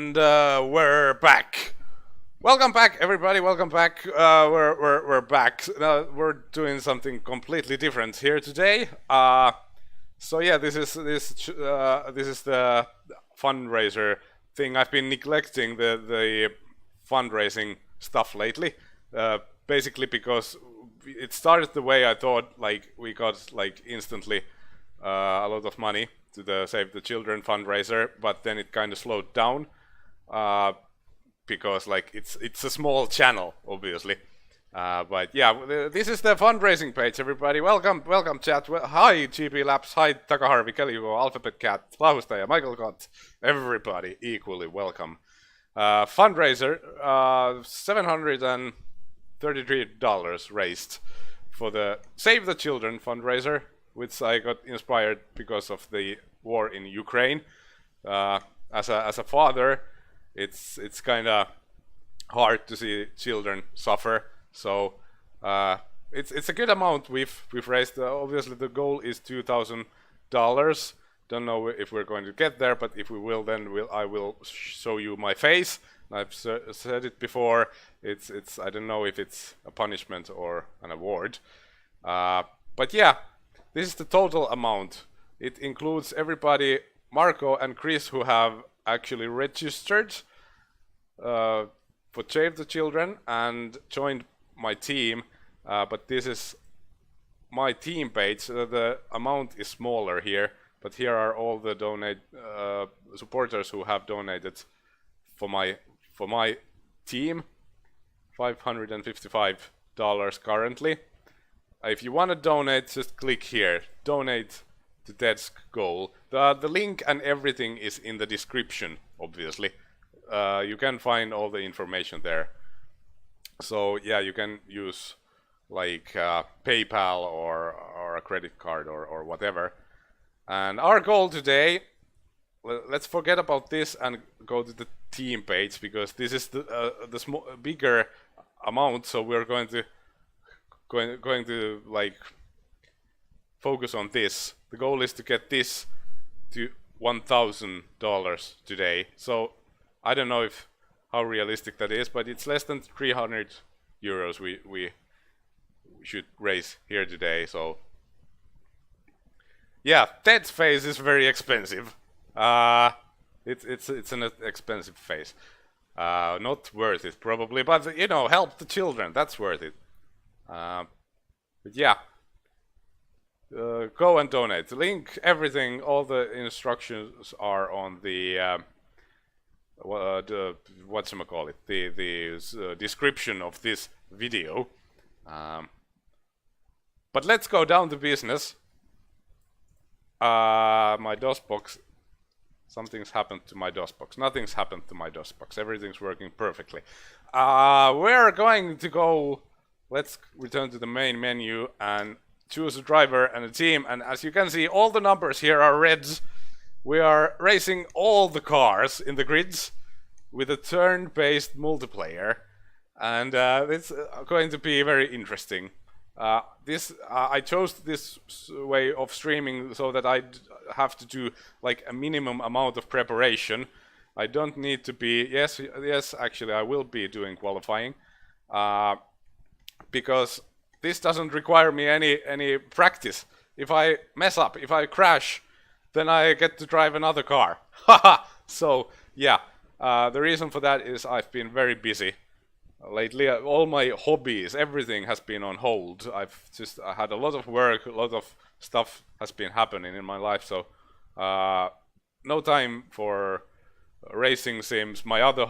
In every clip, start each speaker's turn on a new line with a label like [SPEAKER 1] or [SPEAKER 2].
[SPEAKER 1] And we're back. Welcome back, everybody. Welcome back. We're back. Now we're doing something completely different here today. So yeah, this is the fundraiser thing. I've been neglecting the fundraising stuff lately, basically because it started the way I thought. Like we got like instantly a lot of money to the Save the Children fundraiser, but then it kind of slowed down because like it's a small channel, obviously. But yeah, this is the fundraising page, everybody. Welcome chat. Hi GP Labs, hi Takaharvi, Kellyugo, Alphabet Cat, Lahustaja, Michael Gott, everybody equally welcome. Fundraiser, $733 raised for the Save the Children fundraiser, which I got inspired because of the war in Ukraine. As a father, it's kind of hard to see children suffer. So it's a good amount we've raised. Obviously, the goal is $2,000. Don't know if we're going to get there, but if we will, then I will show you my face. I've said it before. It's I don't know if it's a punishment or an award. But yeah, this is the total amount. It includes everybody, Marco and Chris, who have actually registered for Save the Children and joined my team. But this is my team page. The amount is smaller here, but here are all the supporters who have donated for my team. $555 currently. If you want to donate, just click here. Donate to Ted's goal. The link and everything is in the description, obviously. You can find all the information there. So yeah, you can use like PayPal or a credit card or whatever. And our goal today, let's forget about this and go to the team page, because this is the bigger amount. So we're going to like focus on this. The goal is to get this to $1,000 today. So I don't know how realistic that is, but it's less than 300 euros we should raise here today. So yeah, Ted's face is very expensive. It's an expensive face. Not worth it probably, but you know, help the children. That's worth it. But yeah, go and donate. The link, everything, all the instructions are on the whatchamacallit, the description of this video. But let's go down to business. My DOS box. Something's happened to my DOS box. Nothing's happened to my DOS box. Everything's working perfectly. We're going to go. Let's return to the main menu and choose a driver and a team. And as you can see, all the numbers here are reds. We are racing all the cars in the grids with a turn-based multiplayer. And it's going to be very interesting. I chose this way of streaming so that I have to do like a minimum amount of preparation. I don't need to be. Yes, actually, I will be doing qualifying. Because this doesn't require me any practice. If I mess up, if I crash, then I get to drive another car. Haha! So yeah, the reason for that is I've been very busy lately. All my hobbies, everything has been on hold. I had a lot of work, a lot of stuff has been happening in my life, so no time for racing sims. My other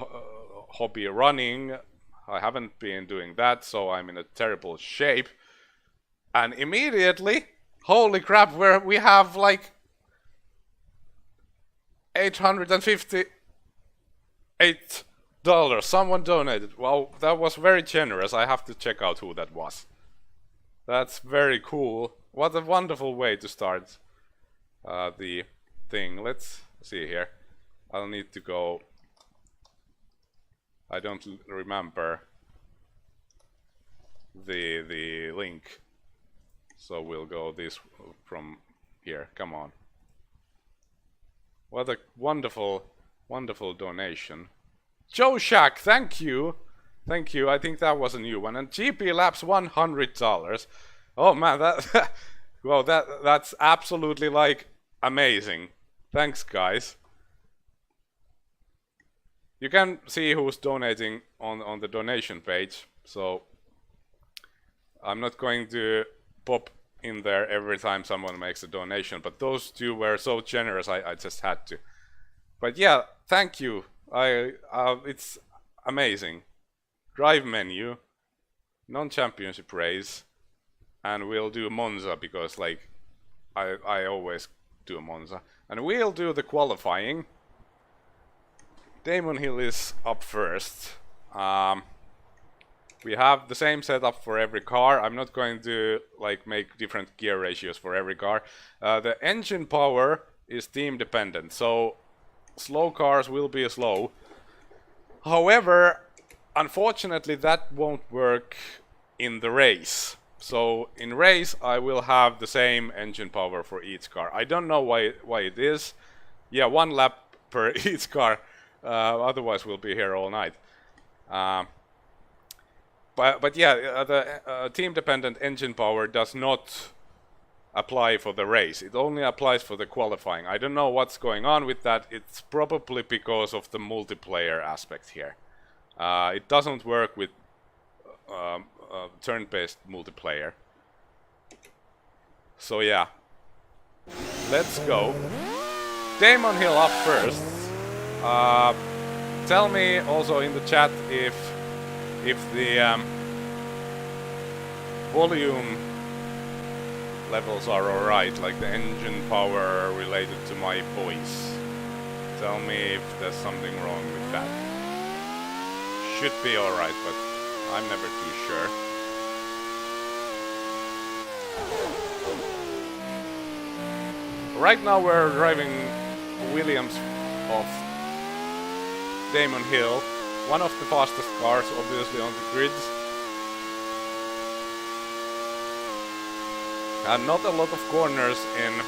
[SPEAKER 1] hobby, running, I haven't been doing that, so I'm in a terrible shape. And immediately, holy crap, we have like $858. Someone donated. Wow, that was very generous. I have to check out who that was. That's very cool. What a wonderful way to start the thing. Let's see here. I'll need to go. I don't remember the link, so we'll go this from here. Come on. What a wonderful Wonderful donation. Joe Shack, thank you. Thank you. I think that was a new one. And GP Labs $100. Oh man, that well, that's absolutely like amazing. Thanks, guys. You can see who's donating on the donation page, so I'm not going to pop in there every time someone makes a donation, but those two were so generous I just had to. But yeah, thank you. It's amazing. Drive menu, non-championship race, and we'll do Monza because like I always do Monza, and we'll do the qualifying. Damon Hill is up first. We have the same setup for every car. I'm not going to like make different gear ratios for every car. The engine power is team dependent, so slow cars will be slow. However, unfortunately that won't work in the race. So in race I will have the same engine power for each car. I don't know why it is. Yeah, 1 lap per each car. Otherwise we'll be here all night. But yeah, the team-dependent engine power does not apply for the race. It only applies for the qualifying. I don't know what's going on with that. It's probably because of the multiplayer aspect here. It doesn't work with turn-based multiplayer. So yeah, let's go. Damon Hill up first. Tell me also in the chat if the volume levels are alright, like the engine power related to my voice. Tell me if there's something wrong with that. Should be alright, but I'm never too sure. Right now we're driving Williams off Damon Hill. One of the fastest cars, obviously, on the grids. And not a lot of corners in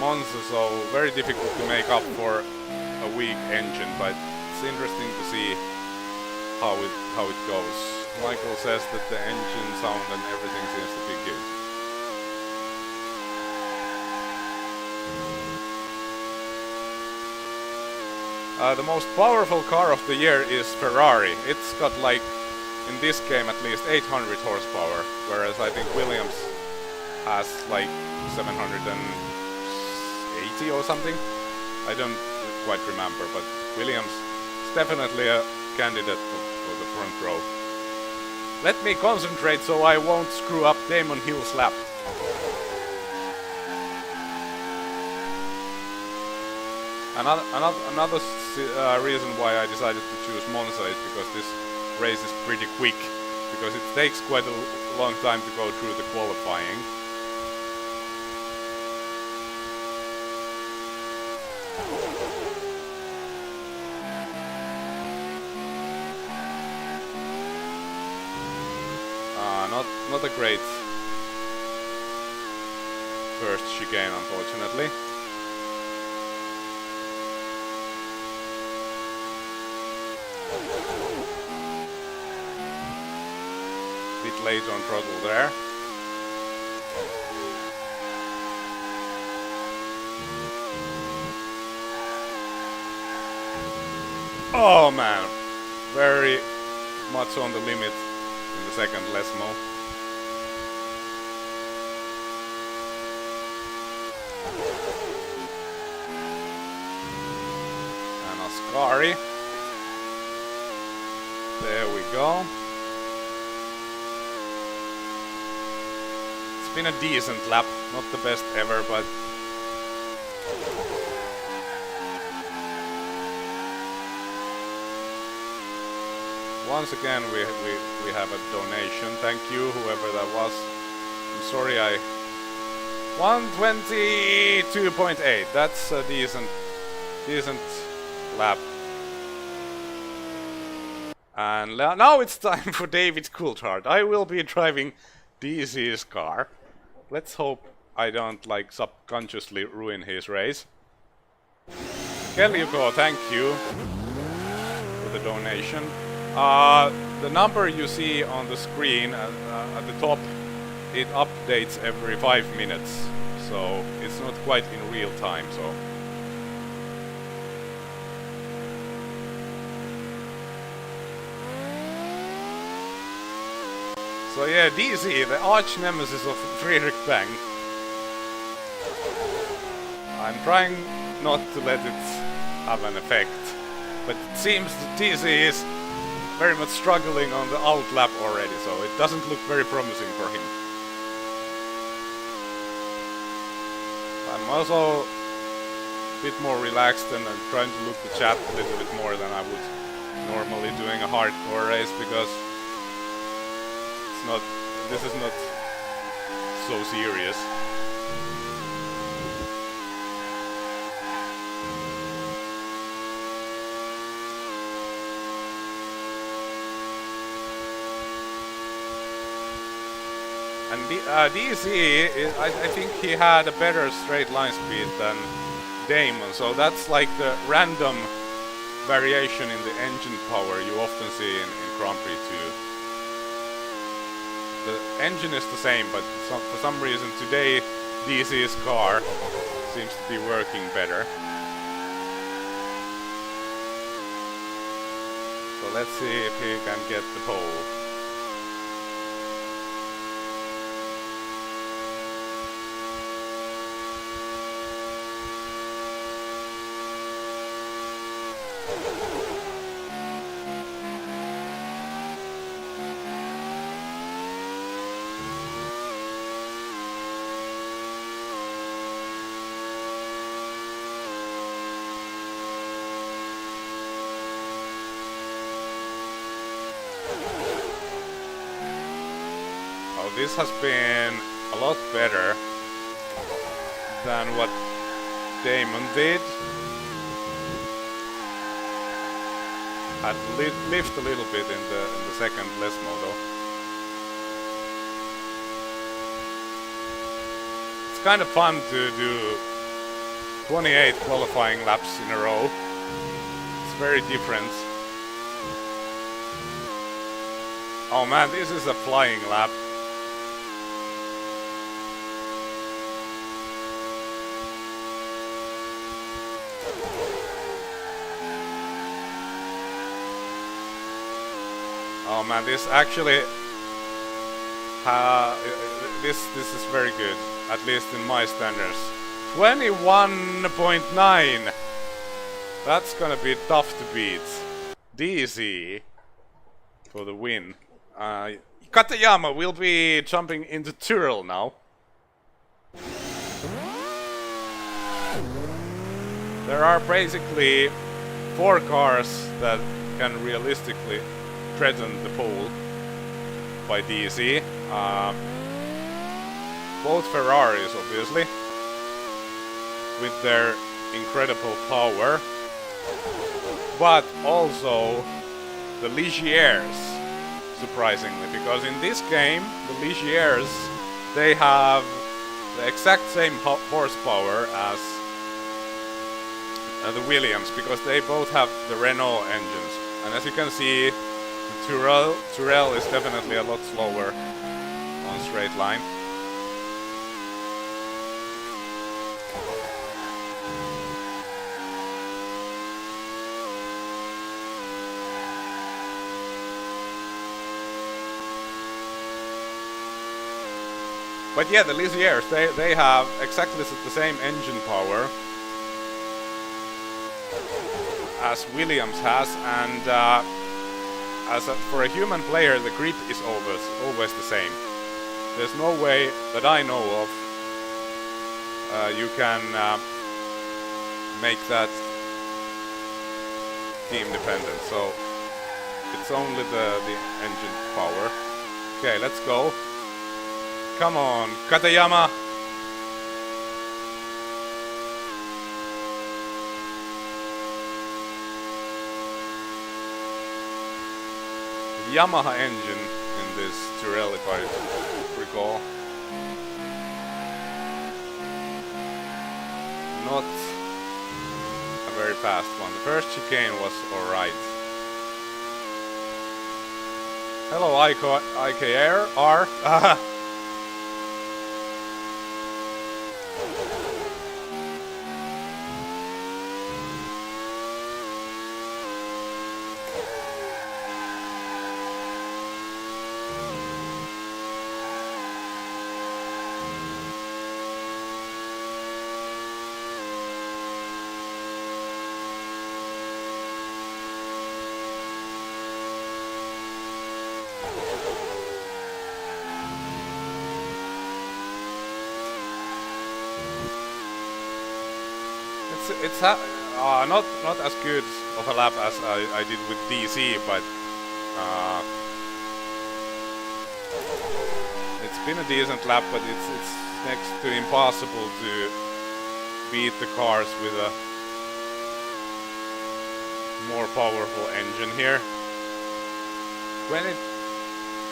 [SPEAKER 1] Monza, so very difficult to make up for a weak engine, but it's interesting to see how it goes. Michael says that the engine sound and everything seems to be good. The most powerful car of the year is Ferrari. It's got like, in this game at least 800 horsepower, whereas I think Williams has like 780 or something. I don't quite remember, but Williams is definitely a candidate for the front row. Let me concentrate so I won't screw up Damon Hill's lap. Another reason why I decided to choose Monza is because this race is pretty quick, because it takes quite a long time to go through the qualifying. Not a great first chicane, unfortunately. Bit late on throttle there. Oh man, very much on the limit in the second Lesmo. And Ascari. There we go. It's been a decent lap, not the best ever, but once again we have a donation. Thank you, whoever that was. I'm sorry, 122.8. That's a decent lap. And now it's time for David Coulthard. I will be driving DC's car. Let's hope I don't like subconsciously ruin his race. Keliuko, thank you for the donation. The number you see on the screen at the top, it updates every 5 minutes, so it's not quite in real time. So yeah, DC, the arch nemesis of Friedrich Bang. I'm trying not to let it have an effect, but it seems that DC is very much struggling on the out lap already, so it doesn't look very promising for him. I'm also a bit more relaxed and I'm trying to look the chat a little bit more than I would normally doing a hardcore race, because this is not so serious. And DC, I think he had a better straight line speed than Damon, so that's like the random variation in the engine power you often see in Grand Prix 2. The engine is the same, but for some reason today DC's car seems to be working better. So let's see if he can get the pole. This has been a lot better than what Damon did. Had to lift a little bit in the second Lesmo though. It's kind of fun to do 28 qualifying laps in a row. It's very different. Oh man, this is a flying lap. Oh man, this actually, this is very good, at least in my standards. 21.9. That's gonna be tough to beat. DC for the win. Katayama will be jumping into Tyrrell now. There are basically 4 cars that can realistically threaten the pole by DC. Both Ferraris, obviously, with their incredible power, but also the Ligiers, surprisingly, because in this game the Ligiers, they have the exact same horsepower as the Williams, because they both have the Renault engines, and as you can see, the Tyrrell is definitely a lot slower on straight line. But yeah, the Ligiers, they have exactly the same engine power as Williams has, and for a human player, the grip is always the same. There's no way that I know of you can make that team dependent. So it's only the engine power. Okay, let's go. Come on, Katayama. Yamaha engine in this Tyrrell, if I recall. Not a very fast one. The first chicane was alright. Hello, IKR. It's not as good of a lap as I did with DC, but it's been a decent lap. But it's next to impossible to beat the cars with a more powerful engine here.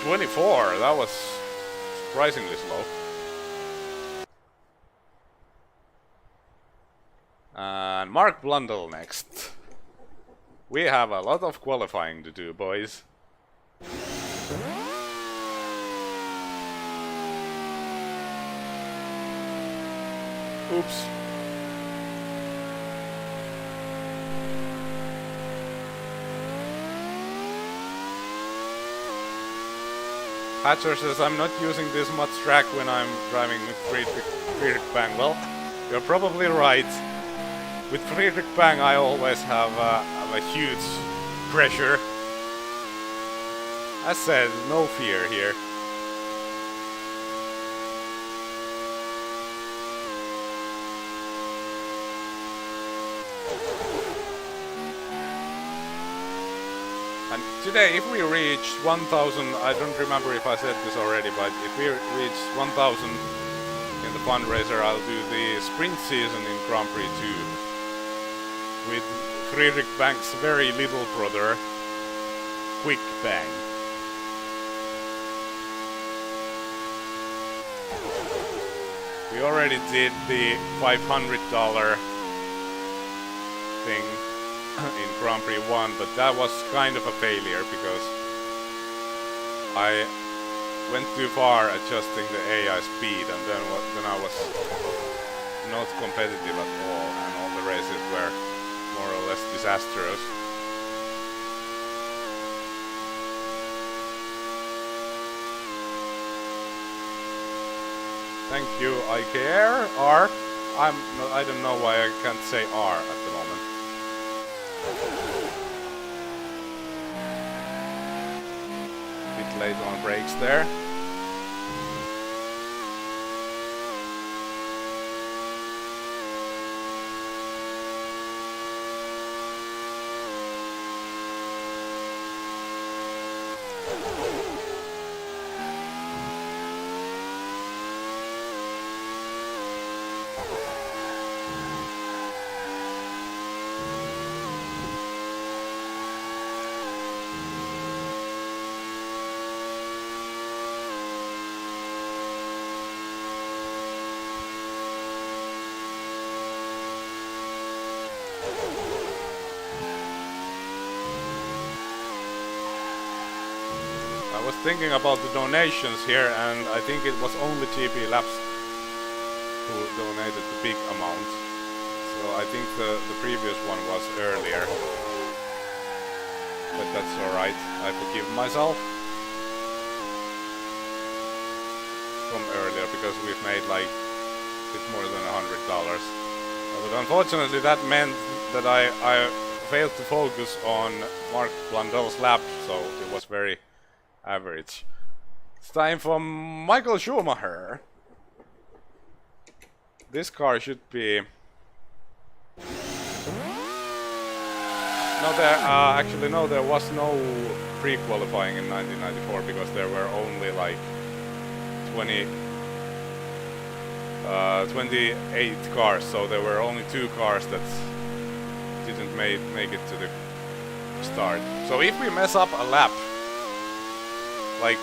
[SPEAKER 1] 24. That was surprisingly slow. And Mark Blundell next. We have a lot of qualifying to do, boys. Oops. Hatcher says I'm not using this much track when I'm driving with Friedrich Bang. Well, you're probably right. With Friedrich Bang I always have a huge pressure. As said, no fear here. And today, if we reach 1,000, I don't remember if I said this already, but if we reach 1,000 in the fundraiser, I'll do the sprint season in Grand Prix 2 with Friedrich Bang's very little brother, Quick Bang. We already did the $500 thing in Grand Prix 1, but that was kind of a failure because I went too far adjusting the AI speed, and then I was not competitive at all, and all the races were more or less disastrous. Thank you, IKR. R. I don't know why I can't say R at the moment. Bit late on brakes there. I was thinking about the donations here, and I think it was only GP Labs who donated the big amount. So I think the previous one was earlier. But that's alright, I forgive myself from earlier because we've made like a bit more than $100. But unfortunately that meant that I failed to focus on Mark Blundell's lap, so it was very average. It's time for Michael Schumacher. This car should be... No, actually no, there was no pre-qualifying in 1994 because there were only like 28 cars, so there were only 2 cars that didn't make it to the start. So if we mess up a lap, like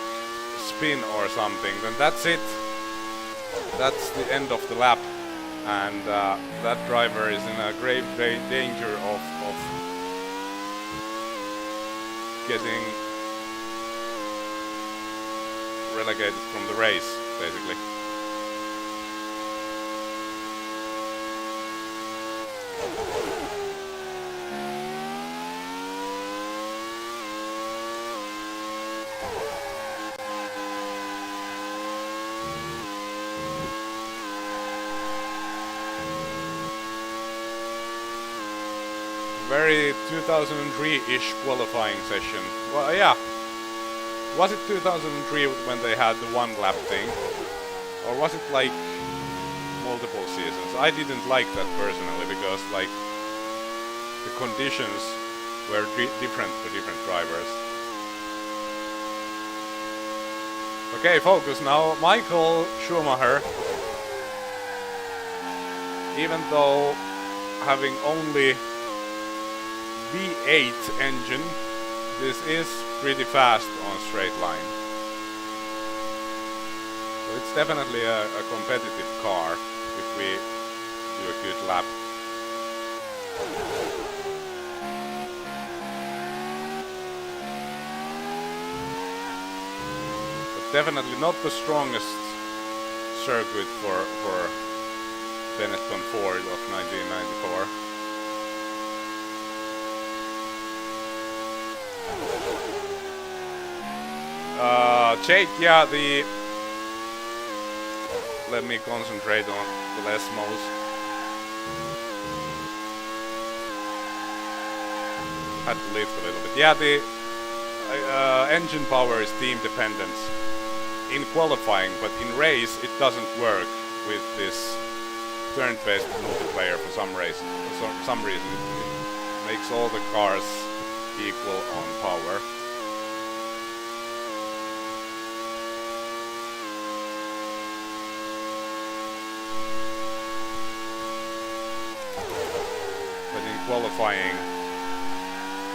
[SPEAKER 1] spin or something, then that's it. That's the end of the lap. and that driver is in a grave danger of getting relegated from the race, basically. Very 2003-ish qualifying session. Well, yeah. Was it 2003 when they had the one lap thing? Or was it like multiple seasons? I didn't like that personally because like the conditions were different for different drivers. Okay, focus now. Michael Schumacher, even though having only V8 engine, this is pretty fast on straight line. So it's definitely a competitive car if we do a good lap. But definitely not the strongest circuit for Benetton Ford of 1994. Jake, yeah, let me concentrate on the Lesmos. Had to lift a little bit. Yeah, the engine power is team dependent in qualifying, but in race it doesn't work with this turn-based multiplayer for some reason. For some reason, it makes all the cars equal on power. Qualifying,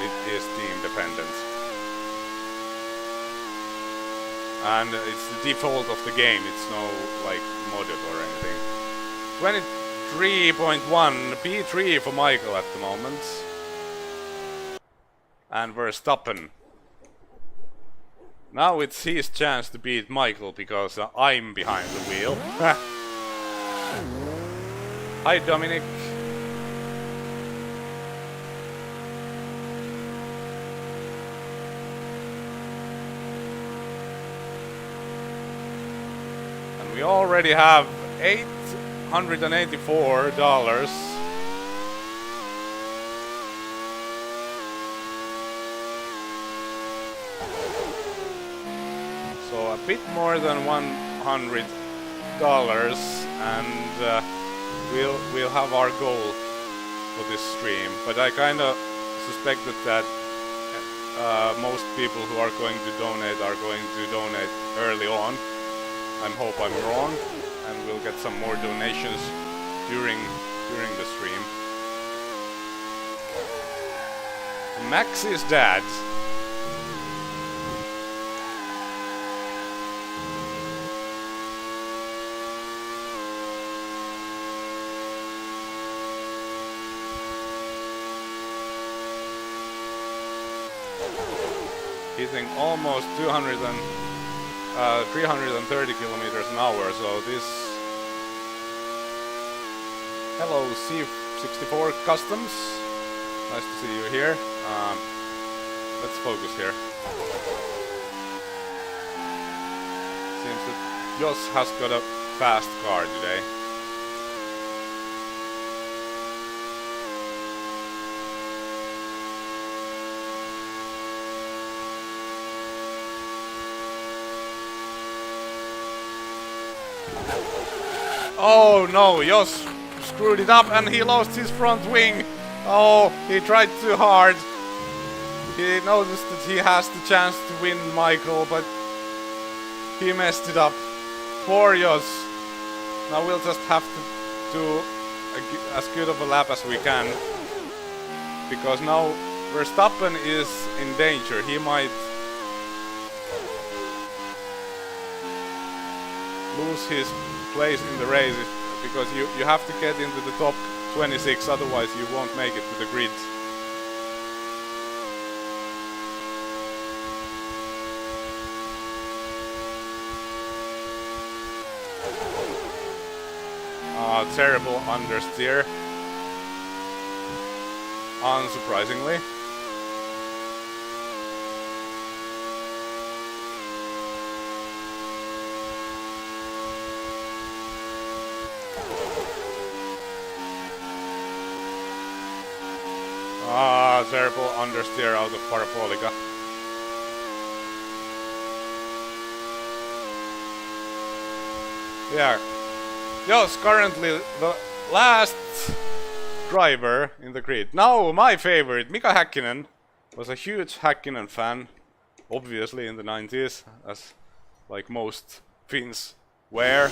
[SPEAKER 1] it is team dependent, and it's the default of the game. It's no like modded or anything. 23.1 P3 for Michael at the moment, and Verstappen. Now it's his chance to beat Michael because I'm behind the wheel. Hi Dominic. We already have $884. So a bit more than $100, and we'll have our goal for this stream. But I kind of suspected that most people who are going to donate are going to donate early on. I hope I'm wrong, and we'll get some more donations during the stream. Max's dad. Hitting almost 330 kilometers an hour, so this... Hello C64 Customs, nice to see you here. Let's focus here. Seems that Jos has got a fast car today. Oh no, Jos screwed it up and he lost his front wing. Oh, he tried too hard. He noticed that he has the chance to win Michael, but he messed it up. Poor Jos. Now we'll just have to do as good of a lap as we can. Because now Verstappen is in danger. He might lose his place in the race because you have to get into the top 26, otherwise you won't make it to the grid. Terrible understeer, unsurprisingly. Terrible understeer out of Parabolica. Yeah. Yes, currently the last driver in the grid. Now my favorite, Mika Häkkinen. Was a huge Häkkinen fan, obviously in the 90s, as like most Finns were.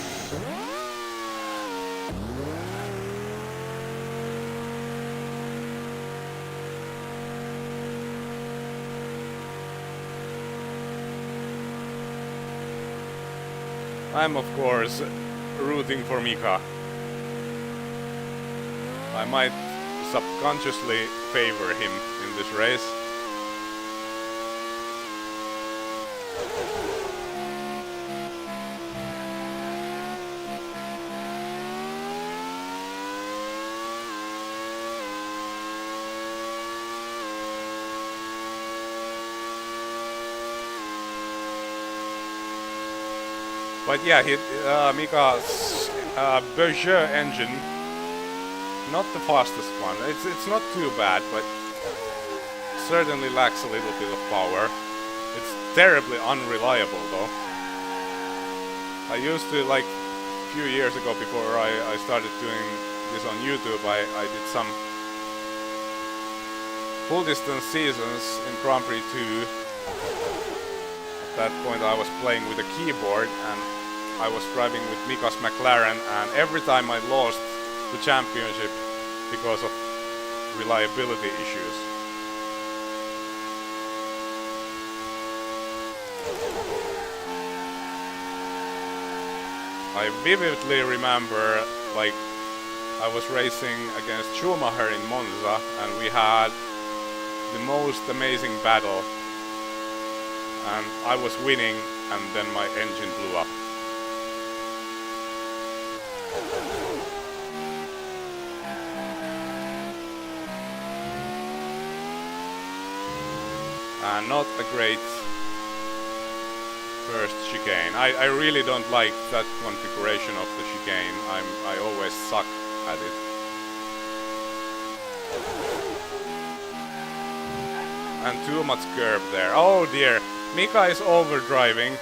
[SPEAKER 1] I'm of course rooting for Mika. I might subconsciously favor him in this race. But yeah, Mika's Peugeot engine, not the fastest one. It's not too bad, but certainly lacks a little bit of power. It's terribly unreliable though. I used to, like a few years ago before I started doing this on YouTube, I did some full distance seasons in Grand Prix 2. At that point I was playing with a keyboard and I was driving with Mika's McLaren, and every time I lost the championship because of reliability issues. I vividly remember, like, I was racing against Schumacher in Monza and we had the most amazing battle. And I was winning and then my engine blew up. And not a great first chicane. I really don't like that configuration of the chicane. I always suck at it. And too much curb there. Oh dear. Mika is overdriving.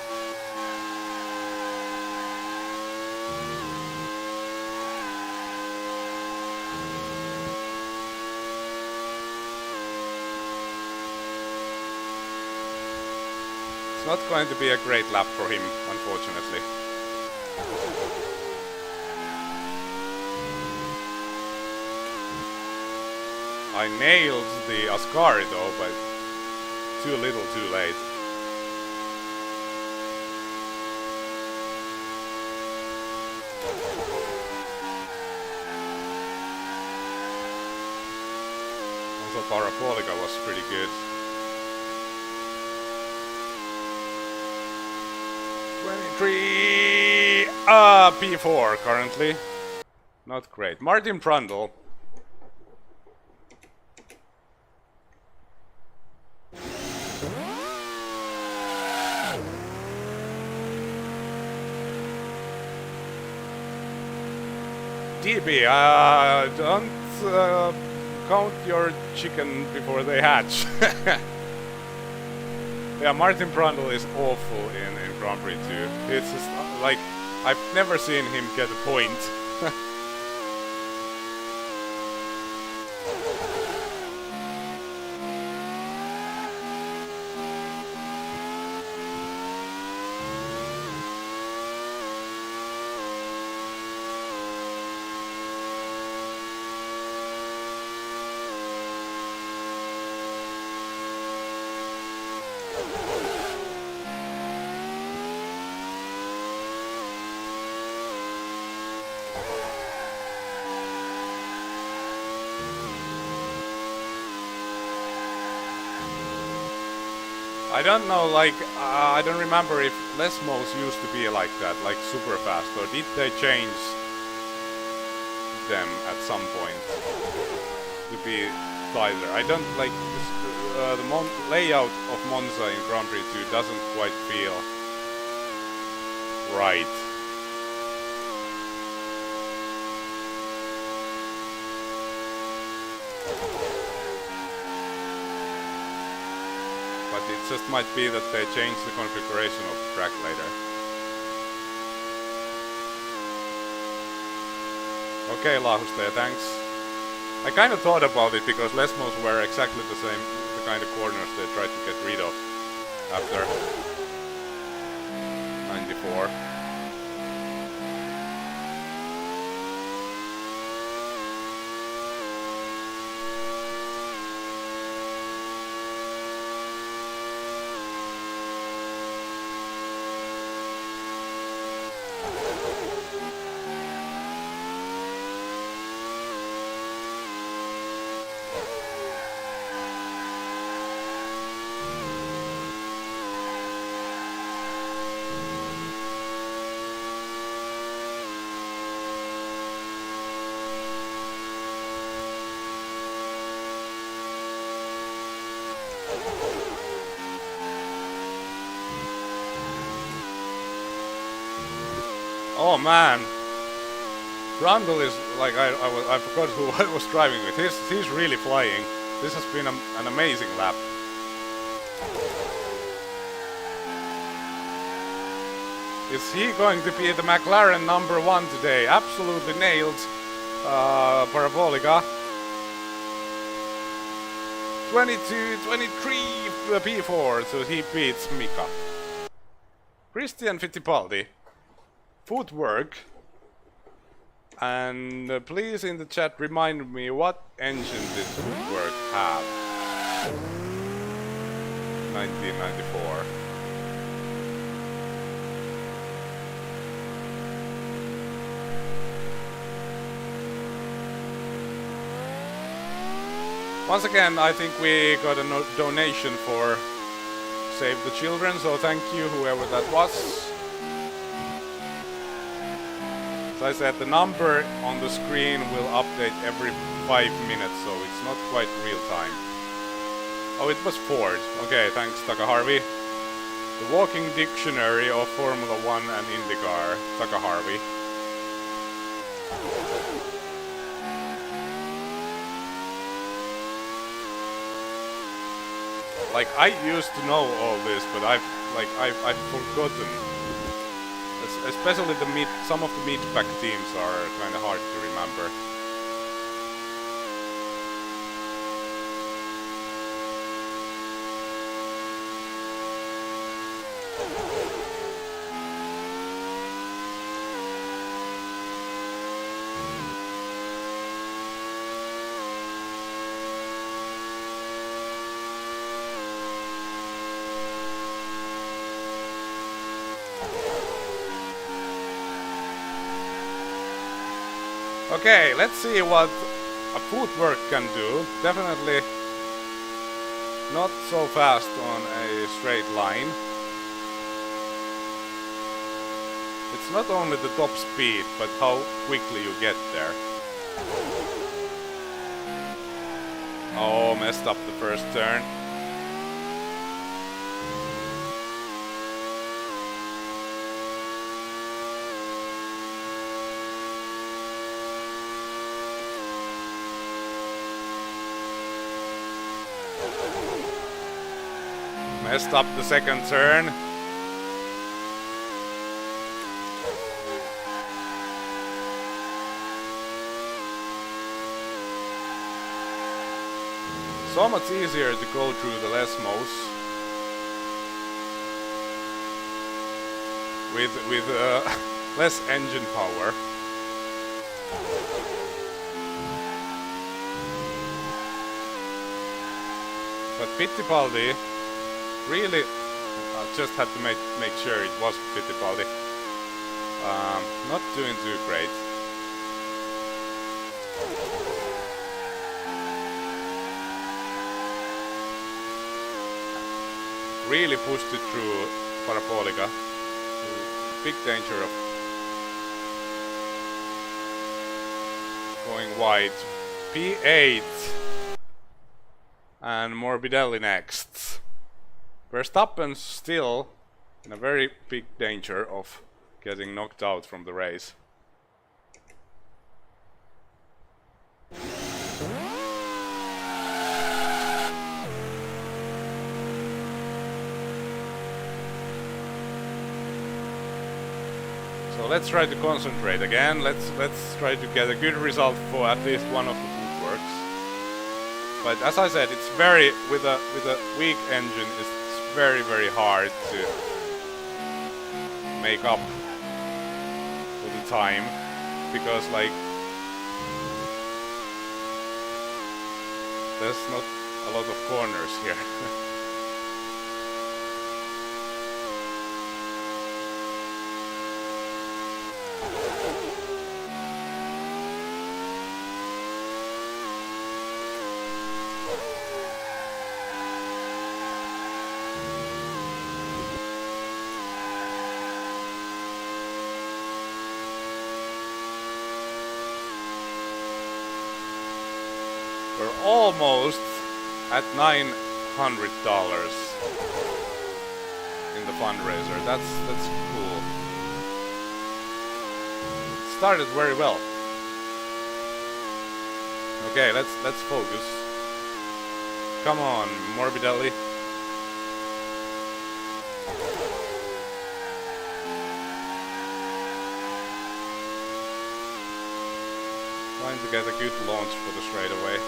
[SPEAKER 1] It's not going to be a great lap for him, unfortunately. I nailed the Ascari though, but too little too late. Also Parabolica was pretty good. 23 P4 currently. Not great. Martin Brundle. DB, don't count your chicken before they hatch. Yeah, Martin Brundle is awful in Grand Prix 2. It's just, like, I've never seen him get a point. I don't know, like, I don't remember if Lesmos used to be like that, like super fast, or did they change them at some point to be tighter? I don't like the layout of Monza in Grand Prix 2 doesn't quite feel right. But it just might be that they change the configuration of the track later. Okay, Lahuste, thanks. I kind of thought about it because Lesmos were exactly the same, the kind of corners they tried to get rid of after 94. Oh man, Randall is like I forgot who I was driving with. He's really flying. This has been an amazing lap. Is he going to be the McLaren #1 today? Absolutely nailed. Parabolica. 22, 23 P4, so he beats Mika. Christian Fittipaldi. Footwork. And please in the chat remind me what engine did Footwork have? 1994. Once again, I think we got a donation for Save the Children, so thank you whoever that was. As I said, the number on the screen will update every 5 minutes, so it's not quite real time. Oh, it was Ford. Okay, thanks Taka Harvey. The walking dictionary of Formula 1 and IndyCar, Taka Harvey. Like, I used to know all this, but I've forgotten. Especially some of the meat-pack teams are kind of hard to remember. Okay, let's see what a footwork can do. Definitely not so fast on a straight line. It's not only the top speed, but how quickly you get there. Oh, messed up the first turn. Messed up the second turn. So much easier to go through the Lesmos with less engine power. But Fittipaldi really, I just had to make sure it was Fittipaldi. Not doing too great. really pushed it through Parabolica. Big danger of going wide. P8 and Morbidelli next. Verstappen still in a very big danger of getting knocked out from the race. So let's try to concentrate again. Let's try to get a good result for at least one of the footworks. But as I said, it's very with a weak engine, it's very hard to make up for the time, because like there's not a lot of corners here. We're almost at $900 in the fundraiser. That's cool. It started very well. Okay, let's focus. Come on, Morbidelli. Trying to get a good launch for the straightaway.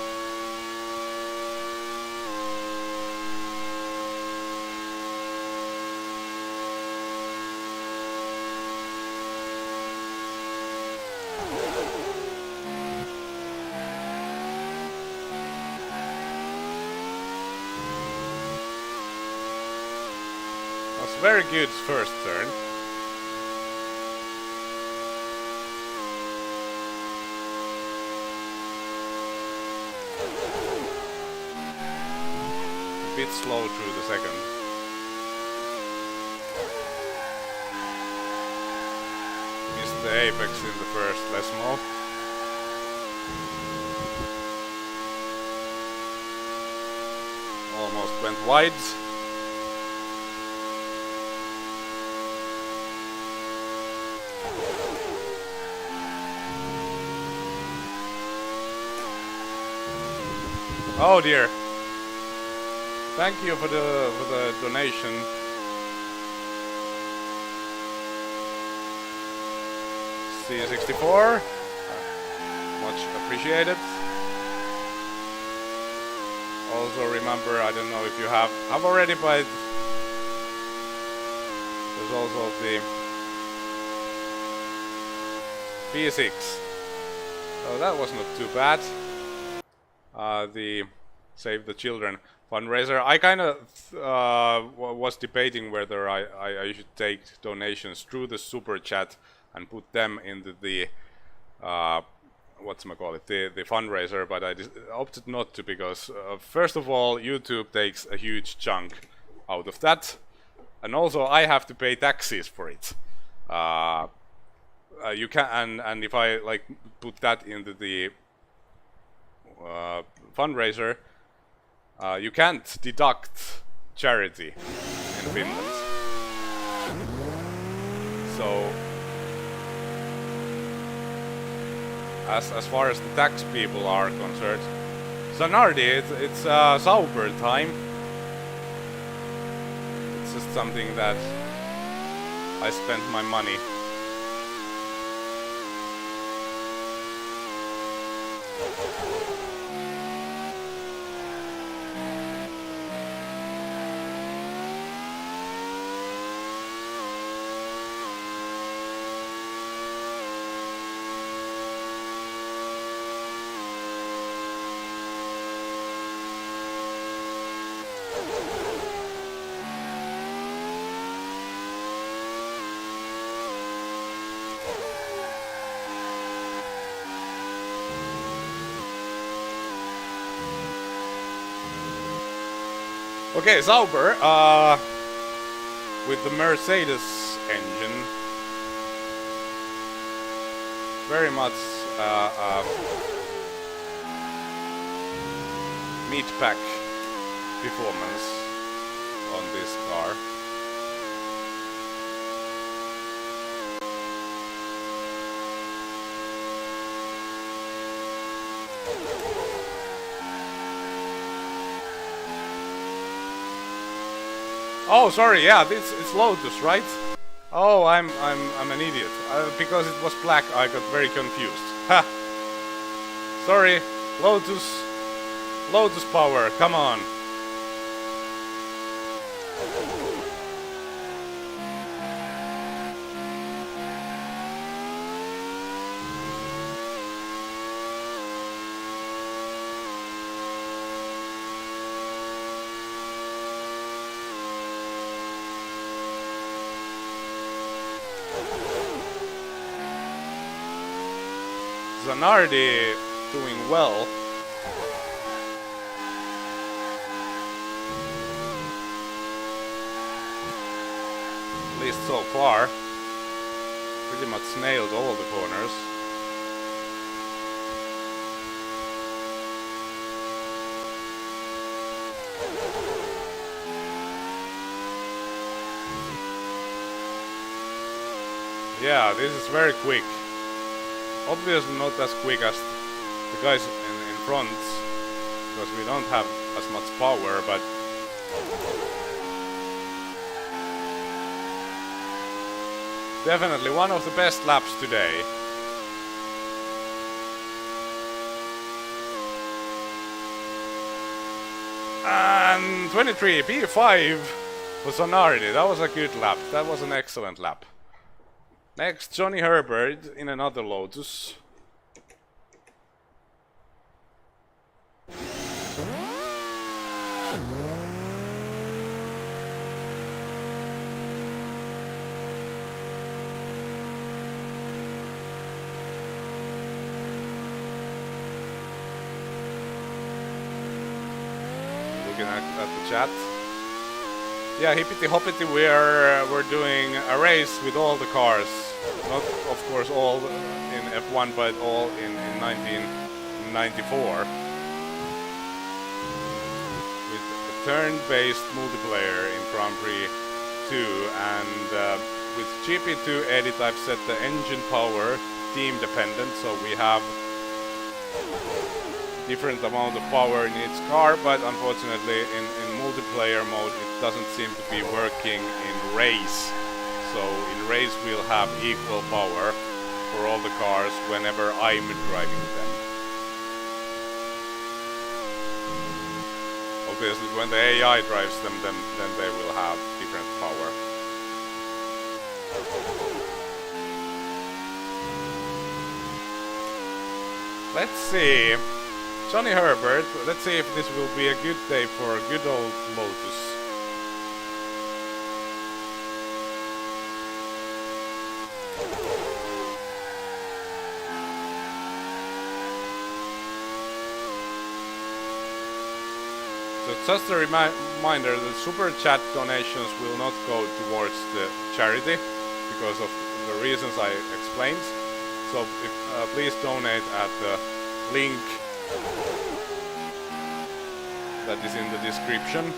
[SPEAKER 1] Very good first turn. A bit slow through the second. Missed the apex in the first, Lesmo. Almost went wide. Oh dear. Thank you for the donation. C64. Much appreciated. Also remember, I don't know if you have already, but there's also the P6. So that was not too bad. The Save the Children fundraiser. I kind of was debating whether I should take donations through the super chat and put them into the the fundraiser, but I opted not to, because first of all, YouTube takes a huge chunk out of that, and also I have to pay taxes for it. You can, and if I like put that into the fundraiser, you can't deduct charity in Finland. So as far as the tax people are concerned, Zanardi, it's Sauber time. It's just something that I spent my money. Okay, Sauber, with the Mercedes engine, very much meat pack performance on this car. Oh, sorry. Yeah, it's Lotus, right? Oh, I'm an idiot. Because it was black, I got very confused. Ha! Sorry, Lotus power. Come on. Zanardi doing well. At least so far. Pretty much nailed all the corners. Yeah, this is very quick. Obviously not as quick as the guys in front, because we don't have as much power, but definitely one of the best laps today. And 23, P5 for Sonardi. That was a good lap. That was an excellent lap. Next, Johnny Herbert in another Lotus. Looking at the chat. Yeah, hippity hoppity, we're doing a race with all the cars. Not, of course, all in F1, but all in 1994. With a turn-based multiplayer in Grand Prix 2, and with GP2 edit, I've set the engine power team dependent, so we have different amount of power in each car, but unfortunately in multiplayer mode it doesn't seem to be working in race. So in race we'll have equal power for all the cars whenever I'm driving them. Obviously when the AI drives them, then they will have different power. Let's see. Johnny Herbert, let's see if this will be a good day for a good old Lotus. So just a reminder that super chat donations will not go towards the charity because of the reasons I explained. So please donate at the link that is in the description.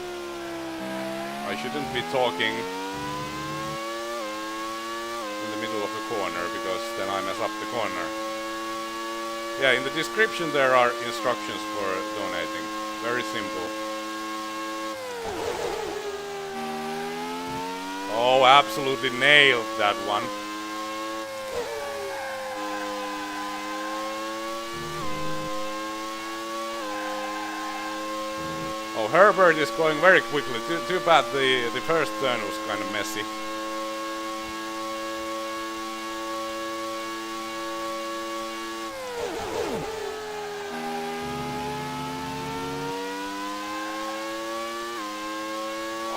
[SPEAKER 1] I shouldn't be talking in the middle of the corner because then I mess up the corner. Yeah, in the description there are instructions for donating. Very simple. Oh, absolutely nailed that one. Oh, Herbert is going very quickly. Too bad the first turn was kind of messy.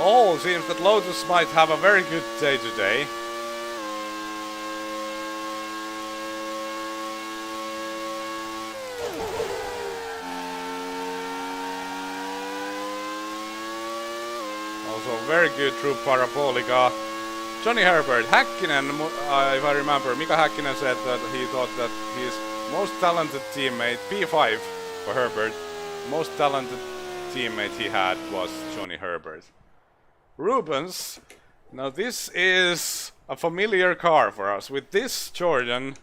[SPEAKER 1] Oh, seems that Lotus might have a very good day today. Also very good through Parabolica. Johnny Herbert, Häkkinen, if I remember, Mika Häkkinen said that he thought that his most talented teammate, P5 for Herbert, most talented teammate he had was Johnny Herbert. Rubens, now this is a familiar car for us. With this Jordan,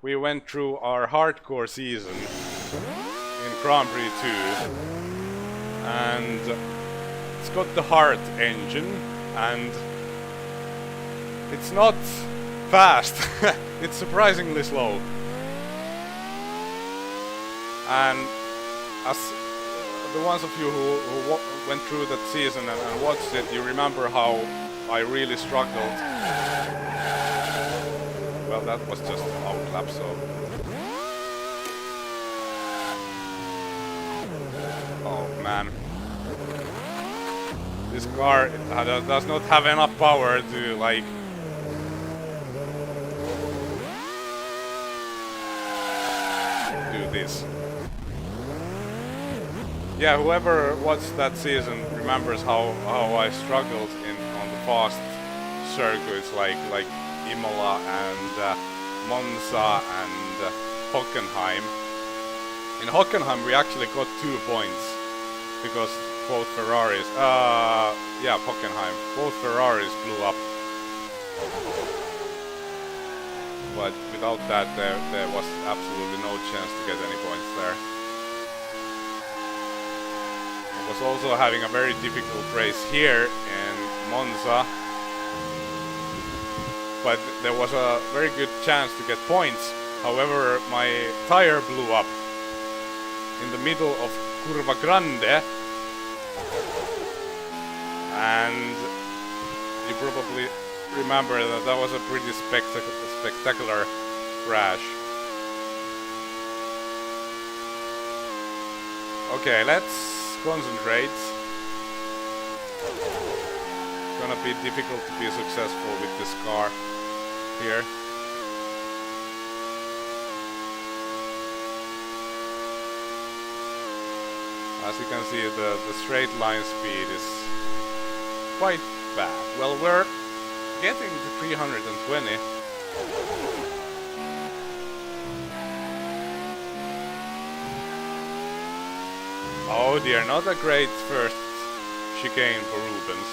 [SPEAKER 1] we went through our hardcore season in Grand Prix 2, and it's got the Hart engine, and it's not fast, it's surprisingly slow. And as the ones of you who went through that season and watched it, you remember how I really struggled. Well, that was just an outlap, so... Oh man. This car does not have enough power to, like... do this. Yeah, whoever watched that season remembers how I struggled on the fast circuits like Imola and Monza and Hockenheim. In Hockenheim we actually got 2 points because both Ferraris, yeah, Hockenheim, both Ferraris blew up. But without that there was absolutely no chance to get any points there. I was also having a very difficult race here in Monza, but there was a very good chance to get points. However, my tire blew up in the middle of Curva Grande, and you probably remember that was a pretty spectacular crash. Okay, let's concentrate. It's gonna be difficult to be successful with this car here. As you can see, the straight line speed is quite bad. Well, we're getting to 320. Oh dear, not a great first chicane for Rubens.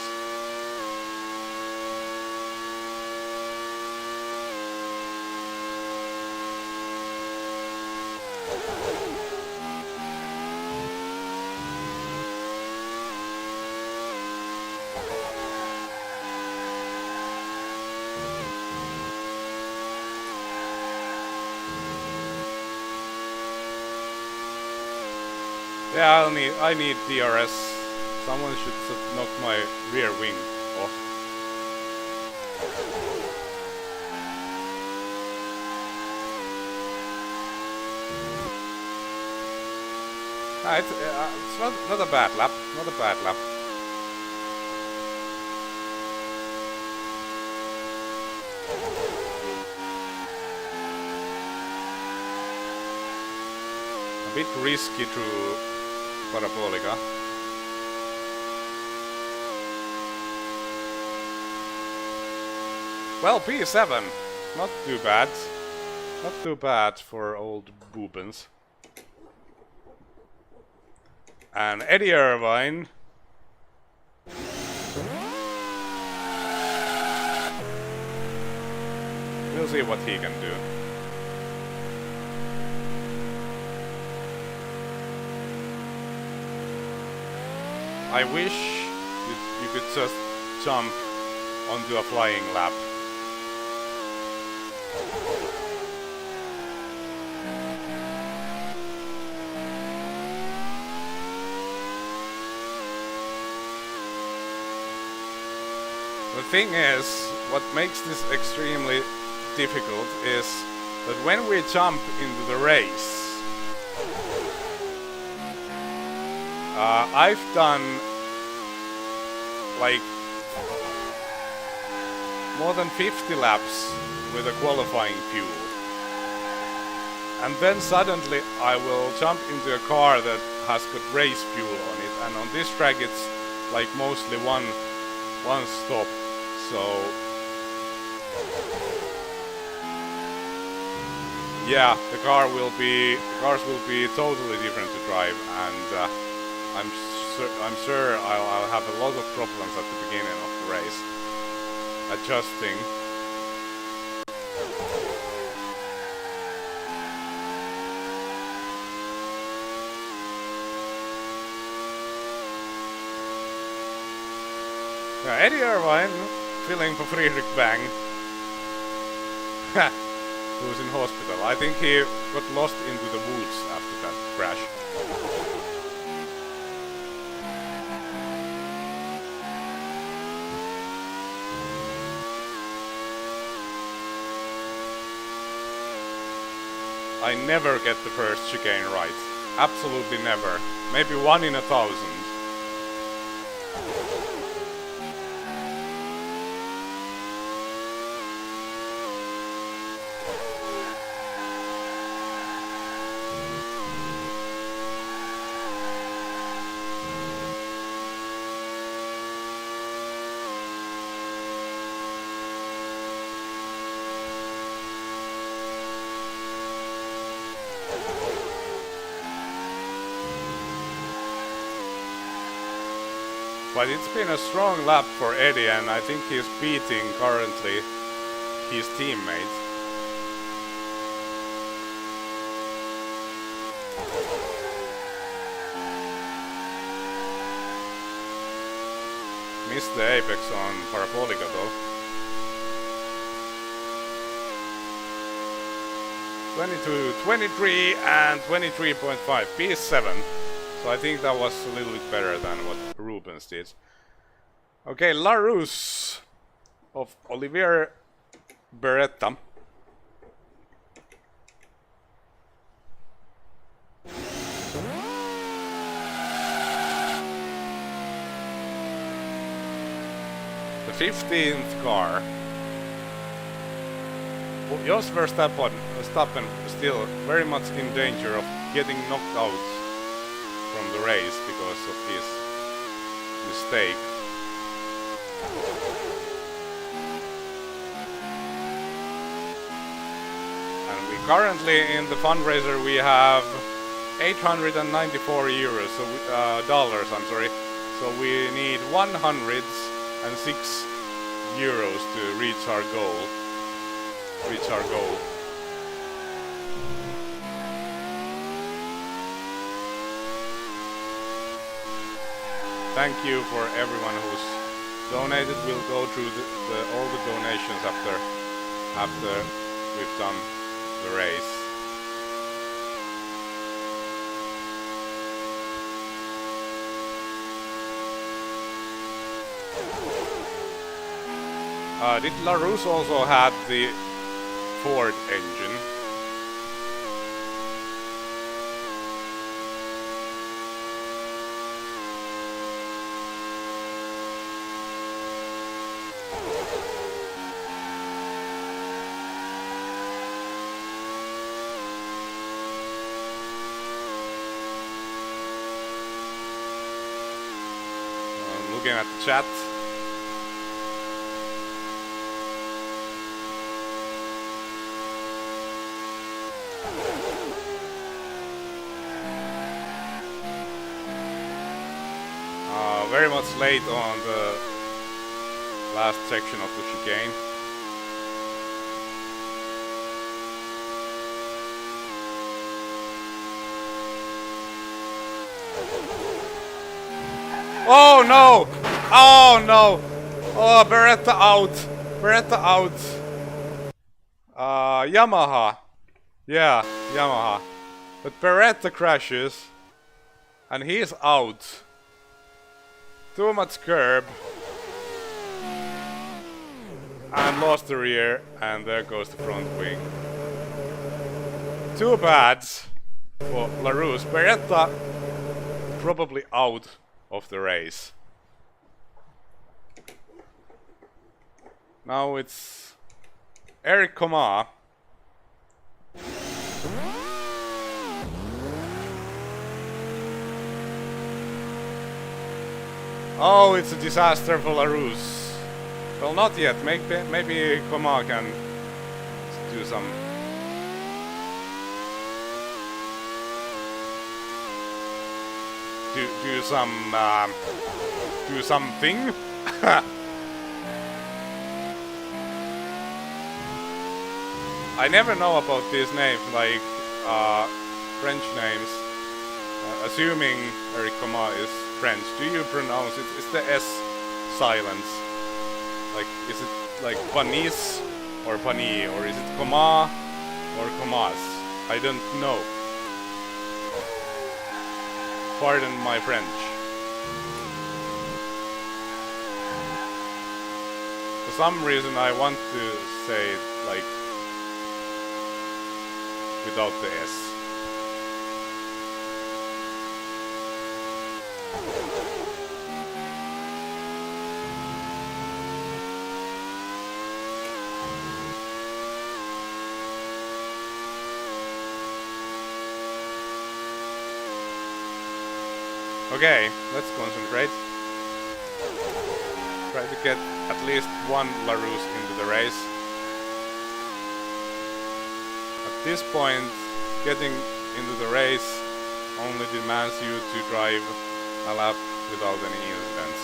[SPEAKER 1] Yeah, I need DRS. Someone should knock my rear wing off. It's not a bad lap. Not a bad lap. A bit risky through Parabolica. Well, P7, not too bad. Not too bad for old Boobens. And Eddie Irvine. We'll see what he can do. I wish you could just jump onto a flying lap. The thing is, what makes this extremely difficult is that when we jump into the race, I've done like more than 50 laps with a qualifying fuel, and then suddenly I will jump into a car that has got race fuel on it, and on this track it's like mostly one one stop. So yeah, the cars will be totally different to drive, and I'm sure I'll have a lot of problems at the beginning of the race adjusting. Yeah, Eddie Irvine filling for Friedrich Bang. Who's in hospital. I think he got lost into the woods after that crash. I never get the first chicane right. Absolutely never. Maybe 1 in 1,000. But it's been a strong lap for Eddie, and I think he's beating currently his teammate. Missed the apex on Parabolica though. 22, 23 and 23.5, P7. So I think that was a little bit better than what Rubens did. Okay, LaRousse of Olivier Beretta. The 15th car. Jos Verstappen still very much in danger of getting knocked out from the race because of his mistake. And we currently in the fundraiser we have 894 euros, so dollars. I'm sorry. So we need 106 euros to reach our goal. Thank you for everyone who's donated. We'll go through all the donations after we've done the race. Did LaRousse also have the Ford engine? I'm looking at the chat. Very much late on the last section of the chicane. Oh no! Oh no! Oh, Beretta out! Beretta out! Yamaha. Yeah, Yamaha. But Beretta crashes. And he's out. Too much curb. And lost the rear. And there goes the front wing. Too bad for LaRousse. Beretta probably out of the race. Now it's Eric Comar. Oh, it's a disaster for Larus. Well, not yet. Maybe Koma can do some. Do something. I never know about these names, like French names. Assuming Eric Koma is French, do you pronounce it? Is the S silence? Like, is it like Panis or Pani, or is it Koma or Komas? I don't know. Pardon my French. For some reason I want to say it like without the S. Okay, let's concentrate. Try to get at least one Larus into the race. At this point, getting into the race only demands you to drive a lap without any incidents.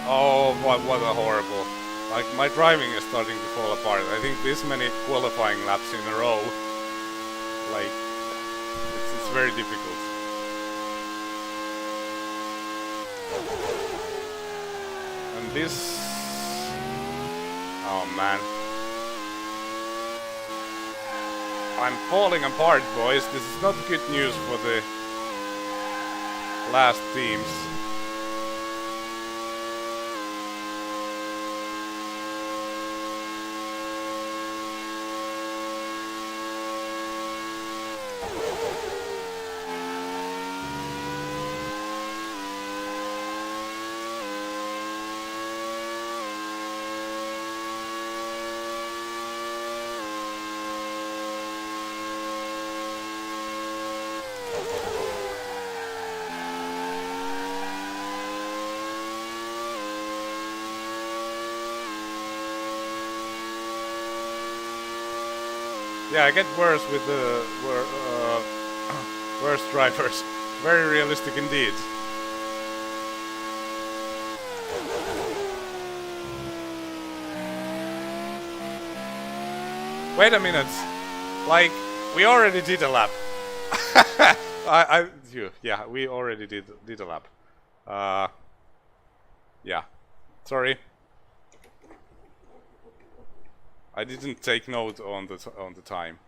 [SPEAKER 1] Oh, what a horrible. Like, my driving is starting to fall apart. I think this many qualifying laps in a row, like, it's very difficult. And this... Oh man. I'm falling apart, boys. This is not good news for the last teams. Yeah, I get worse with the worse drivers. Very realistic indeed. Wait a minute. Like, we already did a lap. Yeah, we already did a lap. Yeah. Sorry. I didn't take note on the time.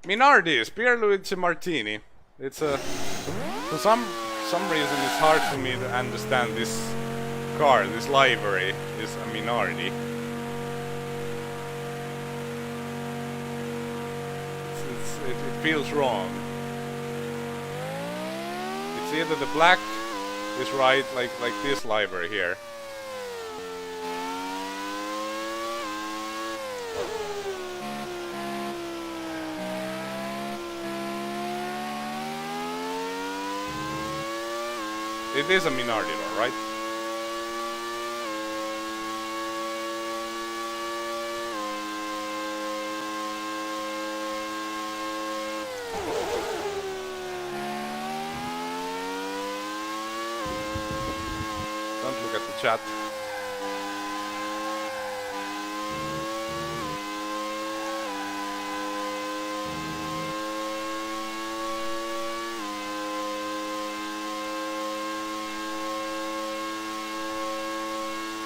[SPEAKER 1] Minardi's Pierluigi Martini. It's a for some reason it's hard for me to understand this car. This livery is a Minardi. It feels wrong. It's either the black is right, like this livery here. It is a Minardi, right? Don't look at the chat.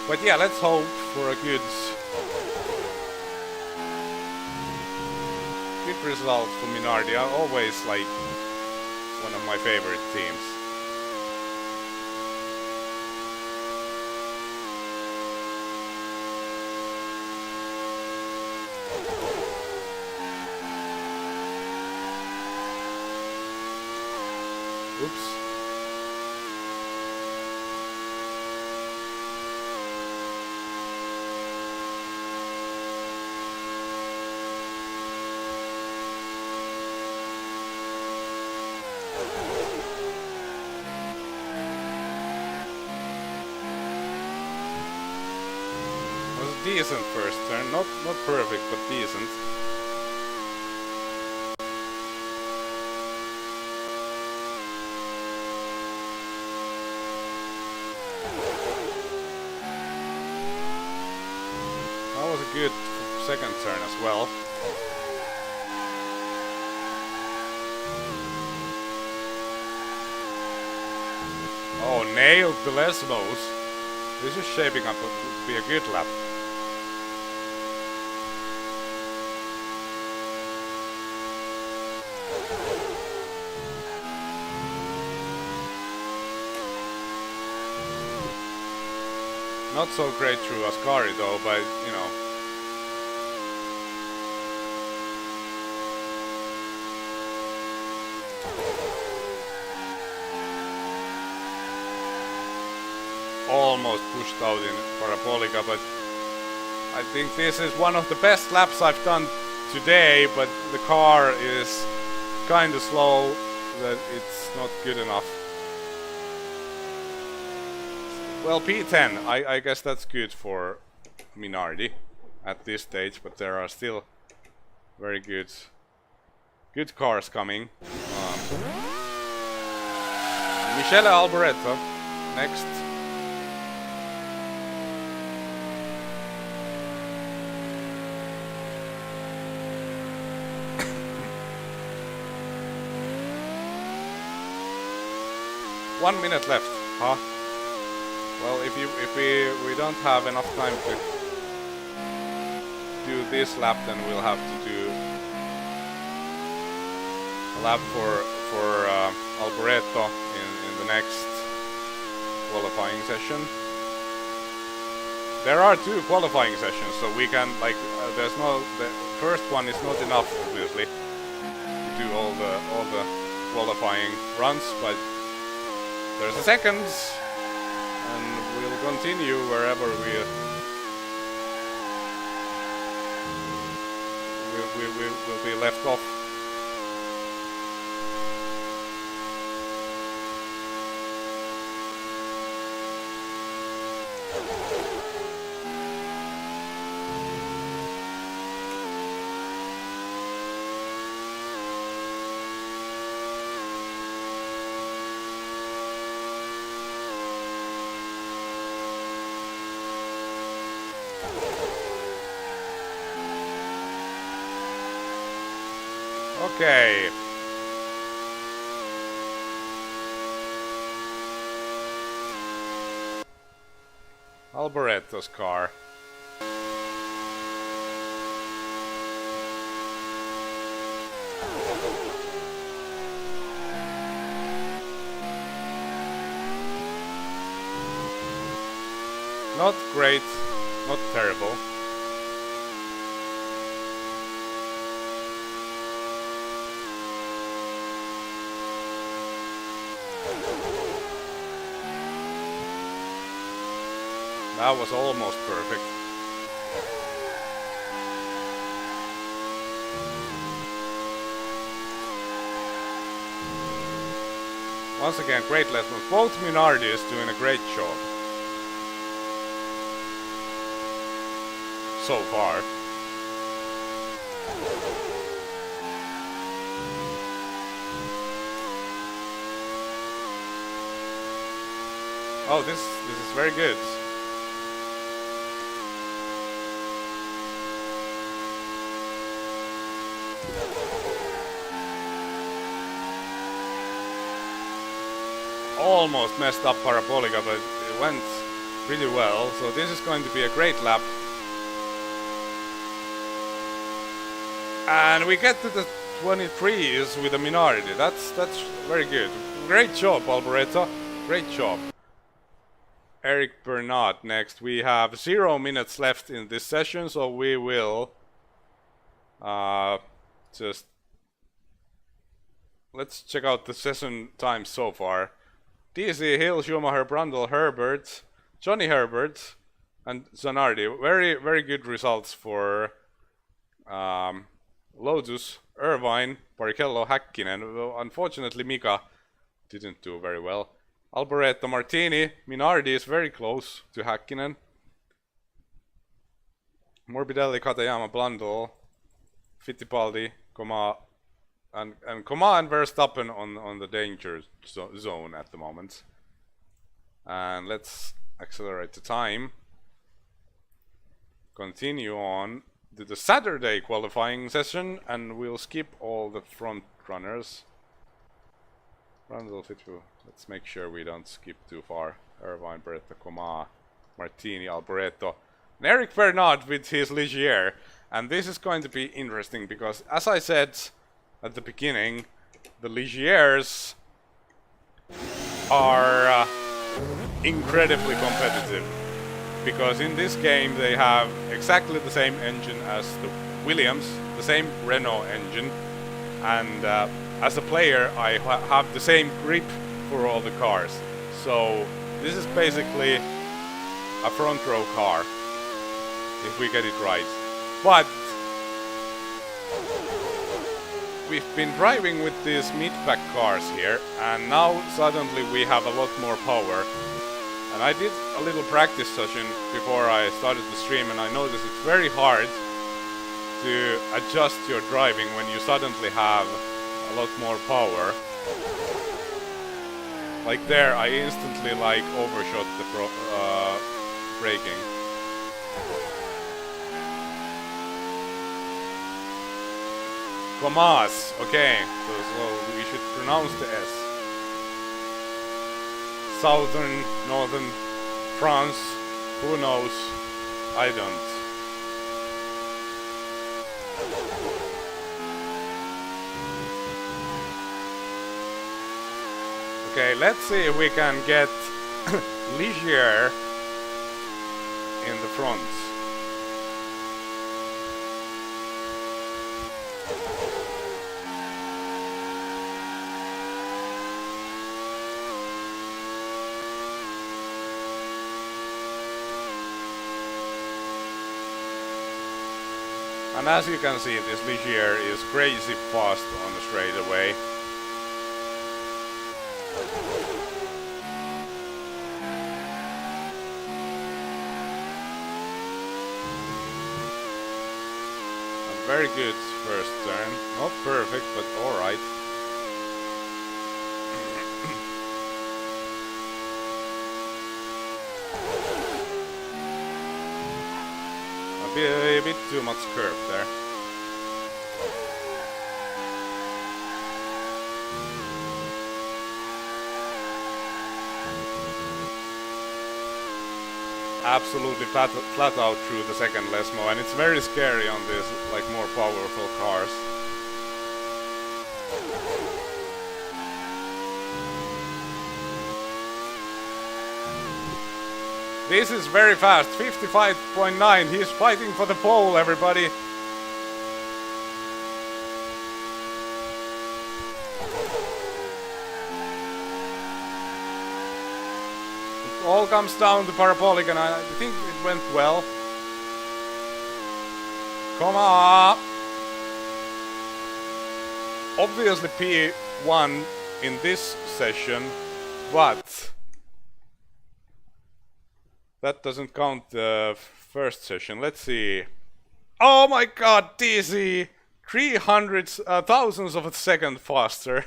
[SPEAKER 1] But yeah, let's hope for a good result for Minardi. I'm always like one of my favorite teams. Oops. decent first turn, not perfect, but decent. That was a good second turn as well. Oh, nailed the Lesmos. This is shaping up to be a good lap. Not so great through Ascari though, but you know. Almost pushed out in Parabolica, but I think this is one of the best laps I've done today, but the car is kinda slow, that it's not good enough. Well, P10, I guess that's good for Minardi at this stage, but there are still very good cars coming. Michele Alboreto next. One minute left, huh? Well, if we don't have enough time to do this lap, then we'll have to do a lap for Alboreto in the next qualifying session. There are 2 qualifying sessions, so we can the first one is not enough, obviously, to do all the qualifying runs, but there's a second, and we'll continue wherever we'll be left off. Okay. Alboreto's car. Not great, not terrible. That was almost perfect. Once again, great lessons. Both Minardi is doing a great job. So far. Oh, this is very good. Almost messed up Parabolica, but it went pretty well. So this is going to be a great lap. And we get to the 23s with a Minardi. That's very good. Great job, Alboreto. Great job. Eric Bernard next. We have 0 minutes left in this session, so we will just let's check out the session time so far. DC, Hill, Schumacher, Brundle, Herbert, Johnny Herbert, and Zanardi. Very, very good results for Lotus, Irvine, Barrichello, Häkkinen. Unfortunately, Mika didn't do very well. Alboreto, Martini, Minardi is very close to Häkkinen. Morbidelli, Katayama, Blundell, Fittipaldi, and Comas and Verstappen on the danger zone at the moment. And let's accelerate the time. Continue on to the Saturday qualifying session, and we'll skip all the front runners. Let's make sure we don't skip too far. Irvine, Beretta, Comas, Martini, Alboreto, and Eric Bernard with his Ligier. And this is going to be interesting because, as I said at the beginning, the Ligiers are incredibly competitive. Because in this game they have exactly the same engine as the Williams, the same Renault engine, and as a player I have the same grip for all the cars. So this is basically a front row car, if we get it right. But we've been driving with these mid-pack cars here, and now suddenly we have a lot more power. And I did a little practice session before I started the stream, and I noticed it's very hard to adjust your driving when you suddenly have a lot more power. Like there, I instantly overshot the braking. Comas, okay, so we should pronounce the S. Southern, northern France, who knows? I don't. Okay, let's see if we can get Ligier in the front. And as you can see, this Ligier is crazy fast on the straightaway. A very good first turn. Not perfect, but alright. A bit too much curve there. Absolutely flat out through the second Lesmo, and it's very scary on these more powerful cars. This is very fast, 55.9, he's fighting for the pole, everybody. It all comes down to parabolic, and I think it went well. Come on! Obviously P1 in this session, but that doesn't count the first session. Let's see. Oh my god, DC! 300 thousandths of a second faster.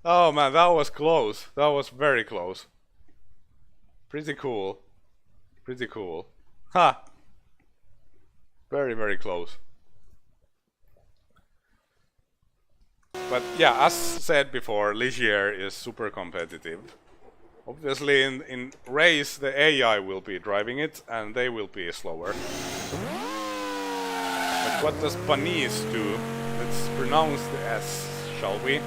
[SPEAKER 1] Oh man, that was close. That was very close. Pretty cool. Pretty cool. Ha! Very, very close. But yeah, as said before, Ligier is super competitive. Obviously in race the AI will be driving it and they will be slower. But what does Panis do? Let's pronounce the S, shall we?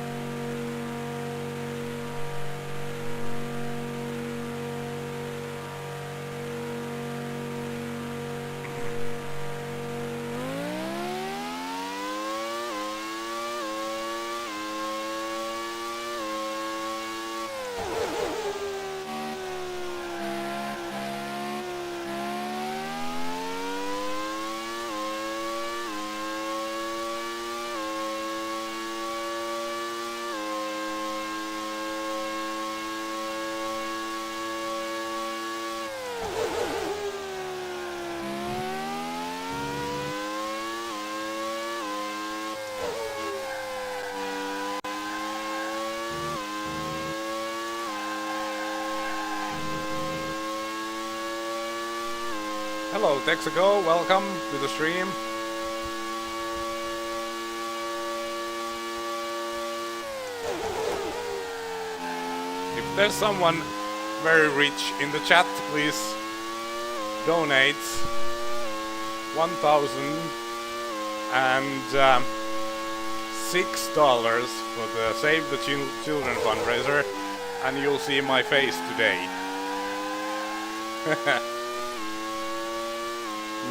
[SPEAKER 1] Hello Texaco, welcome to the stream. If there's someone very rich in the chat, please donate $1,006 for the Save the Children fundraiser, and you'll see my face today.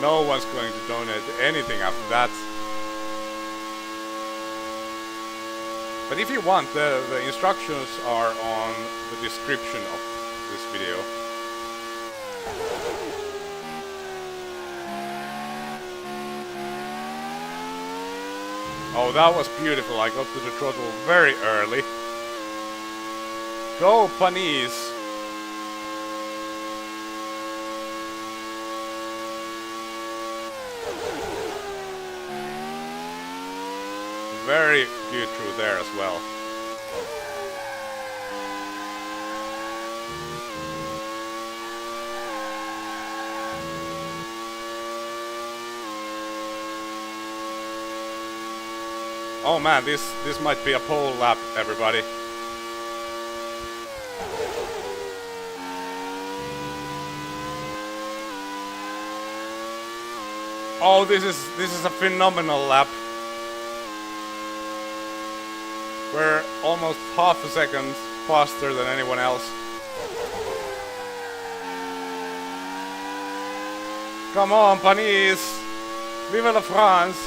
[SPEAKER 1] No one's going to donate anything after that. But if you want, the instructions are on the description of this video. Oh, that was beautiful. I got to the throttle very early. Go, Panis! Very good through there as well. Oh man, this might be a pole lap, everybody. Oh, this is a phenomenal lap. We're almost half a second faster than anyone else. Come on, Panis! Vive la France!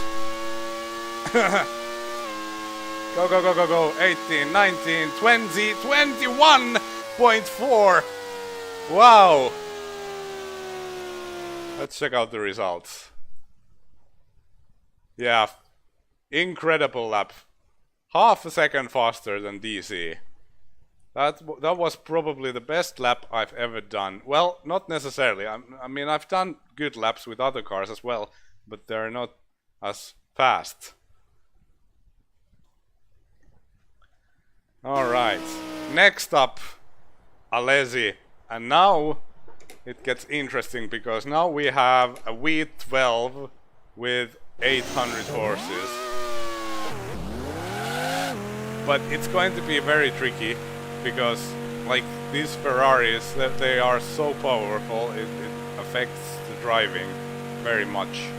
[SPEAKER 1] Go, go, go, go, go. 18, 19, 20, 21.4! Wow! Let's check out the results. Yeah, incredible lap. Half a second faster than DC. That was probably the best lap I've ever done. Well, not necessarily. I mean, I've done good laps with other cars as well, but they're not as fast. Alright, next up, Alesi. And now it gets interesting because now we have a V12 with 800 horses. But it's going to be very tricky because, like, these Ferraris, they are so powerful, it affects the driving very much.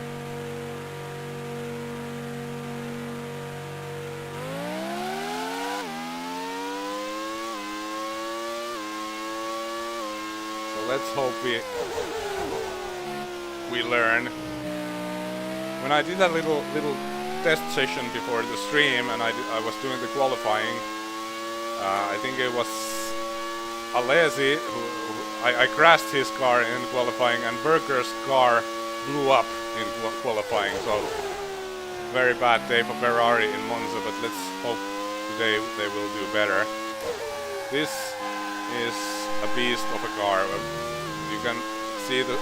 [SPEAKER 1] So let's hope we learn. When I did a little test session before the stream, and I was doing the qualifying. I think it was Alesi who I crashed his car in qualifying, and Berger's car blew up in qualifying. So very bad day for Ferrari in Monza, but let's hope today they will do better. This is a beast of a car. You can see the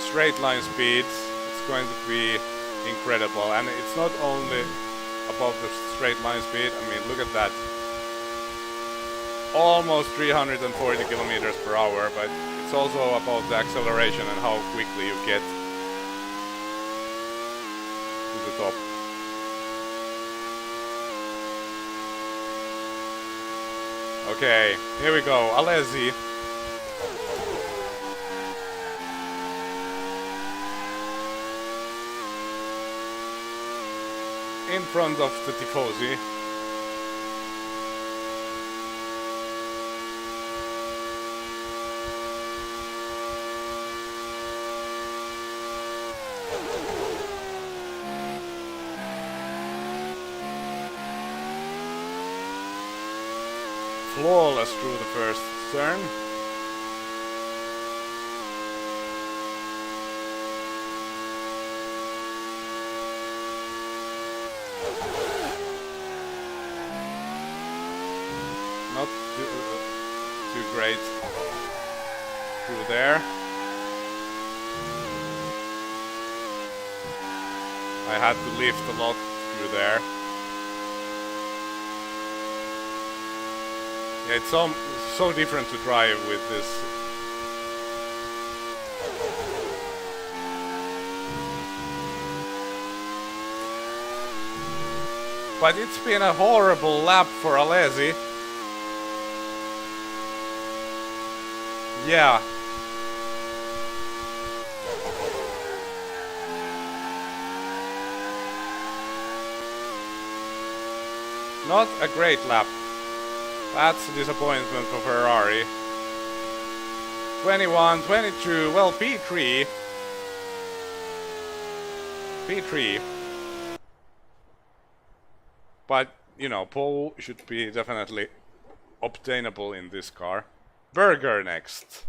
[SPEAKER 1] straight line speeds. It's going to be incredible, and it's not only about the straight line speed. I mean, look at that, almost 340 kilometers per hour, but it's also about the acceleration and how quickly you get to the top. Okay, here we go, Alesi. In front of the Tifosi. Flawless through the first turn. Not too great through there. I had to lift a lot through there. Yeah, it's so different to drive with this But it's been a horrible lap for Alesi. Yeah. Not a great lap. That's a disappointment for Ferrari. 21, 22, well P3. P3. But, you know, pole should be definitely obtainable in this car. Berger next.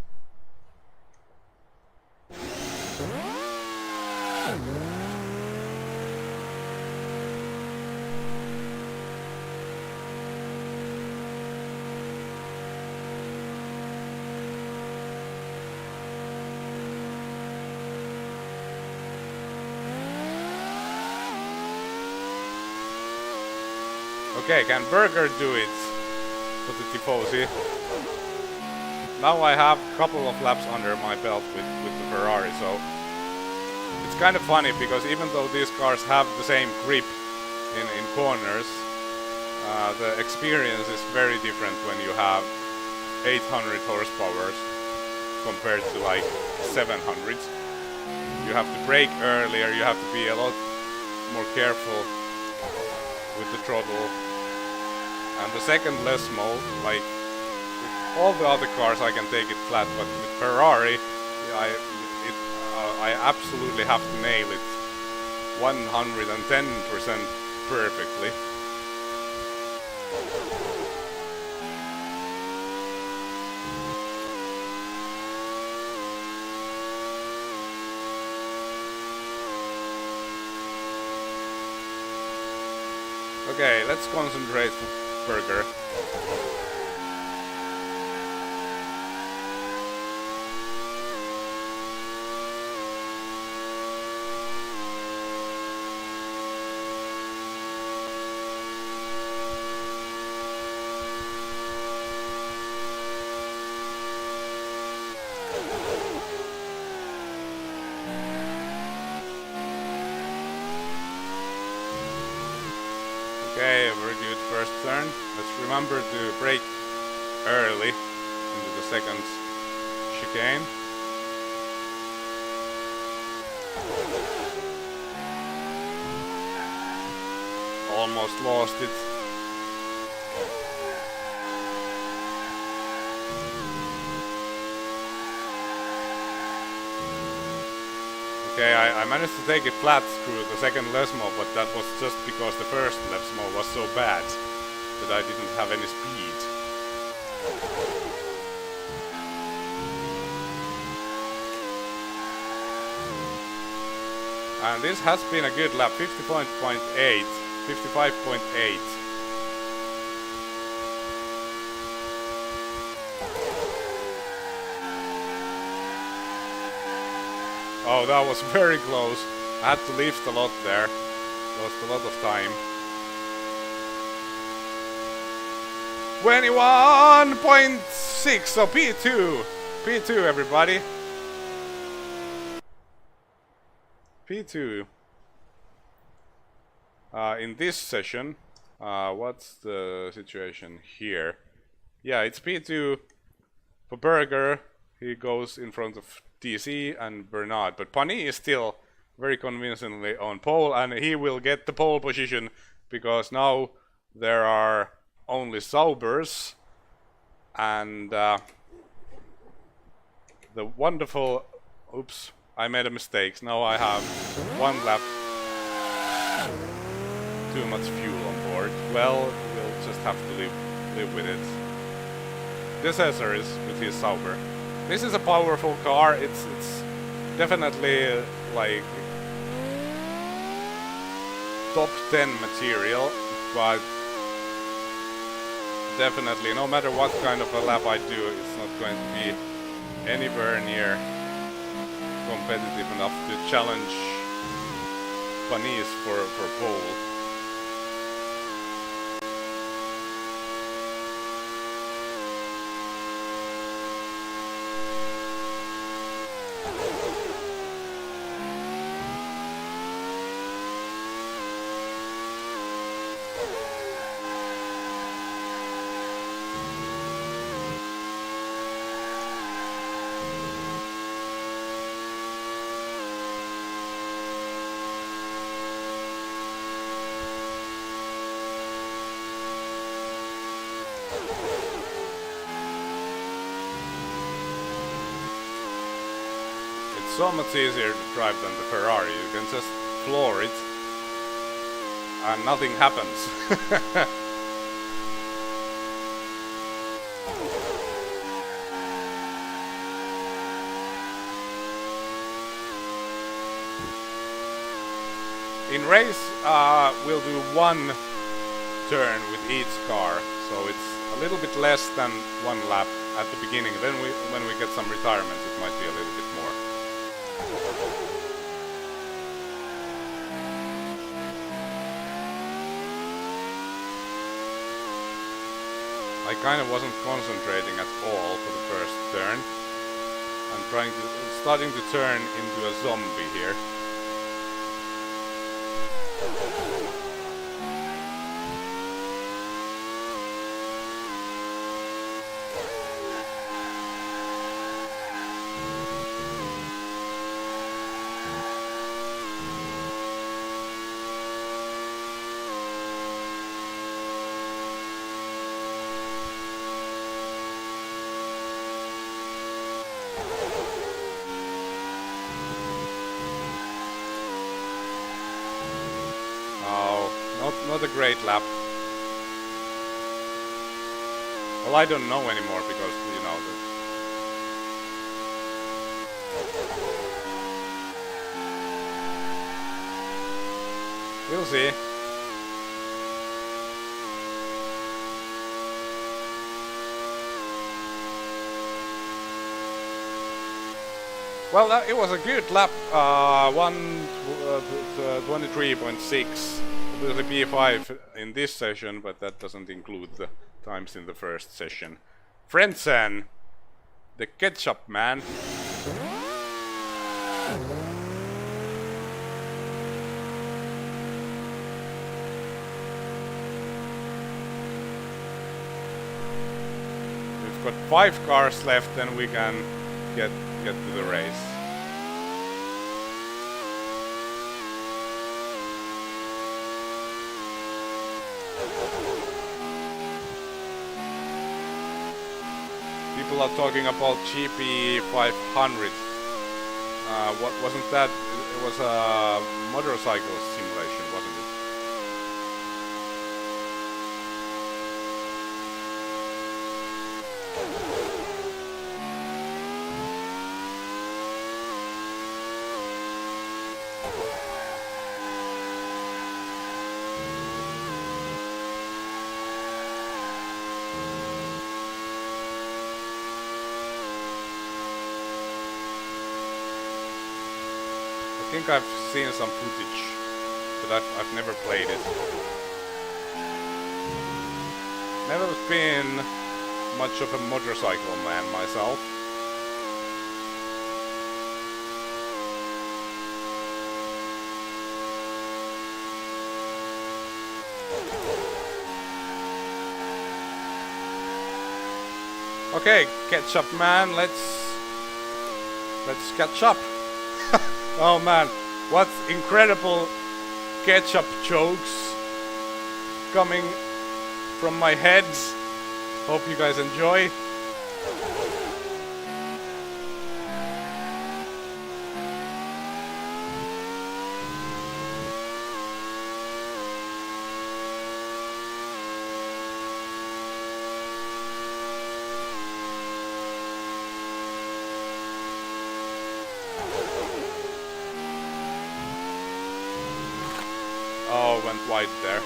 [SPEAKER 1] Okay, can Berger do it for the Tifosi? Now I have a couple of laps under my belt with the Ferrari, so it's kind of funny because even though these cars have the same grip in corners, the experience is very different when you have 800 horsepower compared to like 700. You have to brake earlier, you have to be a lot more careful with the throttle. And the second Lesmo, like with all the other cars I can take it flat, but with Ferrari I absolutely have to nail it 110% perfectly. Okay, let's concentrate for Berger. Okay, very good first turn. Let's remember to brake early into the second chicane. Almost lost it. Okay, I managed to take it flat through the second Lesmo, but that was just because the first Lesmo was so bad that I didn't have any speed. And this has been a good lap, 50.8, 55.8. Oh, that was very close. I had to lift a lot there. Lost a lot of time. 21.6, so P2. P2, everybody. P2. In this session, what's the situation here? Yeah, it's P2 for Berger. He goes in front of TC and Bernard, but Pani is still very convincingly on pole, and he will get the pole position because now there are only Saubers and the wonderful, oops, I made a mistake. Now I have one lap too much fuel on board. Well, we'll just have to live with it. This Cesar is with his Sauber. This is a powerful car. It's definitely like top 10 material, but definitely no matter what kind of a lap I do, it's not going to be anywhere near competitive enough to challenge Panis for pole. so much easier to drive than the Ferrari. You can just floor it and nothing happens. In race, we'll do one turn with each car, so it's a little bit less than one lap at the beginning. Then when we get some retirements, it might be a little bit more. I kind of wasn't concentrating at all for the first turn. I'm starting to turn into a zombie here. Not a great lap. Well, I don't know anymore because, you know, we'll see. Well, it was a good lap. 1:23.6. Obviously P5 in this session, but that doesn't include the times in the first session. Frentzen, the ketchup man. We've got 5 cars left, then we can get to the race. People are talking about GP500. What wasn't that? It was a motorcycle simulation, wasn't it? I think I've seen some footage, but I've never played it. Never been much of a motorcycle man myself. Okay, ketchup man, let's catch up. Oh man, what incredible ketchup jokes coming from my head. Hope you guys enjoy. Oh, went wide there.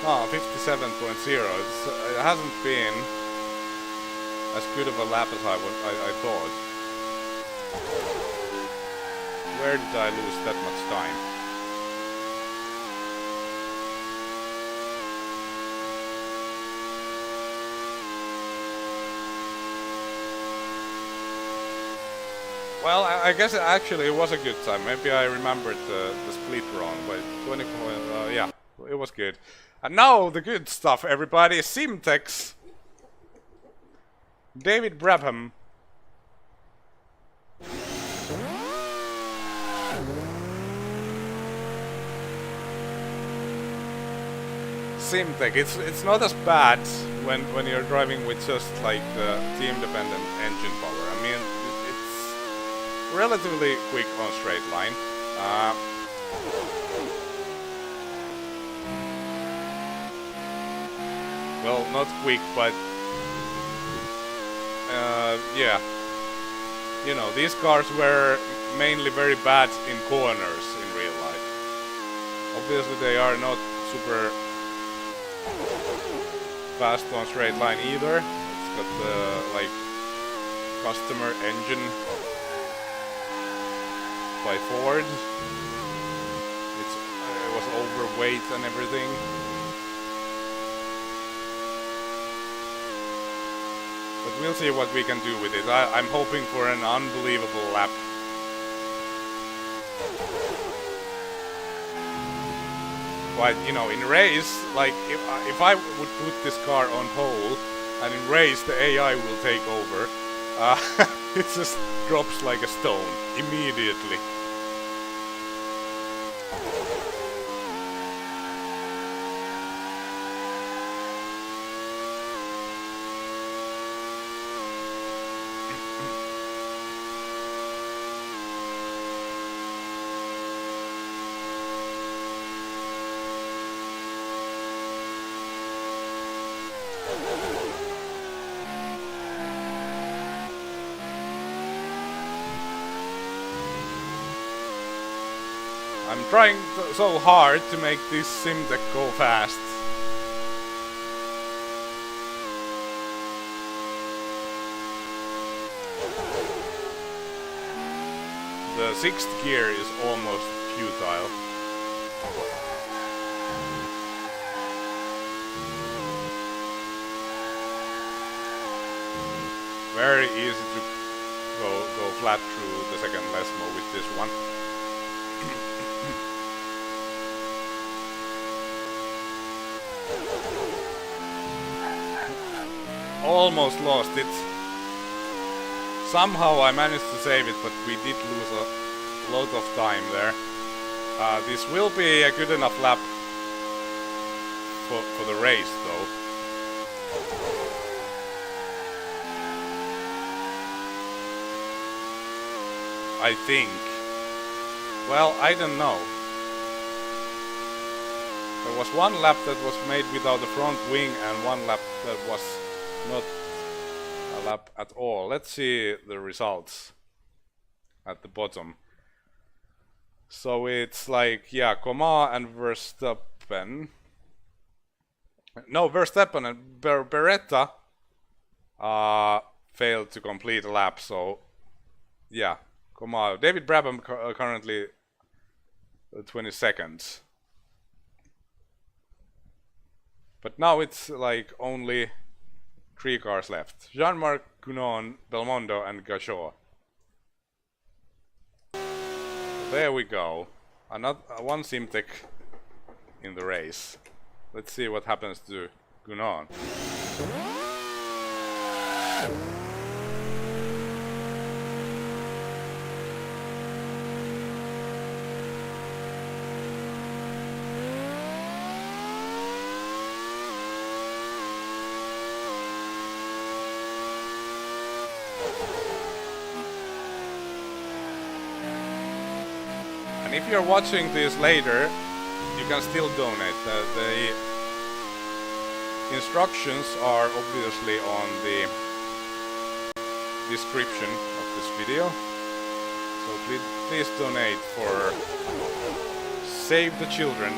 [SPEAKER 1] Oh, 57.0. It hasn't been as good of a lap as I thought. Where did I lose that much time? Well, I guess actually it was a good time. Maybe I remembered the split wrong, but 20 points, yeah, it was good. And now the good stuff, everybody. Simtex. David Brabham. Simtech, it's not as bad when you're driving with just like the team-dependent engine power. I mean, it's relatively quick on straight line. Well, not quick, but yeah. You know, these cars were mainly very bad in corners in real life. Obviously, they are not super fast on straight line either. It's got the like customer engine by Ford. It was overweight and everything. But we'll see what we can do with it. I'm hoping for an unbelievable lap. But, you know, in race, like, if I would put this car on pole, and in race the AI will take over, it just drops like a stone, immediately. I'm trying so hard to make this sim deck go fast. The 6th gear is almost futile. Very easy to go flat through the second Lesmo with this one. Almost lost it. Somehow I managed to save it, but we did lose a lot of time there. This will be a good enough lap for the race, though. I think. Well, I don't know. There was one lap that was made without the front wing and one lap that was not a lap at all. Let's see the results at the bottom. So it's like, yeah, Comas and Verstappen. No, Verstappen and Beretta failed to complete a lap, so yeah, Comas. David Brabham currently 22nd. But now it's like only 3 cars left. Jean-Marc Gounon, Belmondo and Gachot. There we go. One Simtech in the race. Let's see what happens to Gounon. And if you're watching this later, you can still donate. The instructions are obviously on the description of this video. So please donate for Save the Children.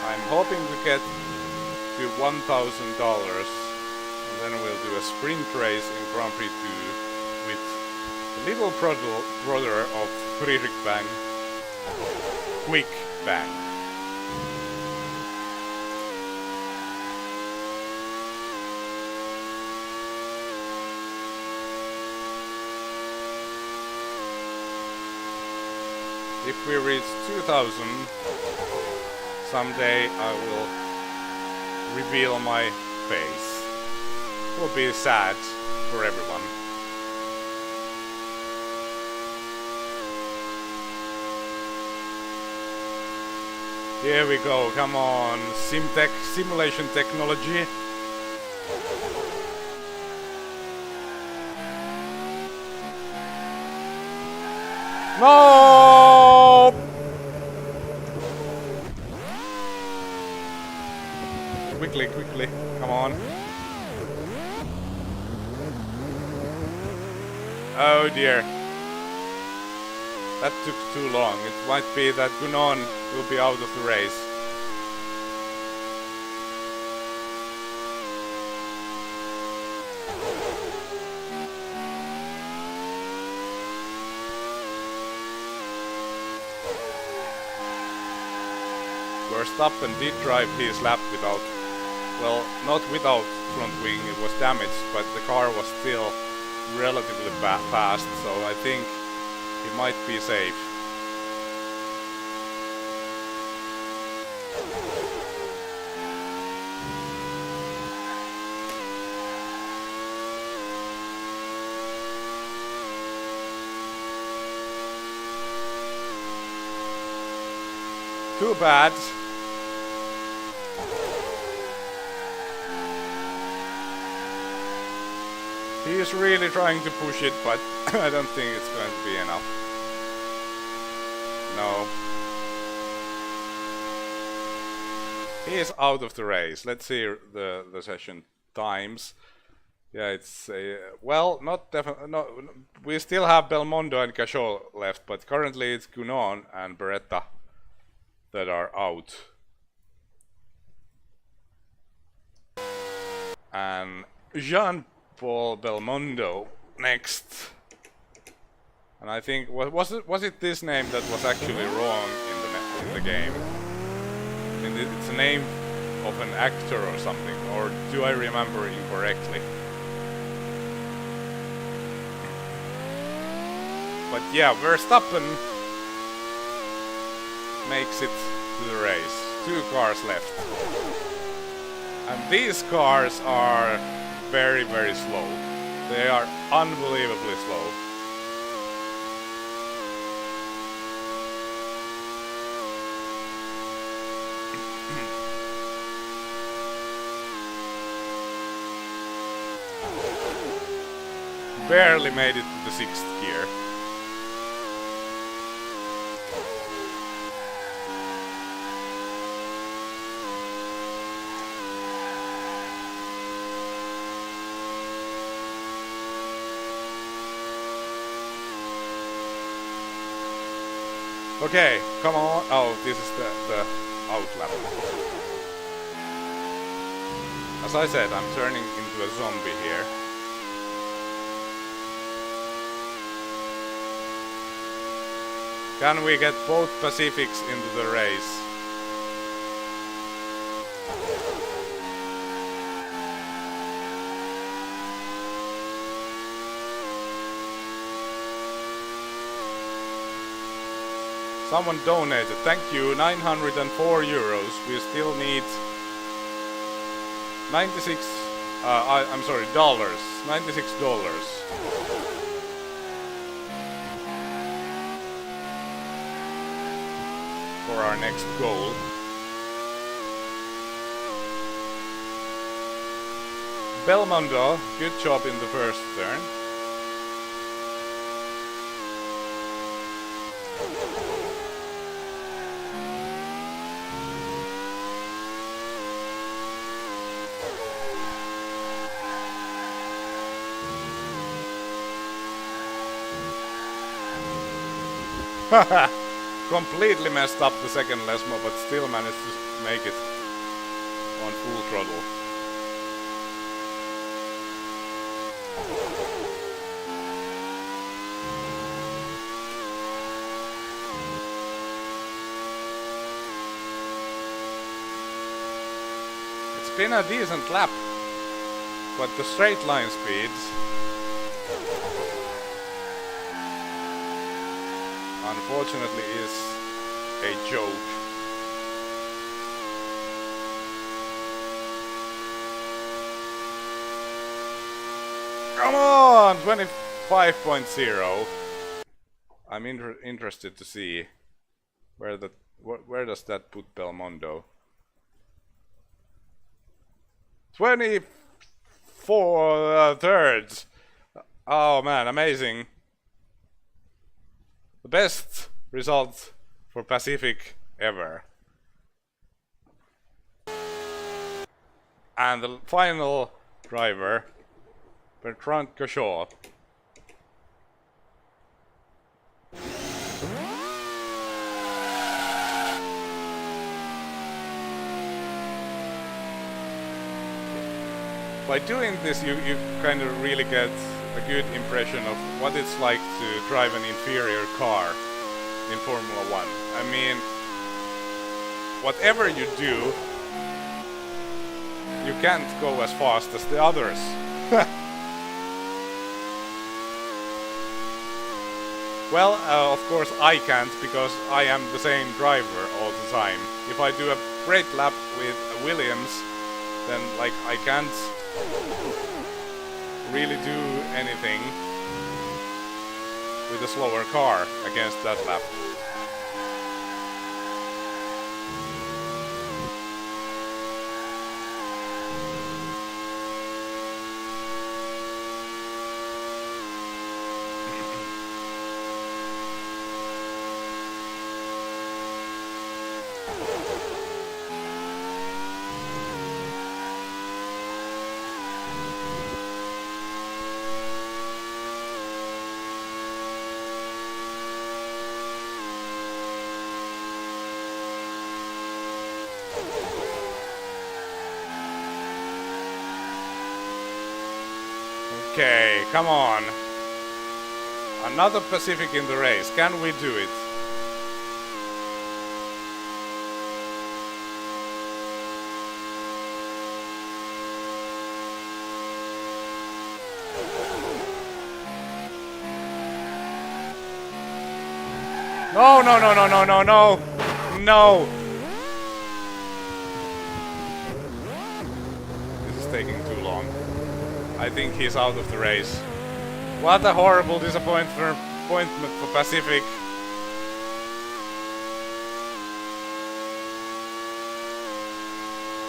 [SPEAKER 1] I'm hoping to get to $1,000, and then we'll do a sprint race in Grand Prix 2 with the little brother of Friedrich Bang, Quick Bang. if we reach 2000, someday I will reveal my face. It will be sad for everyone. Here we go, come on, simulation technology. No! Quickly, quickly, come on. Oh dear. That took too long. It might be that Gunon will be out of the race. Verstappen did drive his lap without, well, not without front wing, it was damaged, but the car was still relatively fast, so I think he might be safe. Too bad. He is really trying to push it, but I don't think it's going to be enough. No. He is out of the race. Let's see the session times. Yeah, it's well, not definitely. No, we still have Belmondo and Cachot left, but currently it's Gunon and Beretta that are out. And Jean-Paul Belmondo next. And I think was it this name that was actually wrong in the game? It's a name of an actor or something, or do I remember incorrectly? But yeah, Verstappen makes it to the race. 2 cars left. And these cars are very, very slow. They are unbelievably slow. Barely made it to the 6th gear. Okay, come on. Oh, this is the out lap. As I said, I'm turning into a zombie here. Can we get both Pacifics into the race? Someone donated, thank you, 904 euros. We still need 96, I'm sorry, dollars, $96. For our next goal. Belmondo, good job in the first turn. Completely messed up the second Lesmo, but still managed to make it on full throttle. It's been a decent lap, but the straight line speeds unfortunately is a joke. Come on! 25.0. I'm interested to see where does that put Belmondo. 24 thirds. Oh man, amazing. The best result for Pacific ever. And the final driver, Bertrand Gachot. By doing this, you kind of really get a good impression of what it's like to drive an inferior car in Formula 1. I mean, whatever you do, you can't go as fast as the others. Well, of course I can't, because I am the same driver all the time. If I do a great lap with Williams, then like I can't really do anything with a slower car against that lap. Okay, come on. Another Pacific in the race. Can we do it? No, no, no, no, no, no, no. No. This is taking too long. I think he's out of the race. What a horrible disappointment for Pacific.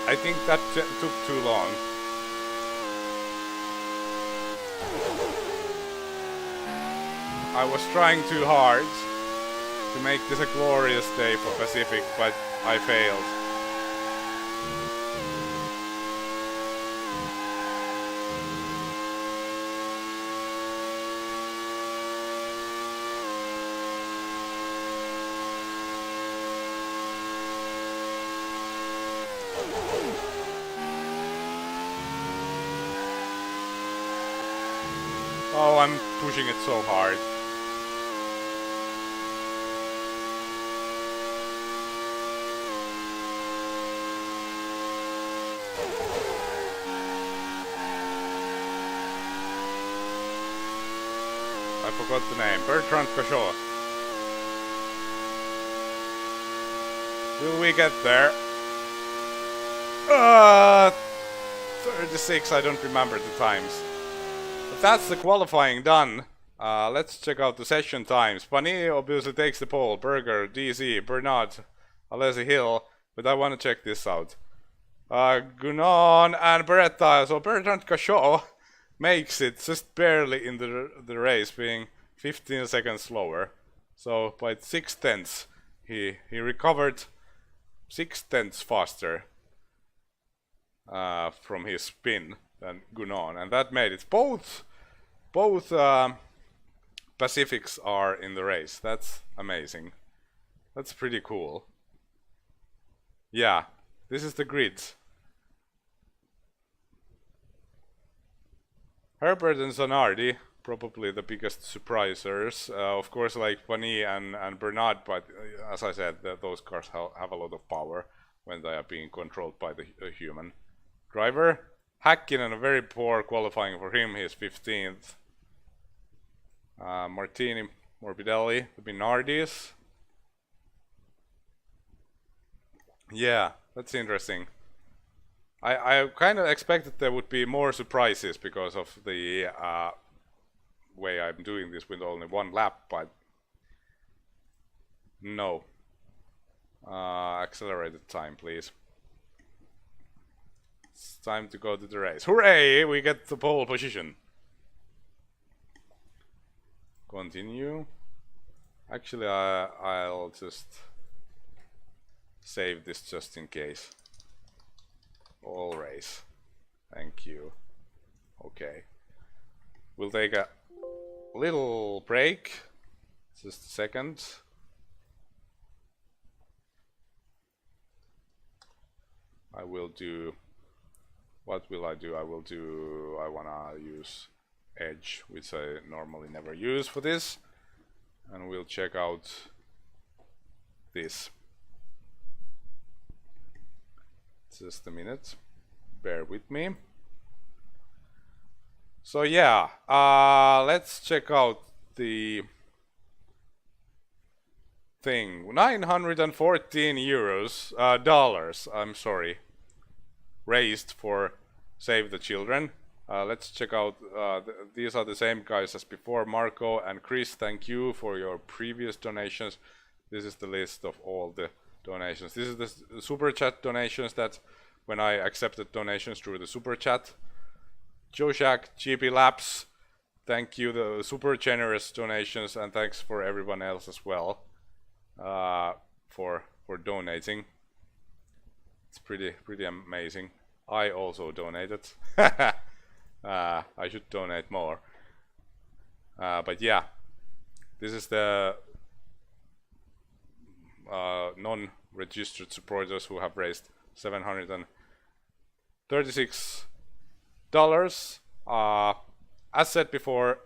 [SPEAKER 1] I think that took too long. I was trying too hard to make this a glorious day for Pacific, but I failed. Oh, I'm pushing it so hard. I forgot the name. Bertrand Gachot. Will we get there? 36, I don't remember the times. But that's the qualifying done. Let's check out the session times. Pani obviously takes the pole. Berger, DZ, Bernard, Alesi Hill. But I want to check this out. Gunon and Beretta. So Bertrand Gachot makes it just barely in the race, being 15 seconds slower. So by 6/10 he recovered 6/10 faster from his spin than Gunon, and that made it. Both Pacifics are in the race. That's amazing. That's pretty cool. Yeah, this is the grid. Herbert and Zanardi, probably the biggest surprisers. Of course, like Pani and Bernard, but as I said, those cars have a lot of power when they are being controlled by the human driver. Häkkinen, a very poor qualifying for him. He's 15th. Martini Morbidelli, the Minardis. Yeah, that's interesting. I kind of expected there would be more surprises because of the way I'm doing this with only one lap, but no. Accelerated time, please. It's time to go to the race. Hooray! We get the pole position. Continue. Actually, I'll just save this just in case. All race. Thank you. Okay. We'll take a little break. Just a second. I will do... What will I do? I wanna use Edge, which I normally never use for this. And we'll check out this. Just a minute. Bear with me. So yeah, let's check out the thing. 914 euros, dollars, I'm sorry, raised for Save the Children. Let's check out, these are the same guys as before. Marco and Chris, thank you for your previous donations. This is the list of all the donations. This is the super chat donations that when I accepted donations through the super chat. Joshak, GP Labs, thank you, the super generous donations, and thanks for everyone else as well for donating. It's pretty amazing. I also donated. I should donate more. But yeah, this is the non-registered supporters who have raised $736. As said before,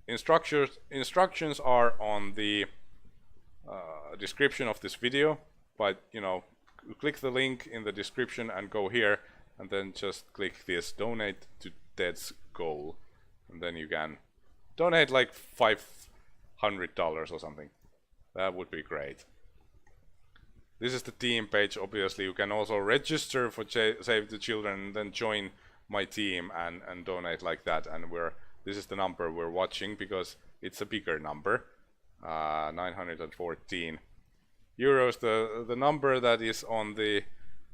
[SPEAKER 1] instructions are on the description of this video, but you know, click the link in the description and go here, and then just click this donate to Ted's goal, and then you can donate like $500 or something. That would be great. This is the team page. Obviously you can also register for Save the Children and then join my team and donate like that, and this is the number we're watching because it's a bigger number, 914 euros. The number that is on the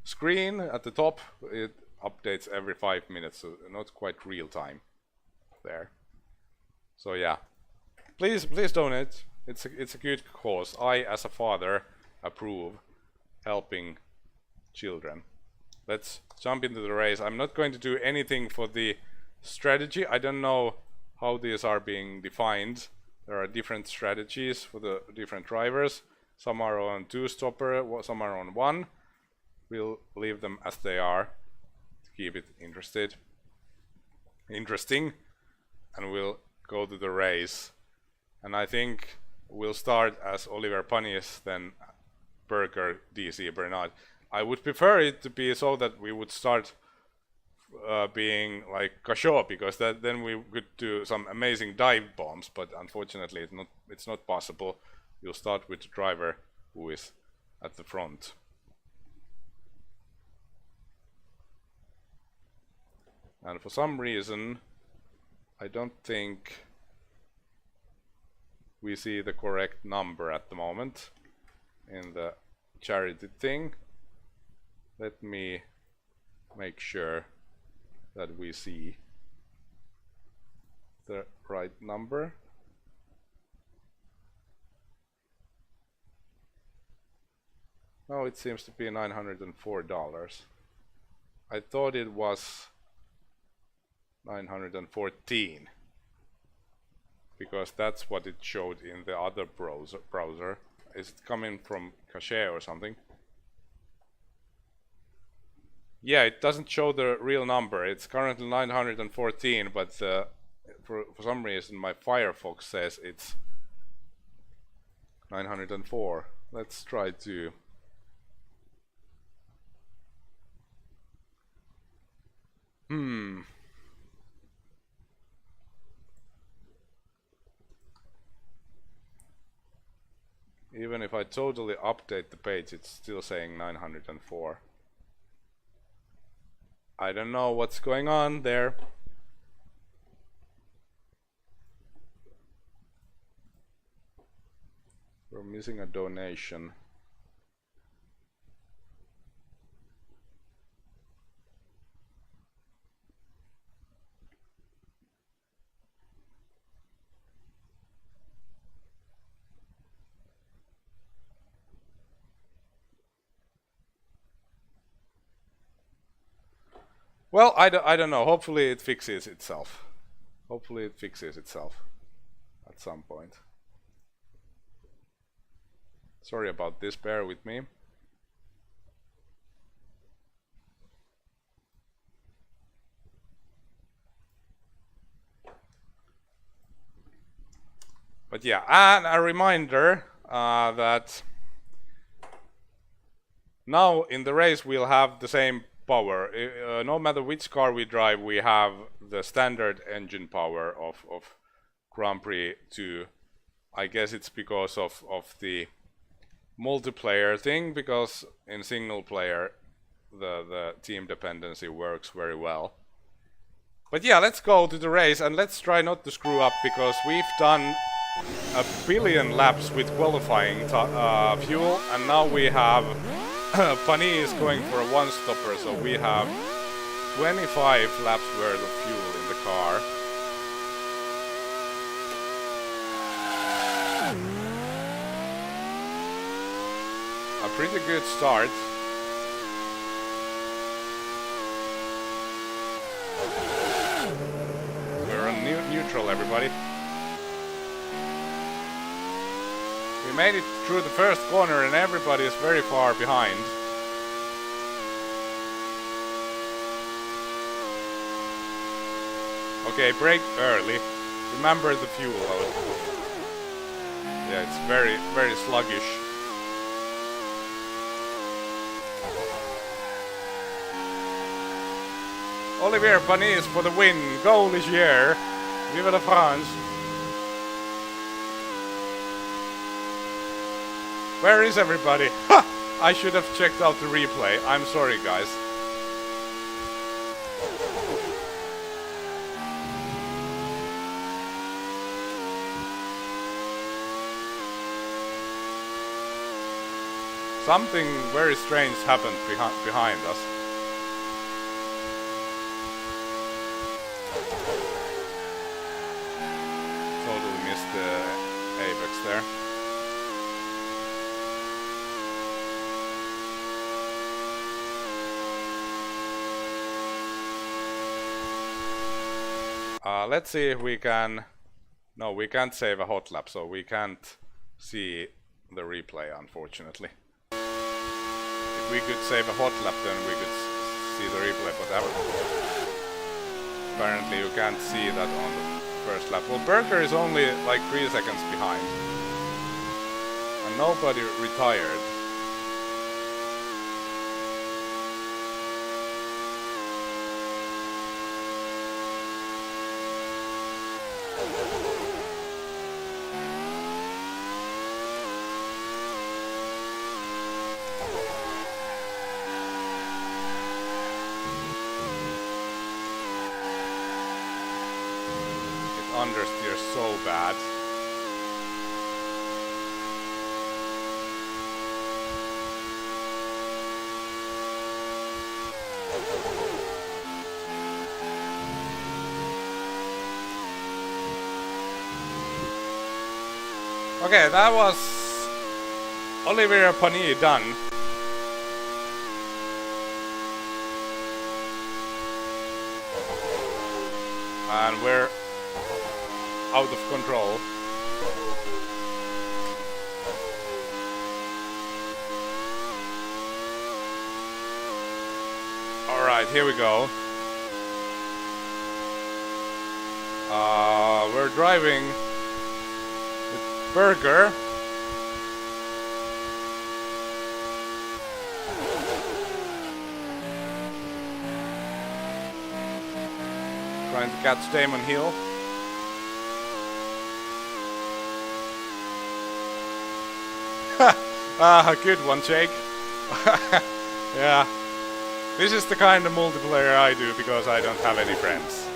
[SPEAKER 1] screen at the top, it updates every 5 minutes, so not quite real time there. So yeah, please donate. It's a good cause. I as a father approve helping children. Let's jump into the race. I'm not going to do anything for the strategy. I don't know how these are being defined. There are different strategies for the different drivers. Some are on 2-stopper, some are on 1. We'll leave them as they are to keep it interesting, and we'll go to the race. And I think we'll start as Oliver Panis, then Berger, DC, Bernard. I would prefer it to be so that we would start being like Cachot, because then we could do some amazing dive bombs, but unfortunately it's not possible. You'll start with the driver who is at the front. And for some reason I don't think we see the correct number at the moment in the charity thing. Let me make sure that we see the right number. No, it seems to be $904. I thought it was 914 because that's what it showed in the other browser. Is it coming from cache or something? Yeah, it doesn't show the real number. It's currently 914, but for some reason my Firefox says it's 904. Let's try to Even if I totally update the page, it's still saying 904. I don't know what's going on there. We're missing a donation. Well, I don't know. Hopefully it fixes itself. Hopefully it fixes itself at some point. Sorry about this, bear with me. But yeah, and a reminder that now in the race we'll have the same power. No matter which car we drive, we have the standard engine power of Grand Prix 2. I guess it's because of the multiplayer thing, because in single player the team dependency works very well. But yeah, let's go to the race and let's try not to screw up, because we've done a billion laps with qualifying fuel, and now we have Pani is going for a one-stopper, so we have 25 laps worth of fuel in the car. A pretty good start. We're on neutral, everybody. We made it through the first corner and everybody is very far behind. Okay, brake early. Remember the fuel load. Yeah, it's very, very sluggish. Olivier Panis for the win. Go Ligier. Vive la France. Where is everybody? Ha! I should have checked out the replay. I'm sorry, guys. Something very strange happened behind us. Totally missed the apex there. Let's see if we can... No, we can't save a hot lap, so we can't see the replay, unfortunately. If we could save a hot lap, then we could see the replay, but apparently you can't see that on the first lap. Well, Berger is only like 3 seconds behind. And nobody retired. Understeer so bad. Okay, that was Olivier Panis done. And we're out of control. Alright, here we go. We're driving with Berger. Trying to catch Damon Hill. Good one, Jake. Yeah. This is the kind of multiplayer I do because I don't have any friends.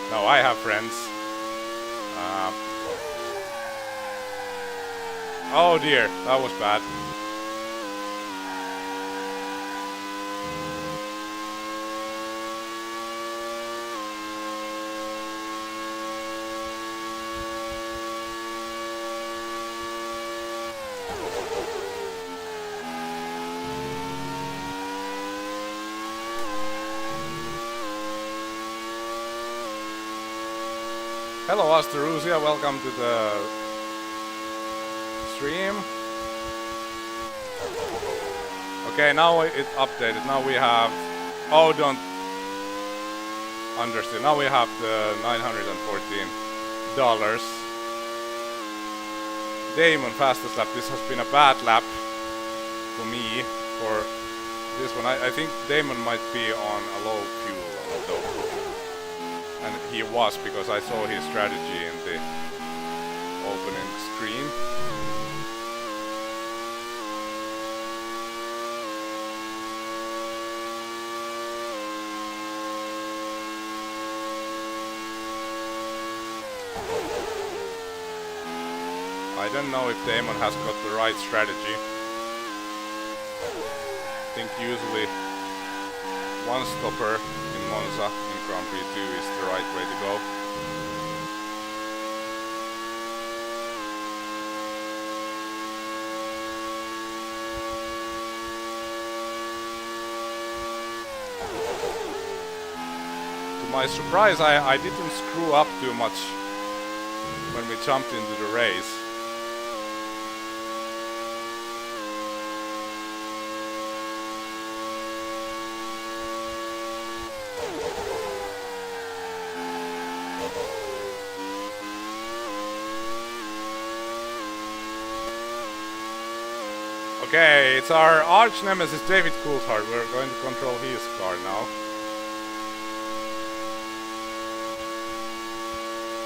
[SPEAKER 1] No, I have friends. Oh dear, that was bad. Hello Asterusia, welcome to the stream. Okay, now it's updated. Now we have... Oh, don't... Understood. Now we have the $914. Damon, fastest lap. This has been a bad lap for me for this one. I think Damon might be on a low fuel though. And he was, because I saw his strategy in the opening screen. I don't know if Damon has got the right strategy. I think usually one stopper in Monza in Grand Prix 2 is the right way to go. To my surprise, I didn't screw up too much when we jumped into the race. Okay, it's our arch nemesis David Coulthard. We're going to control his car now.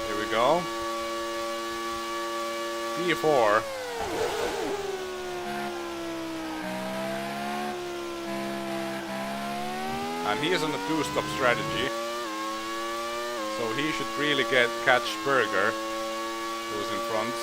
[SPEAKER 1] Here we go. P4. And he is on a two-stop strategy. So he should really catch Berger, who's in front.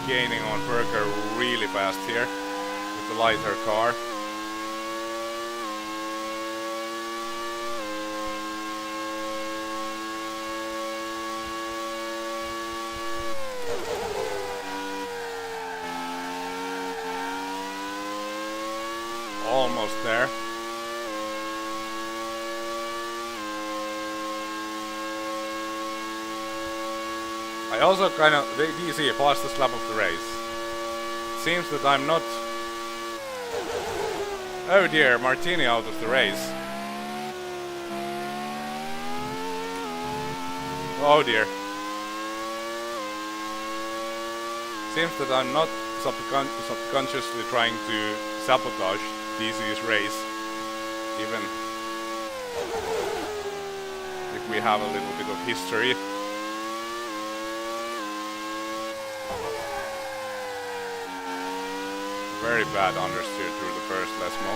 [SPEAKER 1] Gaining on Berger really fast here with the lighter car. Almost there. I also kind of, the DC, fastest lap of the race. Seems that I'm not... Oh dear, Martini out of the race. Oh dear. Seems that I'm not subconsciously trying to sabotage DC's race. Even if we have a little bit of history. Very bad understeer through the first Lesmo.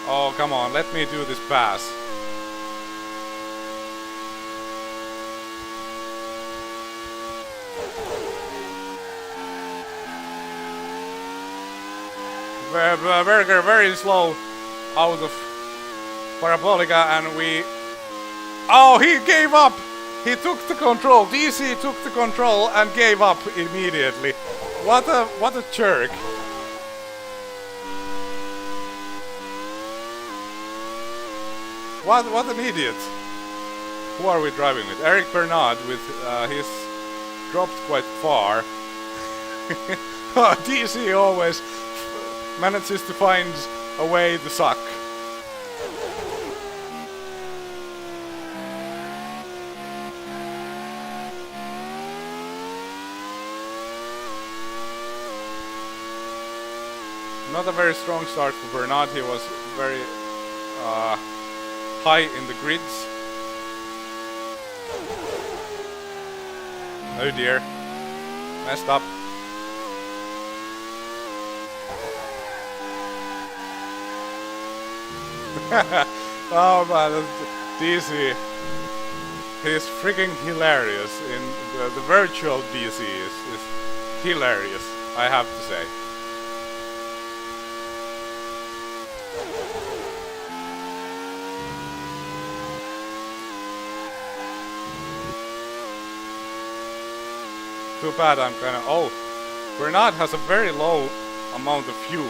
[SPEAKER 1] Oh, come on, let me do this pass. Berger very slow out of Parabolica, and we Oh, he gave up! He took the control. DC took the control and gave up immediately. What a jerk. What an idiot. Who are we driving with? Eric Bernard with he's dropped quite far. DC always manages to find a way to suck. Not a very strong start for Bernard. He was very high in the grids. Oh dear. Messed up. Oh man, DC. He's freaking hilarious. In the virtual DC is hilarious, I have to say. Too bad I'm kinda... Oh! Bernard has a very low amount of fuel.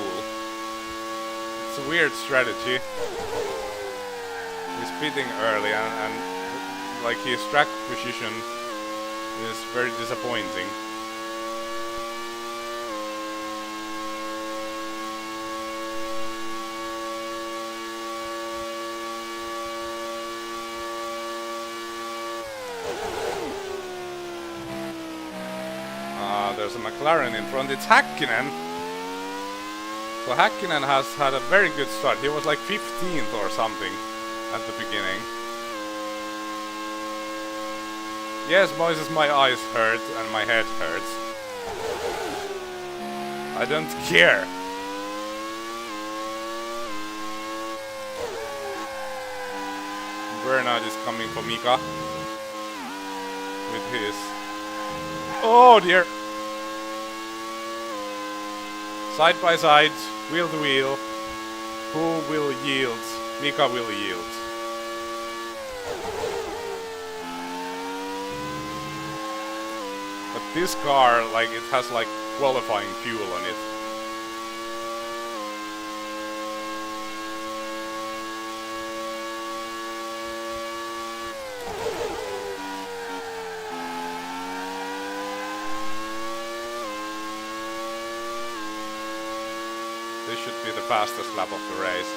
[SPEAKER 1] It's a weird strategy. He's pitting early and like his track position is very disappointing. There's a McLaren in front. It's Häkkinen. So Häkkinen has had a very good start. He was like 15th or something at the beginning. Yes, Moises, my eyes hurt and my head hurts. I don't care. Bernard is coming for Mika with his... Oh dear! Side by side, wheel to wheel. Who will yield? Mika will yield. But this car, like, it has like qualifying fuel on it. This should be the fastest lap of the race.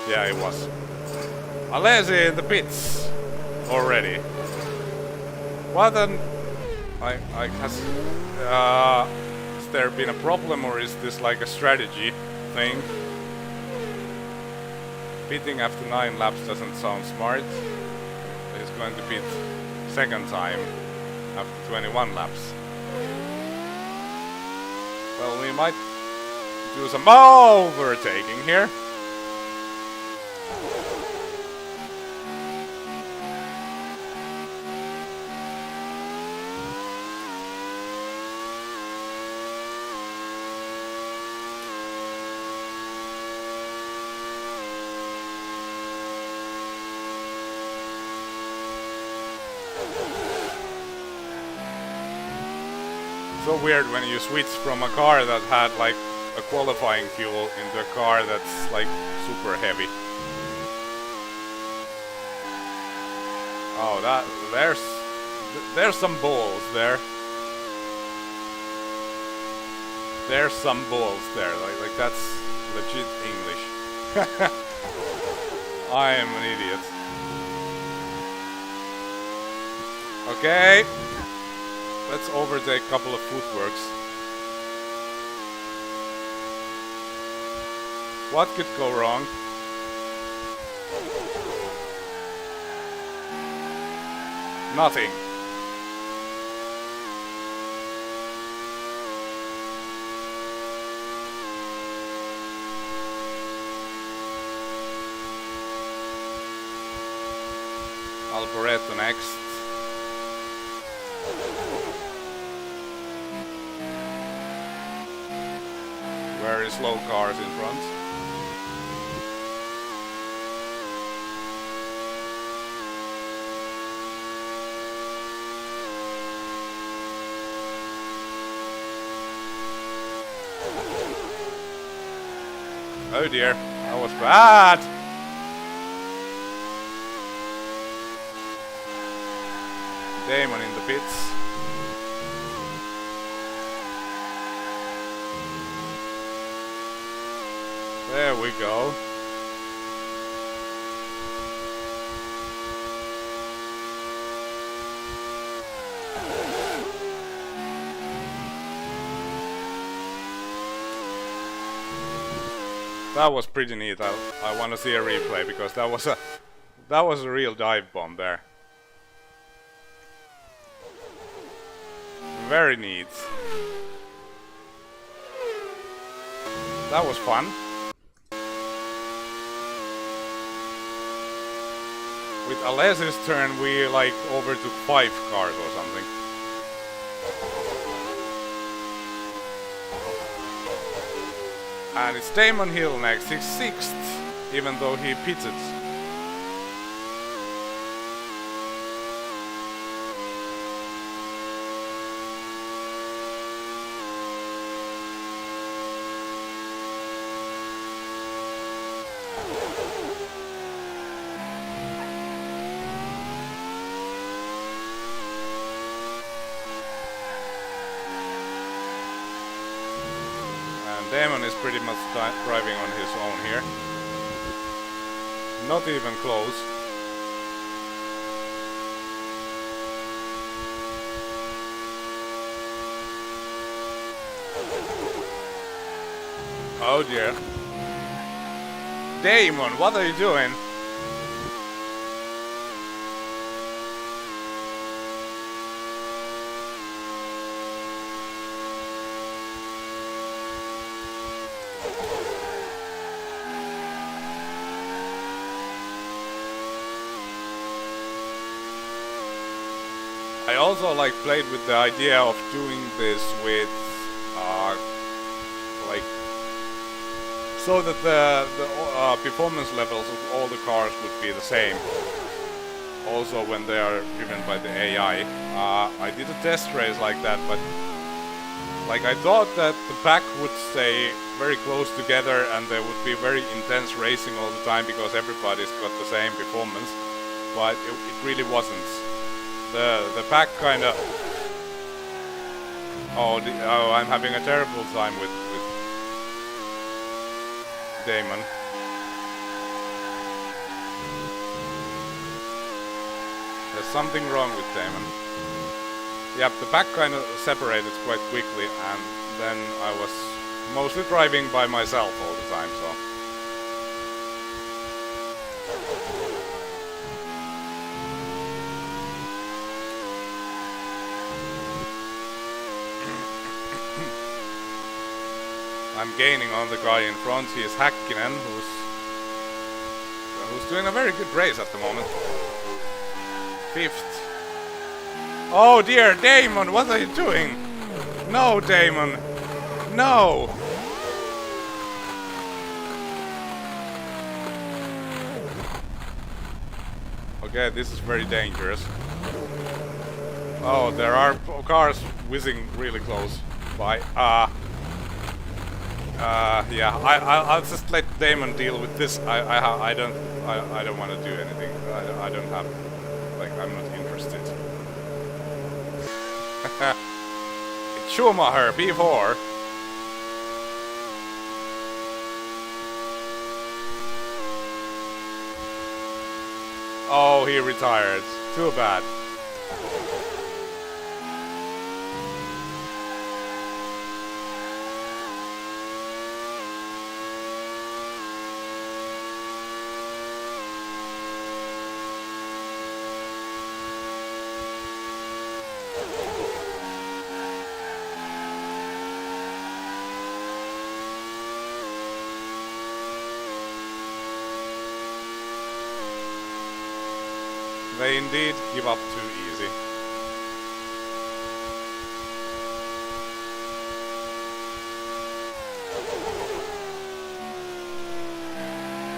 [SPEAKER 1] Yeah, it was. Alesi in the pits already. What an... has there been a problem or is this like a strategy thing? Pitting after 9 laps doesn't sound smart. He's going to pit second time after 21 laps. Well, we might do some overtaking here. So weird when you switch from a car that had like a qualifying fuel into a car that's like super heavy. Oh, there's some balls there. There's some balls there. Like that's legit English. I am an idiot. Okay. Let's overtake a couple of footworks. What could go wrong? Nothing. Alboreto next. Very slow cars in front. Oh dear, that was bad! Damon in the pits. There we go. That was pretty neat. I want to see a replay because that was a real dive bomb there. Very neat. That was fun. With Alessi's turn, we like overtook 5 cars or something. And it's Damon Hill next. He's 6th, even though he pitted. Damon is pretty much driving on his own here. Not even close. Oh dear. Damon, what are you doing? I also like played with the idea of doing this with like so that the performance levels of all the cars would be the same. Also when they are driven by the AI. I did a test race like that, but like I thought that the pack would stay very close together and there would be very intense racing all the time because everybody's got the same performance, but it really wasn't. The pack kind of... Oh, I'm having a terrible time with Damon. There's something wrong with Damon. Yep, the pack kind of separated quite quickly, and then I was mostly driving by myself all the time, so... I'm gaining on the guy in front. He is Häkkinen, who's doing a very good race at the moment. 5th. Oh dear, Damon, what are you doing? No, Damon. No. Okay, this is very dangerous. Oh, there are cars whizzing really close by. Yeah, I'll just let Damon deal with this. I don't want to do anything. I don't have, like, I'm not interested. It's Schumacher, P4. Oh, he retired. Too bad. They indeed give up too easy.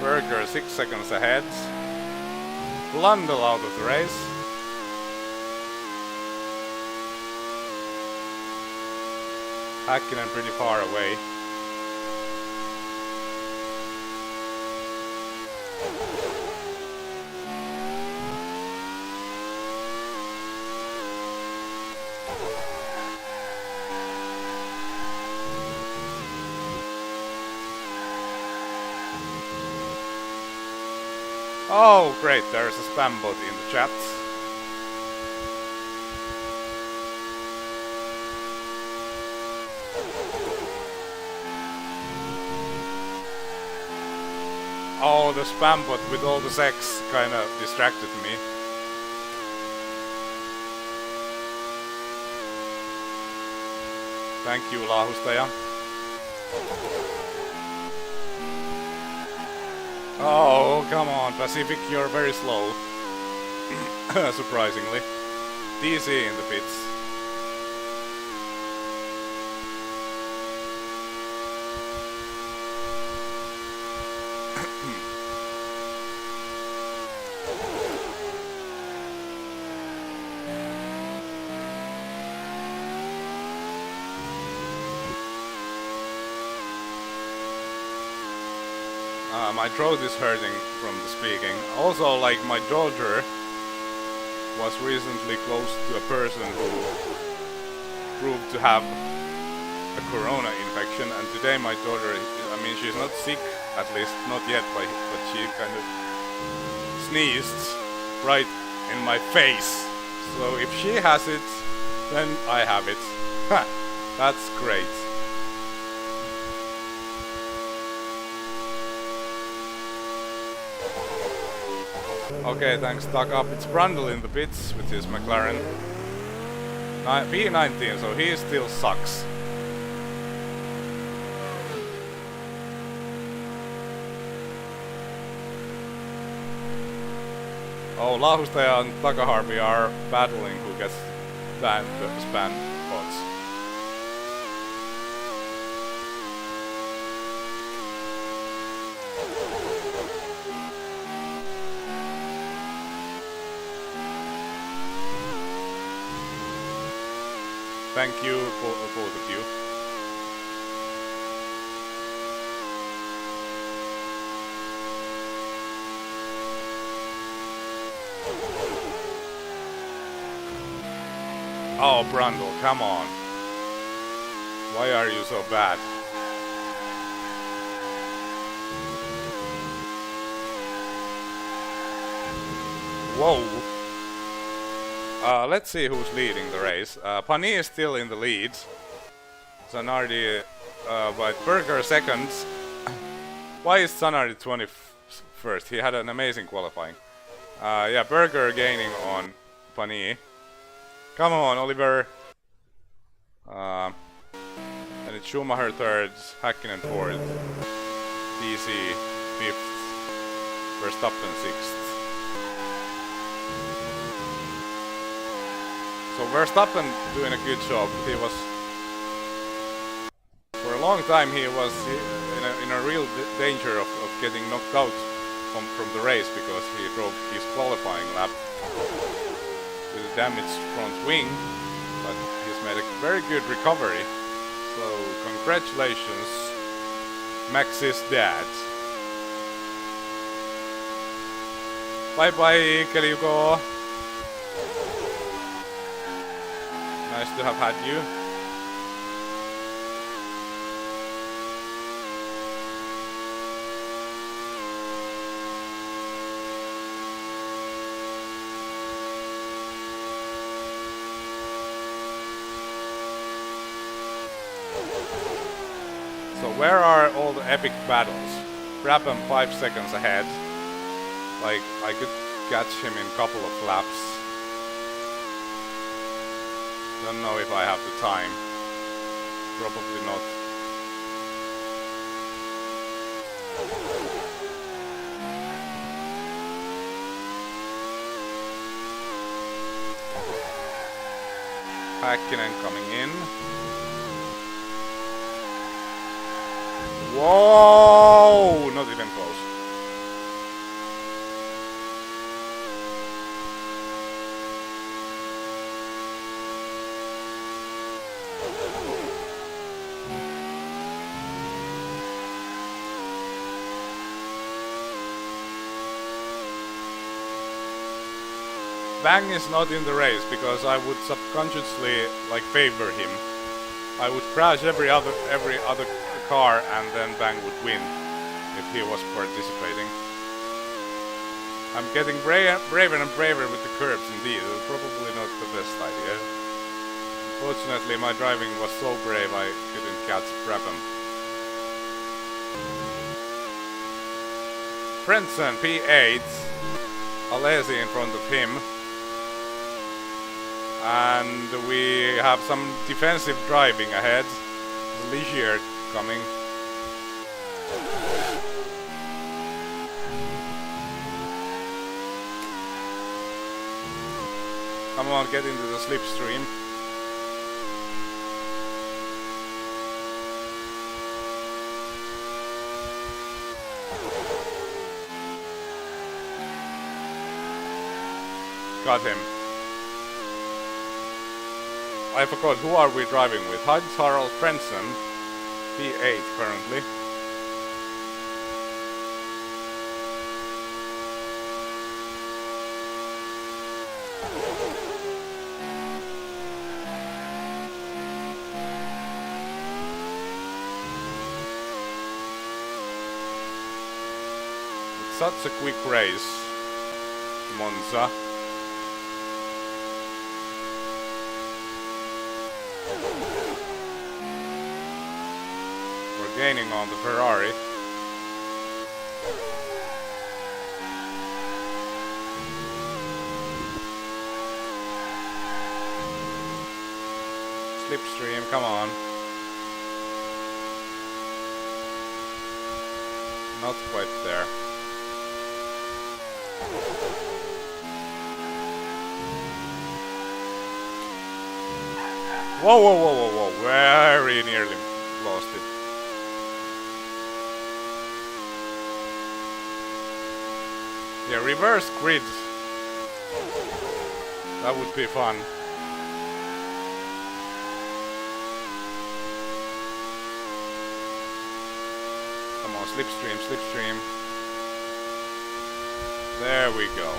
[SPEAKER 1] Berger 6 seconds ahead. Blundell out of the race. Häkkinen pretty far away. Oh, great, there's a spam bot in the chat. Oh, the spam bot with all the sex kinda distracted me. Thank you, Lahustaja. Oh, come on, Pacific, you're very slow. Surprisingly. DC in the pits. My throat is hurting from the speaking. Also, like, my daughter was recently close to a person who proved to have a corona infection, and today my daughter, I mean, she's not sick, at least not yet, but she kind of sneezed right in my face. So if she has it, then I have it. Ha! That's great. Okay, thanks, Tuck Up. It's Brundle in the pits with his McLaren. P19, so he still sucks. Oh, Lahustaja and Takaharvi are battling who gets banned the spam bots. Thank you for both of you. Oh, Brundle, come on. Why are you so bad? Whoa. Let's see who's leading the race. Pani is still in the lead. Zanardi, but Berger second. Why is Zanardi 21st? He had an amazing qualifying. Yeah, Berger gaining on Pani. Come on, Oliver. And it's Schumacher third, Häkkinen fourth, DC fifth, Verstappen sixth. So Verstappen doing a good job. He was, for a long time, he was in a real danger of getting knocked out from the race because he drove his qualifying lap with a damaged front wing, but he's made a very good recovery. So congratulations, Max's dad. Bye bye, Keliuko. Nice to have had you. So where are all the epic battles? Brabham 5 seconds ahead. Like, I could catch him in a couple of laps. Don't know if I have the time. Probably not. Häkkinen coming in. Whoa! Not even close. Bang is not in the race because I would subconsciously like favor him. I would crash every other car and then Bang would win if he was participating. I'm getting braver and braver with the curbs indeed. It's probably not the best idea. Fortunately, my driving was so brave I couldn't catch Brabham. Frentzen P8, Alesi in front of him. And we have some defensive driving ahead. Ligier coming. Come on, get into the slipstream. Got him. I forgot, who are we driving with? Hans Harald Frentzen, P8 currently. It's such a quick race, Monza. We're gaining on the Ferrari. Slipstream, come on. Not quite there. Whoa, whoa, whoa, whoa, whoa. Very nearly lost it. Yeah, reverse grid. That would be fun. Come on, slipstream, slipstream. There we go.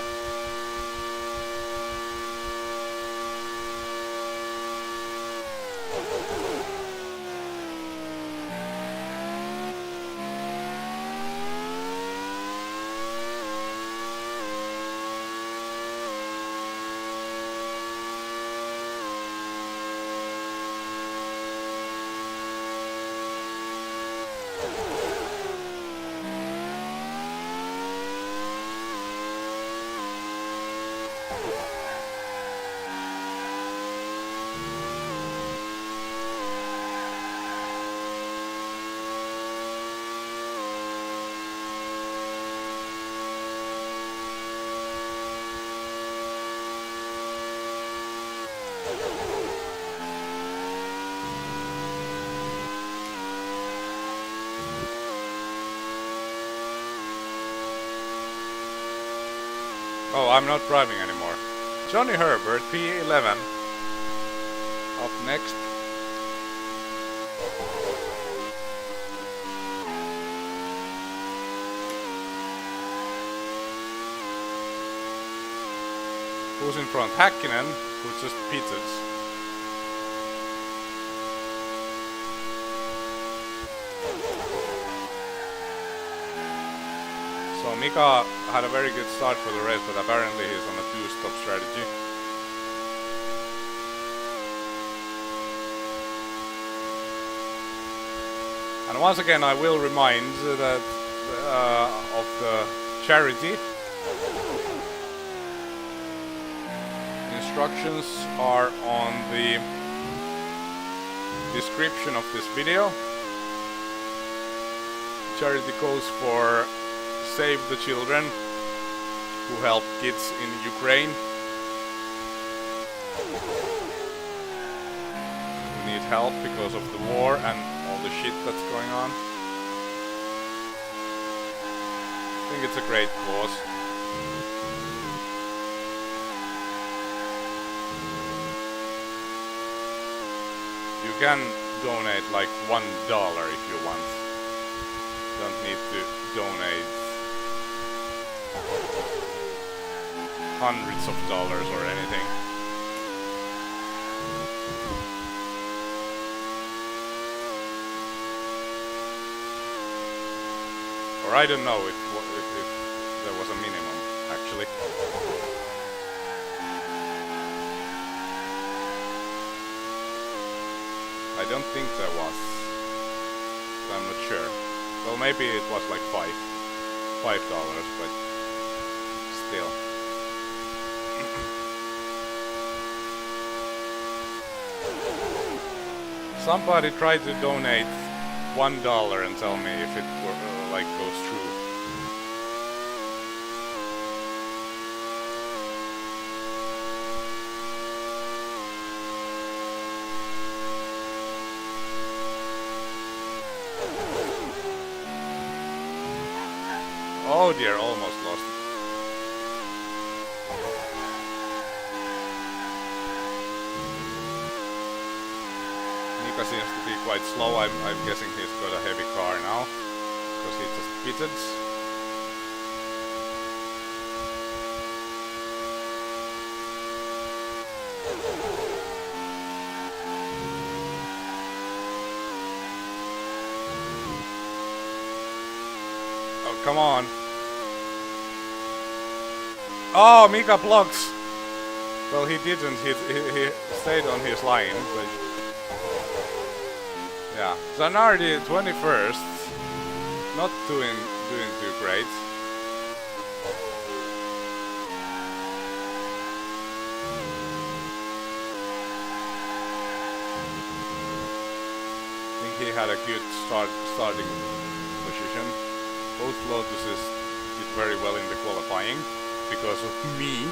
[SPEAKER 1] Oh, I'm not driving anymore. Johnny Herbert, P11. Up next. Who's in front? Häkkinen, who just pitted. So Mika had a very good start for the race, but apparently he's on a two-stop strategy. And once again I will remind that of the charity. Instructions are on the description of this video. Charity goes for Save the Children who help kids in Ukraine who need help because of the war and all the shit that's going on. I think it's a great cause. You can donate like $1 if you want. Don't need to donate hundreds of dollars or anything. Or I don't know if there was a minimum. actually. I don't think there was. But I'm not sure. Well, maybe it was like $5, but still. Somebody tried to donate $1 and tell me if it like goes through. Oh dear, almost lost it. Mika seems to be quite slow. I'm guessing he's got a heavy car now, because he just pitted. Oh, come on. Oh, Mika blocks. Well, he didn't. He stayed on his line, but yeah. Zanardi 21st, not doing too great. I think he had a good starting position. Both Lotuses did very well in the qualifying because of me.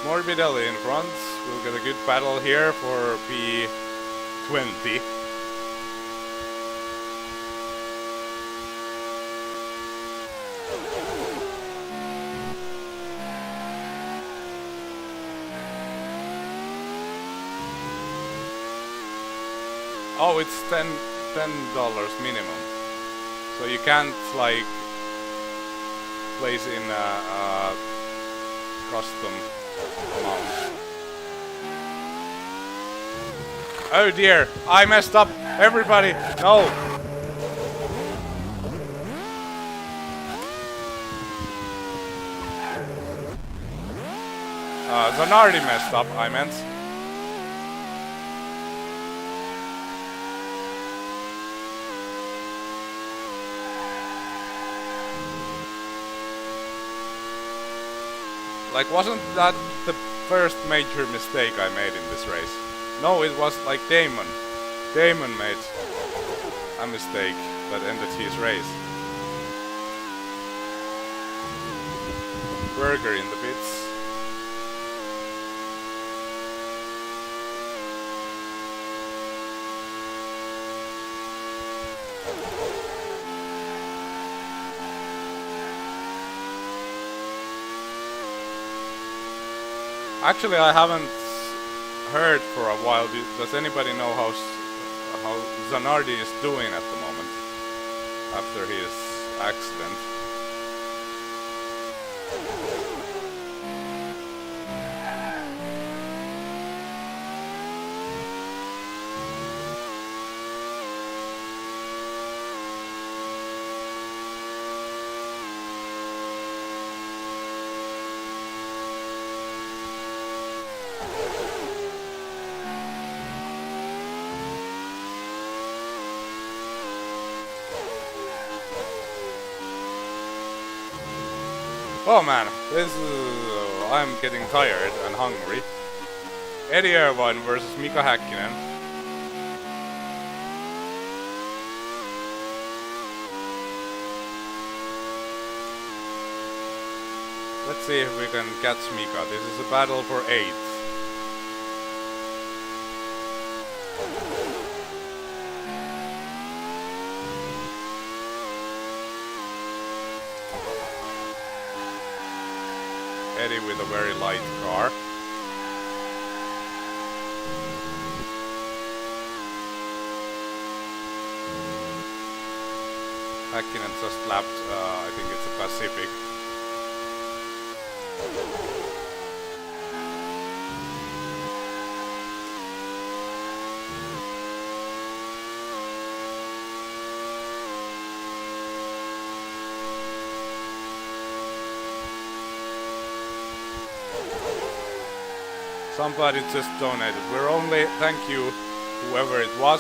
[SPEAKER 1] Morbidelli in front. We'll get a good battle here for P20. Oh, it's $10 minimum. So you can't like place in a custom amount. Oh dear, I messed up. Everybody, no. Zanardi messed up, I meant. Like, wasn't that the first major mistake I made in this race? No, it was like Damon. Damon made a mistake that ended his race. Berger in the pits. Actually, I haven't heard for a while. Does anybody know how Zanardi is doing at the moment after his accident? Oh man, I'm getting tired and hungry. Eddie Irvine versus Mika Häkkinen. Let's see if we can catch Mika. This is a battle for 8th. Eddie with a very light car. Häkkinen just lapped, I think it's a Pacific. Somebody just donated. We're only, thank you, whoever it was.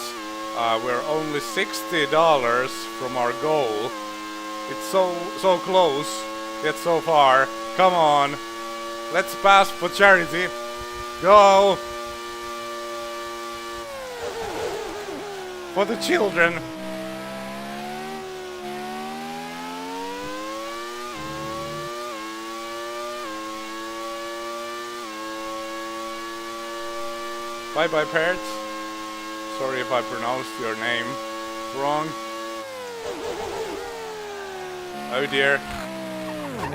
[SPEAKER 1] We're only $60 from our goal. It's so close, yet so far. Come on, let's pass for charity. Go for the children. Bye bye, parrots. Sorry if I pronounced your name wrong. Oh dear.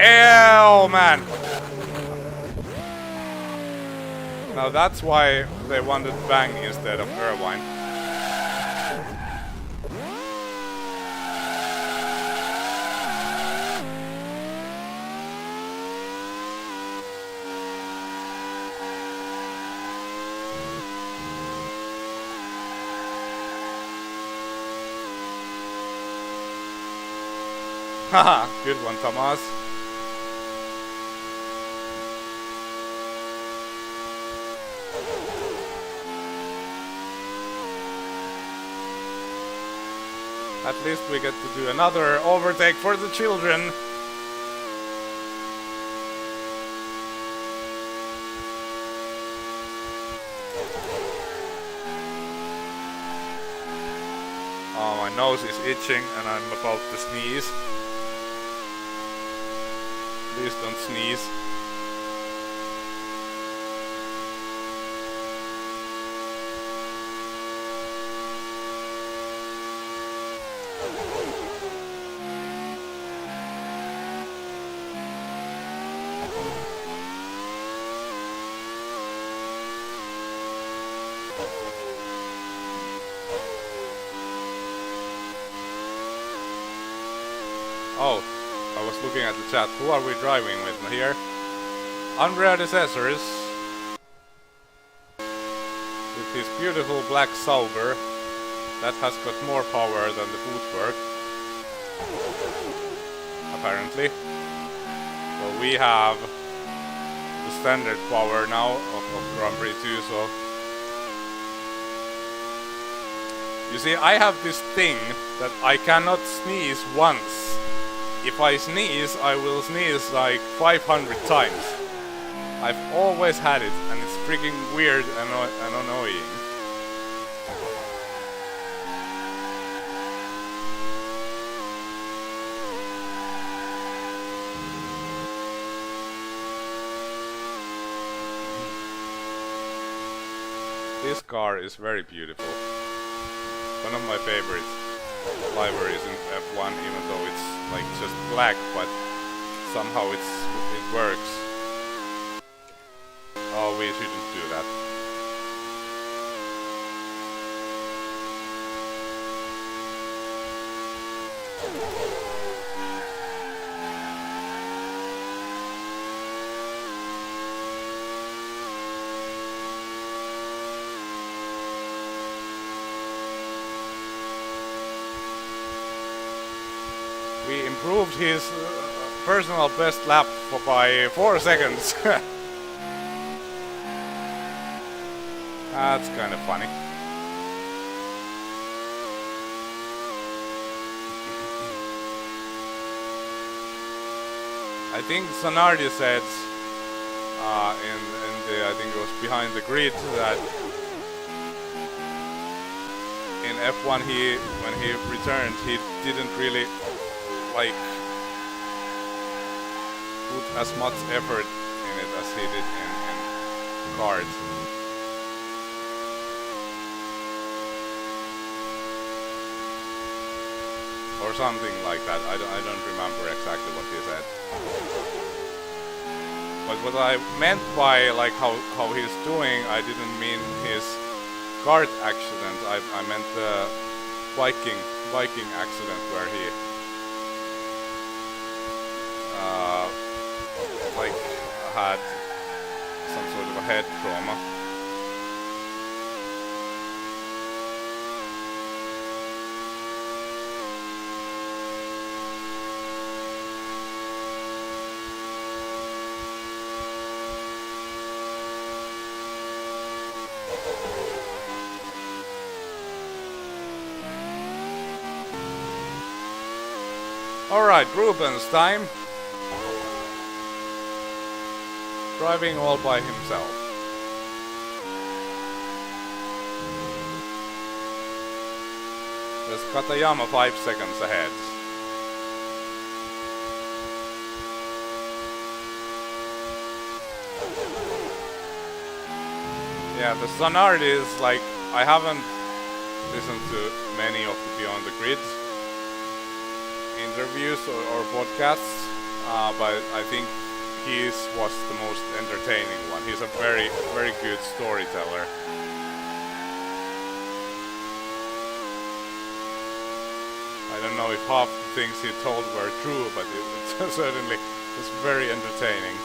[SPEAKER 1] Oh man! Now that's why they wanted Bang instead of Irvine. Haha, good one, Thomas. At least we get to do another overtake for the children. Oh, my nose is itching and I'm about to sneeze. Please don't sneeze. Oh, I was looking at the chat. Who are we driving with here? Andrea de Cesars with his beautiful black Sauber that has got more power than the footwork, apparently. So we have the standard power now of Grand Prix 2, so you see, I have this thing that I cannot sneeze once. If I sneeze, I will sneeze like 500 times. I've always had it, and it's freaking weird and annoying. This car is very beautiful. One of my favorite liveries in F1, even though it's like just black, but somehow it works. Oh, we shouldn't do that. We improved his personal best lap by 4 seconds. That's kind of funny. I think Zanardi said in the, I think it was behind the grid, that in F1 when he returned, he didn't really like put as much effort in it as he did in cards. Or something like that. I don't remember exactly what he said. But what I meant by like how he's doing, I didn't mean his kart accident. I meant the biking accident where he like had some sort of a head trauma. Alright, Ruben's time. Driving all by himself. There's Katayama 5 seconds ahead. Yeah, the sonority is like, I haven't listened to many of the Beyond the Grid interviews or podcasts, but I think his was the most entertaining one. He's a very, very good storyteller. I don't know if half the things he told were true, but it certainly was very entertaining.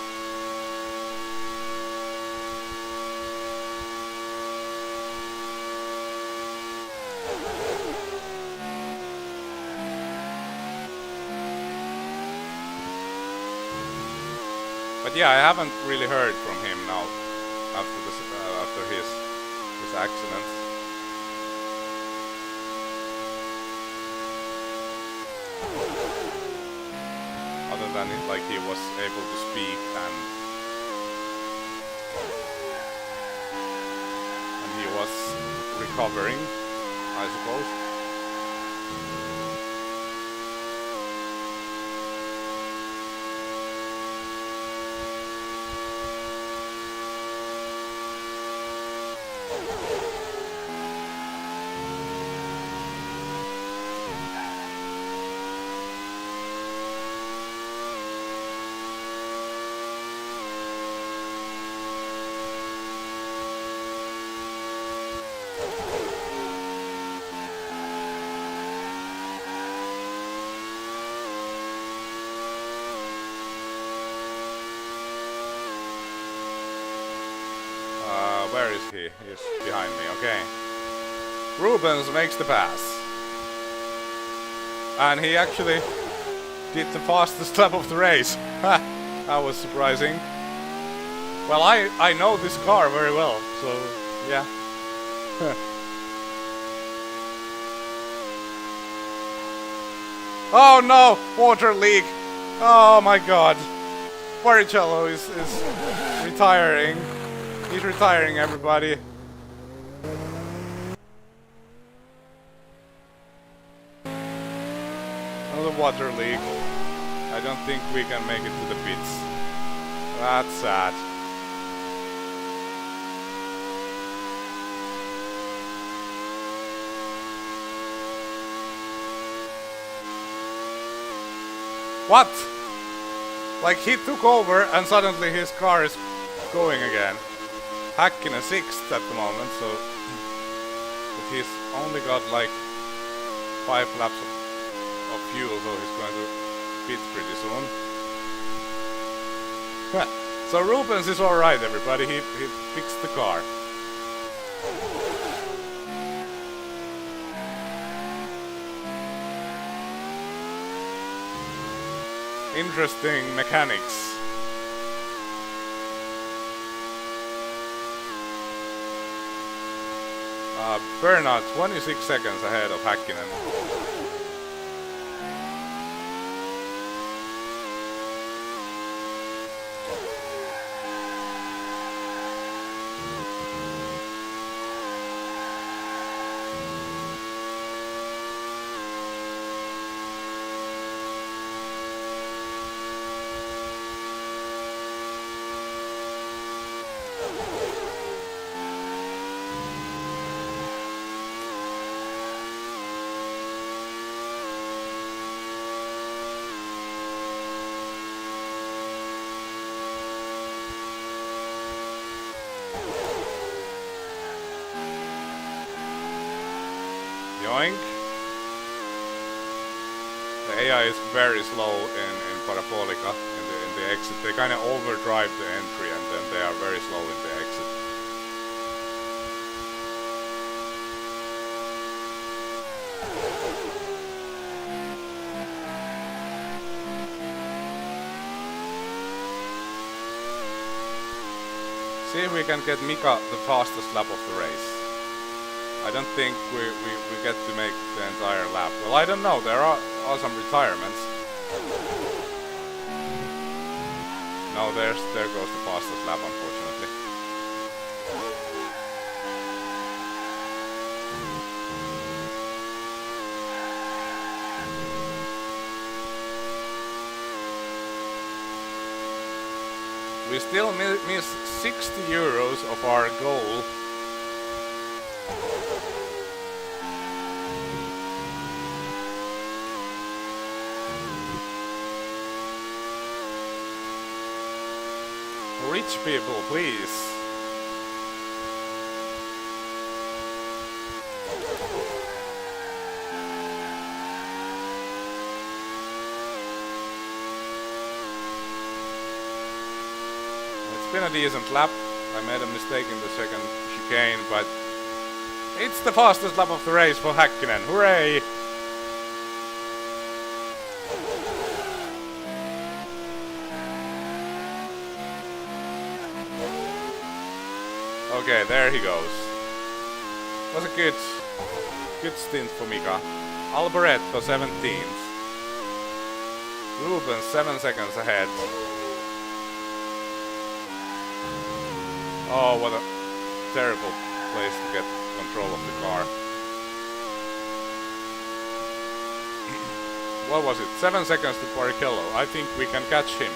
[SPEAKER 1] But yeah, I haven't really heard from him now after his accident. Other than it, like he was able to speak and he was recovering, I suppose. Where is he? He's behind me, okay. Rubens makes the pass. And he actually did the fastest lap of the race. That was surprising. Well, I know this car very well, so yeah. Oh no! Water leak! Oh my god. Barrichello is retiring. He's retiring, everybody. Another water leak. I don't think we can make it to the pits. That's sad. What? Like he took over and suddenly his car is going again. Häkkinen 6th at the moment, so but he's only got like 5 laps of fuel, so he's going to pit pretty soon. So Rubens is alright, everybody. He fixed the car. Interesting mechanics. Bernard 26 seconds ahead of Häkkinen. Yoink. The AI is very slow in Parabolica in the exit. They kind of overdrive the entry and then they are very slow in the exit. See if we can get Mika the fastest lap of the race. I don't think we get to make the entire lap. Well, I don't know. There are some retirements. No, there goes the fastest lap, unfortunately. We still miss 60 euros of our goal. Rich people, please. It's been a decent lap. I made a mistake in the second chicane, but it's the fastest lap of the race for Häkkinen. Hooray! Okay, there he goes. Was a good stint for Mika. Alboreto 17th. Ruben 7 seconds ahead. Oh, what a terrible place to get control of the car. What was it? 7 seconds to Barrichello. I think we can catch him.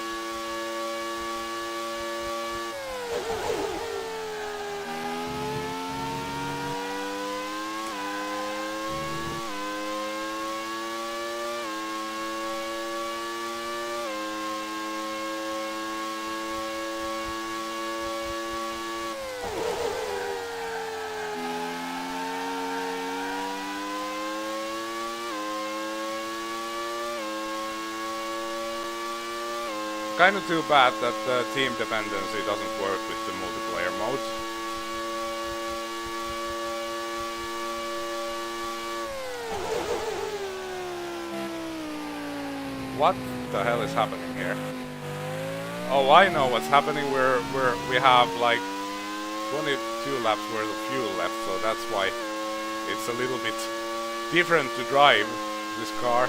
[SPEAKER 1] Kind of too bad that the team dependency doesn't work with the multiplayer mode. What the hell is happening here? Oh, I know what's happening. We have like 22 laps worth of fuel left, so that's why it's a little bit different to drive this car.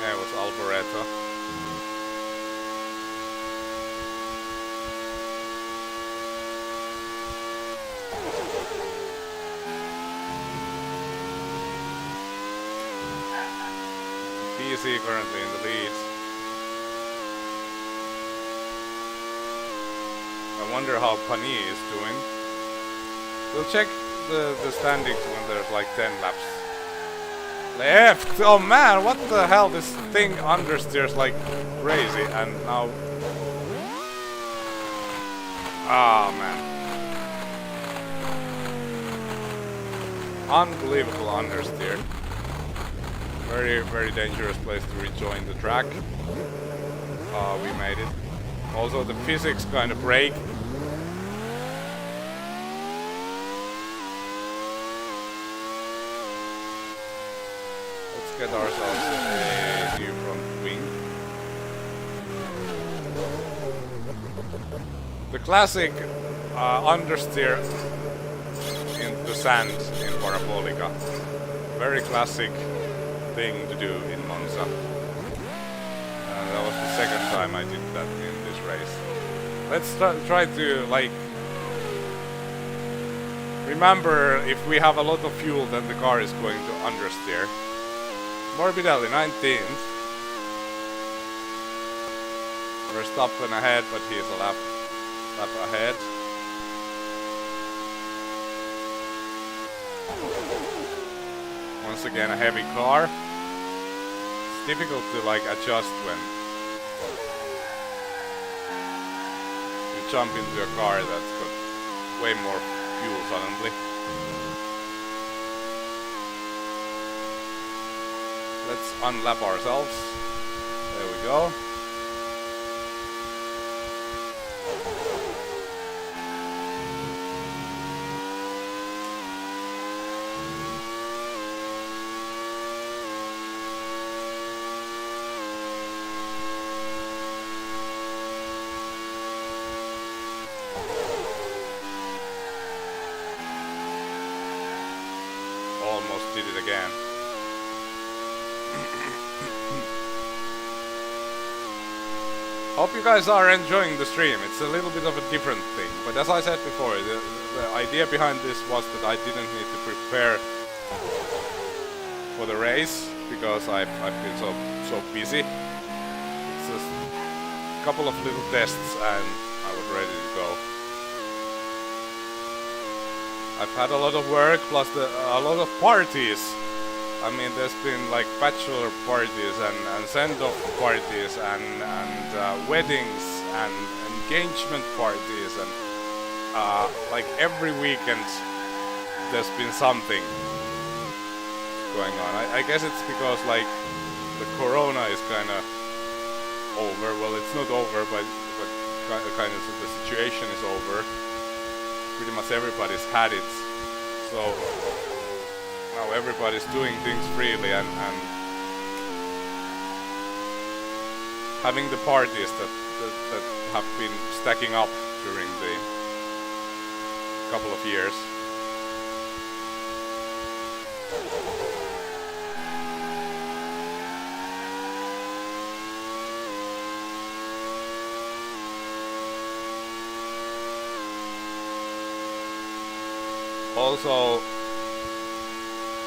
[SPEAKER 1] Yeah, it was Alboreto. PC currently in the lead. I wonder how Pani is doing. We'll check the standings when there's like 10 laps left. Oh man, what the hell? This thing understeers like crazy and now... Ah man. Unbelievable understeer. Very, very dangerous place to rejoin the track. We made it. Also the physics kind of break. Let's get ourselves a new front wing. The classic understeer in the sand in Parabolica. Very classic thing to do in Monza. That was the second time I did that in this race. Let's try to like remember if we have a lot of fuel then the car is going to understeer. Morbidelli 19th. Verstappen ahead, but he's a lap ahead. Once again, a heavy car. It's difficult to like adjust when you jump into a car that's got way more fuel suddenly. Let's unlap ourselves. There we go. Almost did it again. Hope you guys are enjoying the stream. It's a little bit of a different thing, but as I said before, the idea behind this was that I didn't need to prepare for the race because I've been so busy. It's just a couple of little tests and I was ready to go. I've had a lot of work plus a lot of parties. I mean, there's been like bachelor parties and send-off parties and weddings and engagement parties and like every weekend there's been something going on. I guess it's because like the corona is kind of over. Well, it's not over, but kind of the situation is over. Pretty much everybody's had it. So now everybody's doing things freely and having the parties that have been stacking up during the couple of years. Also,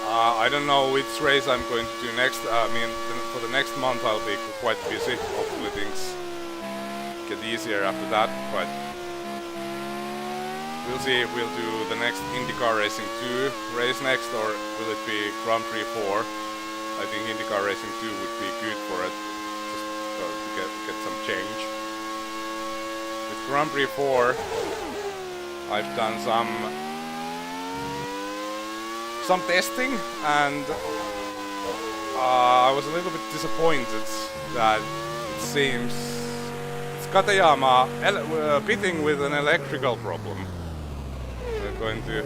[SPEAKER 1] I don't know which race I'm going to do next. I mean, for the next month I'll be quite busy. Hopefully things get easier after that, but we'll see if we'll do the next IndyCar Racing 2 race next, or will it be Grand Prix 4. I think IndyCar Racing 2 would be good for it, just to get some change. With Grand Prix 4, I've done some testing, and I was a little bit disappointed that it seems it's Katayama pitting with an electrical problem. We're going to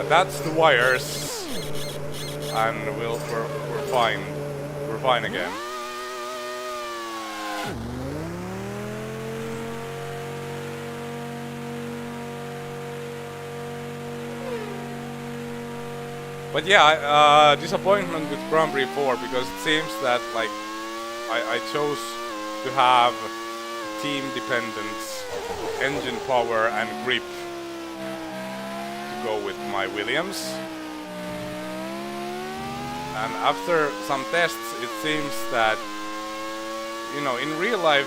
[SPEAKER 1] attach the wires, and we're fine. We're fine again. But yeah, disappointment with Grand Prix 4, because it seems that like I chose to have team dependence, engine power and grip to go with my Williams. And after some tests, it seems that, you know, in real life,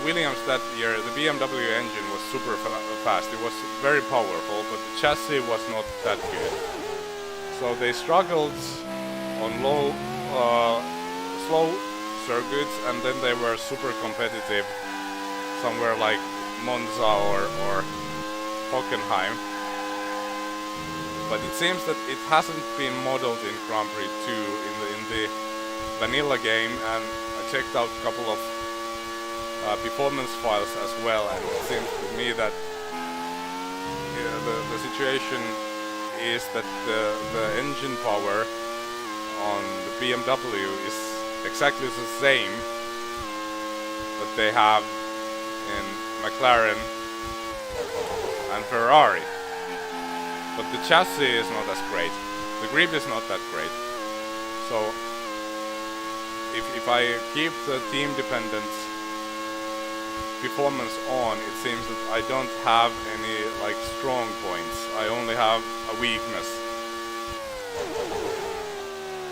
[SPEAKER 1] Williams that year, the BMW engine was super fast. It was very powerful, but the chassis was not that good. So they struggled on slow circuits, and then they were super competitive somewhere like Monza or Hockenheim. But it seems that it hasn't been modeled in Grand Prix 2 in the vanilla game, and I checked out a couple of performance files as well, and it seems to me that the situation is that the engine power on the BMW is exactly the same that they have in McLaren and Ferrari, but the chassis is not as great, the grip is not that great. So if I keep the team dependent performance on, it seems that I don't have any like strong points. I only have a weakness,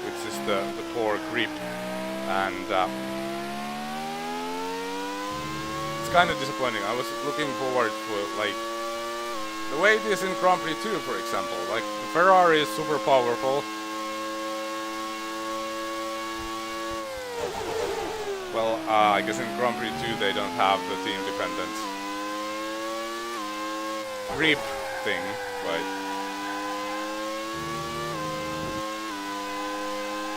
[SPEAKER 1] which is the poor grip. And it's kind of disappointing. I was looking forward for like the way it is in Grand Prix 2, for example. Like the Ferrari is super powerful. Well, I guess in Grand Prix 2 they don't have the team dependent grip thing, but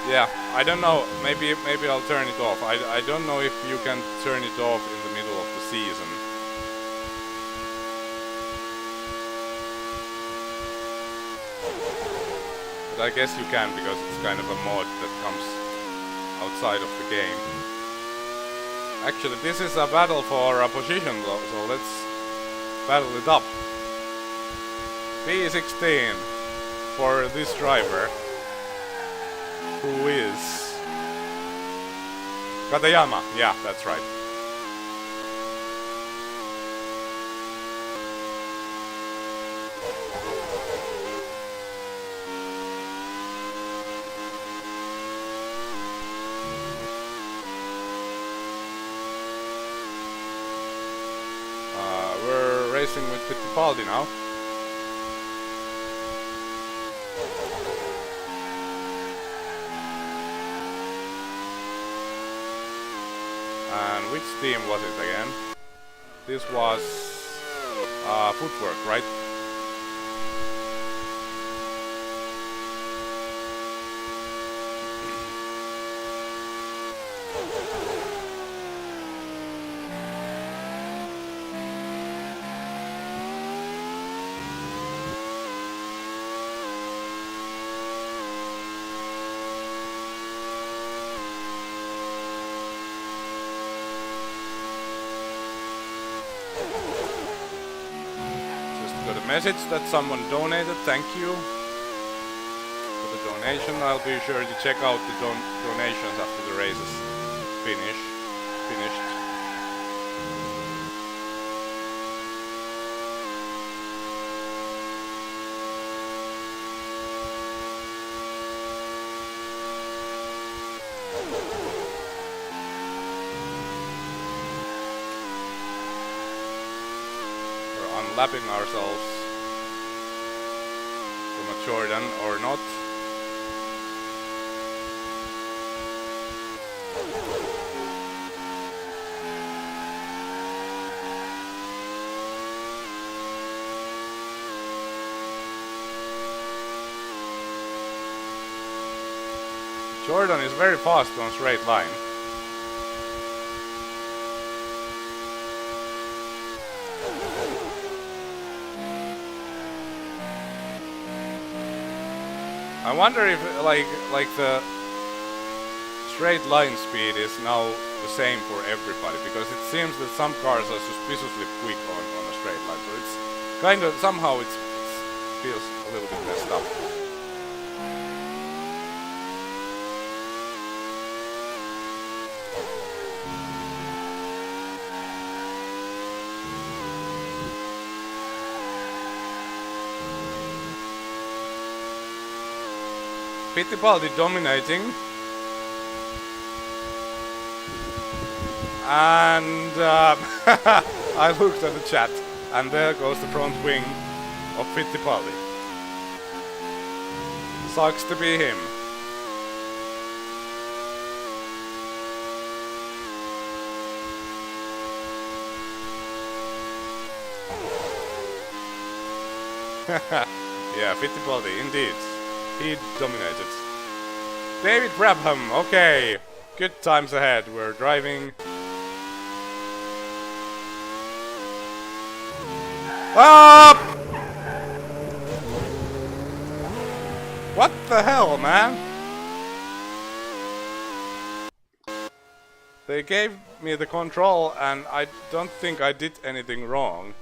[SPEAKER 1] yeah, I don't know. Maybe I'll turn it off. I don't know if you can turn it off in the middle of the season. But I guess you can because it's kind of a mod that comes outside of the game. Actually, this is a battle for a position though, so let's battle it up. P16 for this driver, who is Katayama. Yeah, that's right. We're racing with Fittipaldi now. And which team was it again? This was Footwork, right? Got a message that someone donated. Thank you for the donation. I'll be sure to check out the donations after the race is finished. Unlapping ourselves from a Jordan or not. Jordan is very fast on straight line. I wonder if like the straight line speed is now the same for everybody, because it seems that some cars are suspiciously quick on a straight line, so it's kind of somehow it feels a little bit messed up. Fittipaldi dominating, and I looked at the chat, and there goes the front wing of Fittipaldi. Sucks to be him. Yeah, Fittipaldi, indeed. He dominated. David Brabham, okay. Good times ahead. We're driving. Up! What the hell, man? They gave me the control and I don't think I did anything wrong.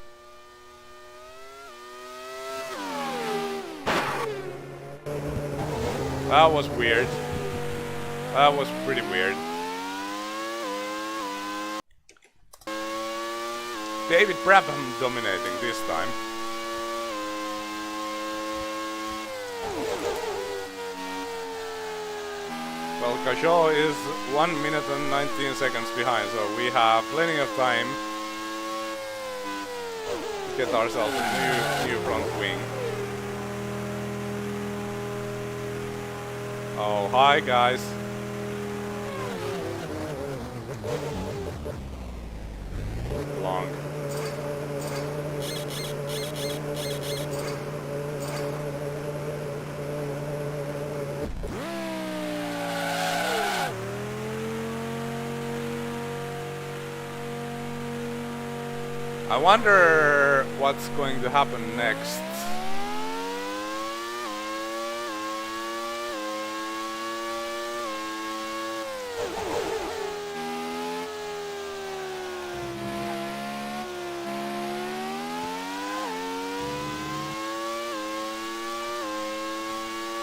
[SPEAKER 1] That was weird. That was pretty weird. David Brabham dominating this time. Well, Cajot is 1 minute and 19 seconds behind, so we have plenty of time get ourselves a new front wing. Oh, hi guys. Long. I wonder what's going to happen next.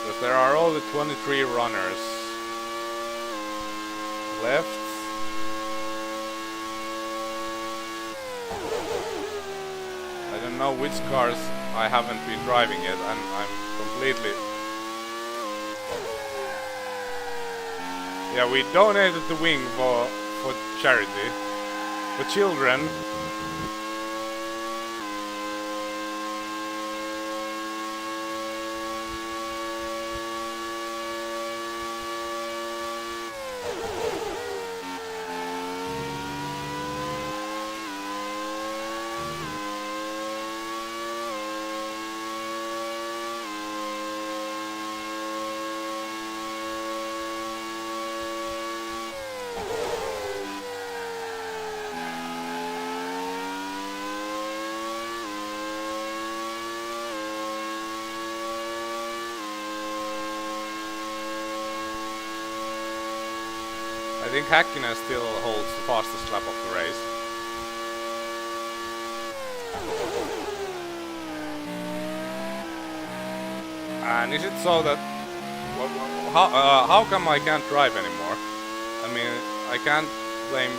[SPEAKER 1] Because there are only 23 runners left. I don't know which cars I haven't been driving yet, and I'm completely... Yeah, we donated the wing for charity, for children. I think Häkkinen still holds the fastest lap of the race. And is it so that... how come I can't drive anymore? I mean, I can't blame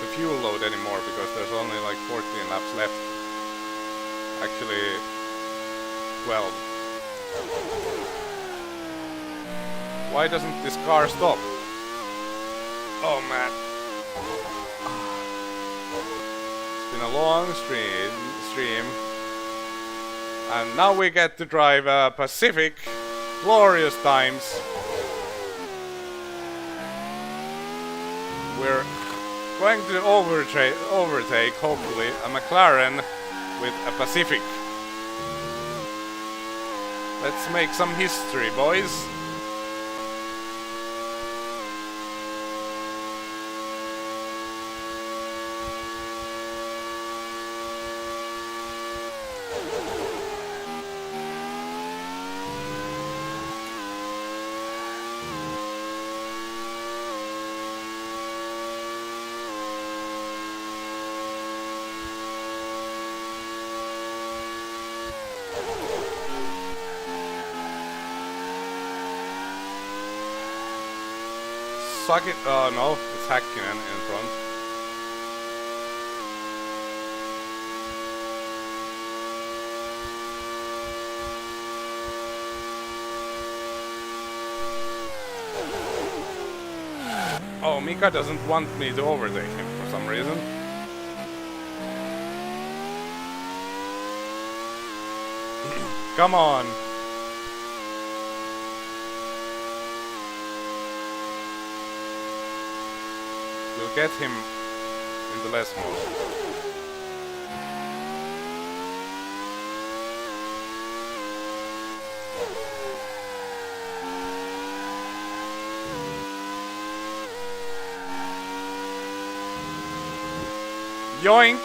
[SPEAKER 1] the fuel load anymore because there's only like 14 laps left. Actually, 12. Why doesn't this car stop? Oh man. It's been a long stream. And now we get to drive Pacific. Glorious times. We're going to overtake, hopefully, a McLaren with a Pacific. Let's make some history, boys. Suck it. Oh no, it's Häkkinen in front. Oh, Mika doesn't want me to overtake him for some reason. Come on. We'll get him in the less mode. Yoink!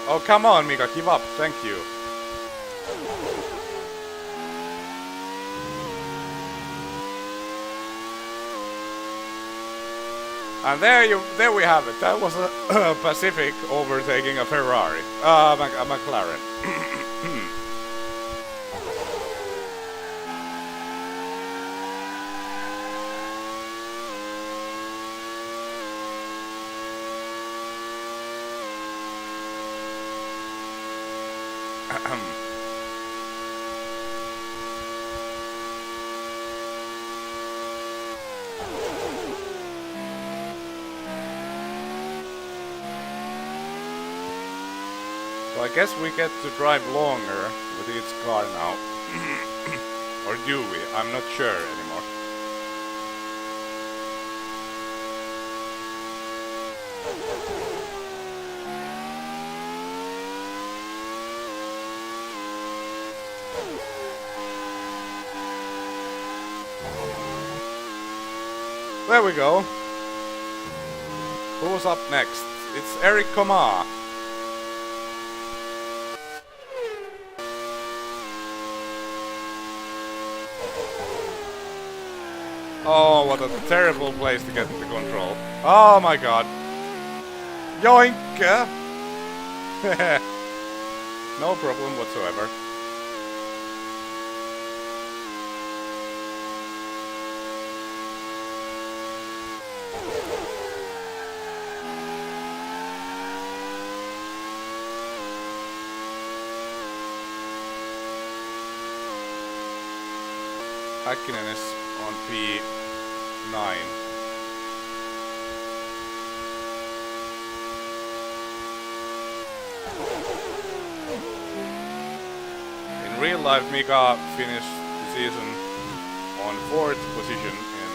[SPEAKER 1] Oh, come on, Mika, give up. Thank you. And there we have it. That was a Pacific overtaking a Ferrari, a McLaren. So I guess we get to drive longer with each car now. Or do we? I'm not sure anymore. There we go. Who's up next? It's Eric Comar. Oh, what a terrible place to get into control. Oh my god. Yoink! No problem whatsoever. Häkkinen is on P9. In real life, Mika finished the season on 4th position in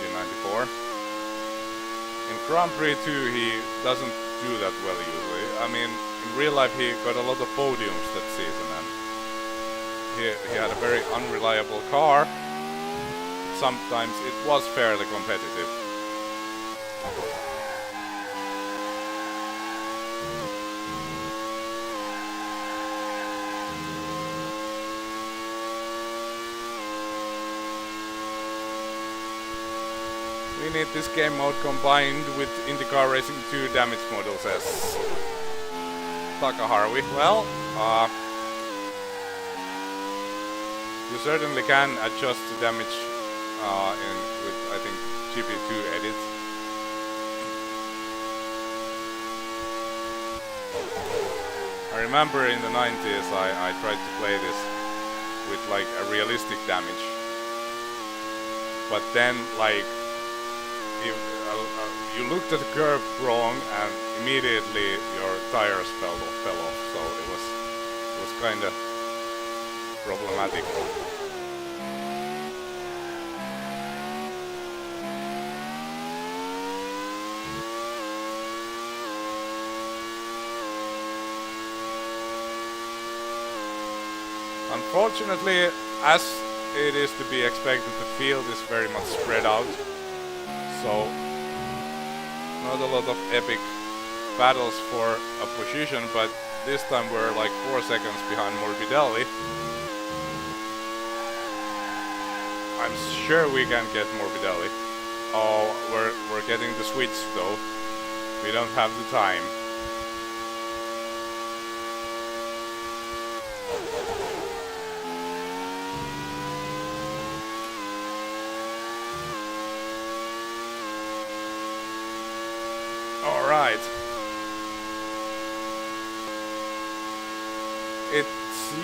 [SPEAKER 1] 1994. In Grand Prix 2 he doesn't do that well usually. I mean, in real life he got a lot of podiums that season and he had a very unreliable car. Sometimes it was fairly competitive. We need this game mode combined with IndyCar Racing 2 damage model, says Takaharwi. Well, you certainly can adjust the damage with, I think, GP2 edit. I remember in the 90s I tried to play this with like a realistic damage. But then like you looked at the curve wrong and immediately your tires fell off, so it was kinda problematic. Unfortunately, as it is to be expected, the field is very much spread out, so not a lot of epic battles for a position, but this time we're like 4 seconds behind Morbidelli. I'm sure we can get Morbidelli. Oh, we're getting the switch though. We don't have the time. Alright. It's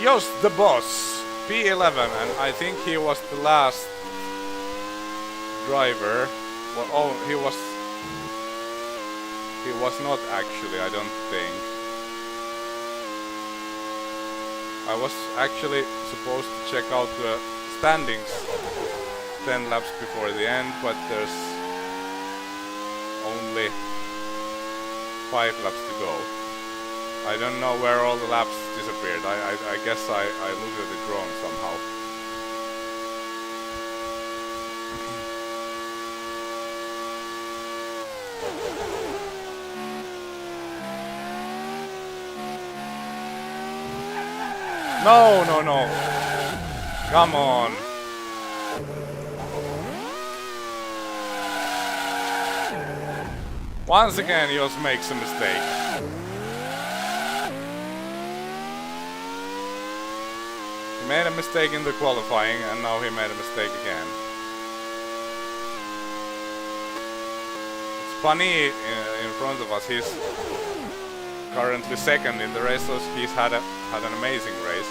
[SPEAKER 1] Just the Boss, P11, and I think he was the last driver. Well, oh, he was not actually, I don't think. I was actually supposed to check out the standings 10 laps before the end, but there's only 5 laps to go. I don't know where all the laps disappeared. I guess I looked at it wrong somehow. No, no, no. Come on. Once again, he just makes a mistake. He made a mistake in the qualifying, and now he made a mistake again. It's funny in front of us. He's currently second in the race, so he's had an amazing race.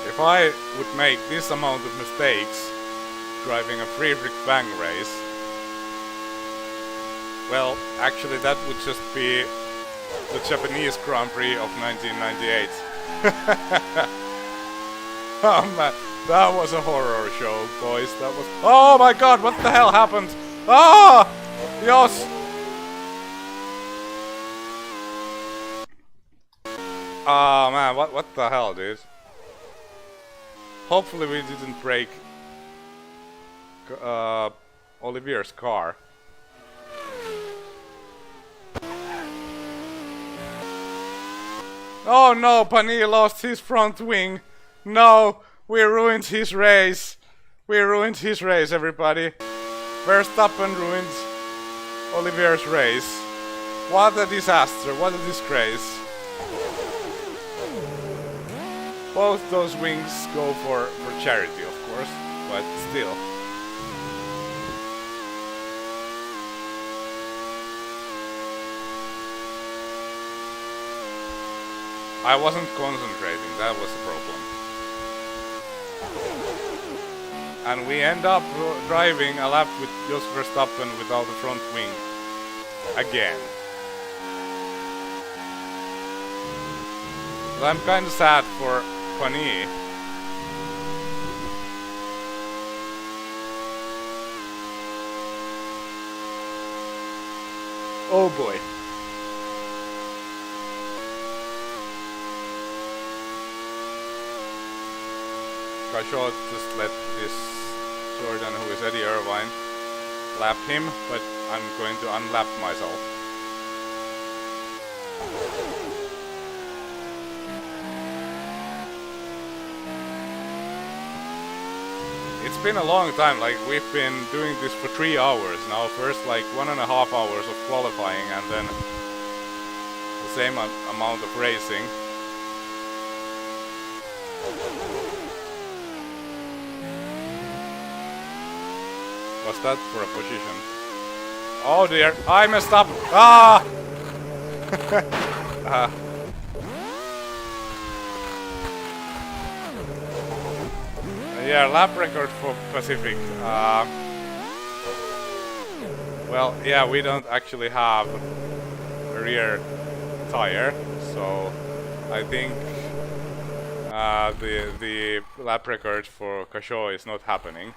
[SPEAKER 1] If I would make this amount of mistakes driving a Friedrich Bang race, well, actually that would just be the Japanese Grand Prix of 1998. Oh man, that was a horror show, boys. That was... Oh my god, what the hell happened? Ah! Yes! Ah man, what the hell, dude? Hopefully we didn't break Olivier's car. Oh no, Pani lost his front wing. No, we ruined his race. We ruined his race, everybody. Verstappen ruined Olivier's race. What a disaster, what a disgrace. Both those wings go for charity, of course, but still. I wasn't concentrating, that was the problem. And we end up driving a lap with just Verstappen without the front wing. Again. But I'm kinda sad for Pani. Oh boy. I should just let this Jordan, who is Eddie Irvine, lap him, but I'm going to unlap myself. It's been a long time, like we've been doing this for 3 hours now. First like 1.5 hours of qualifying and then the same amount of racing. What's that for a position? Oh dear, I messed up! Ah! Yeah, lap record for Pacific. Well, yeah, we don't actually have a rear tire, so I think the lap record for Kasho is not happening.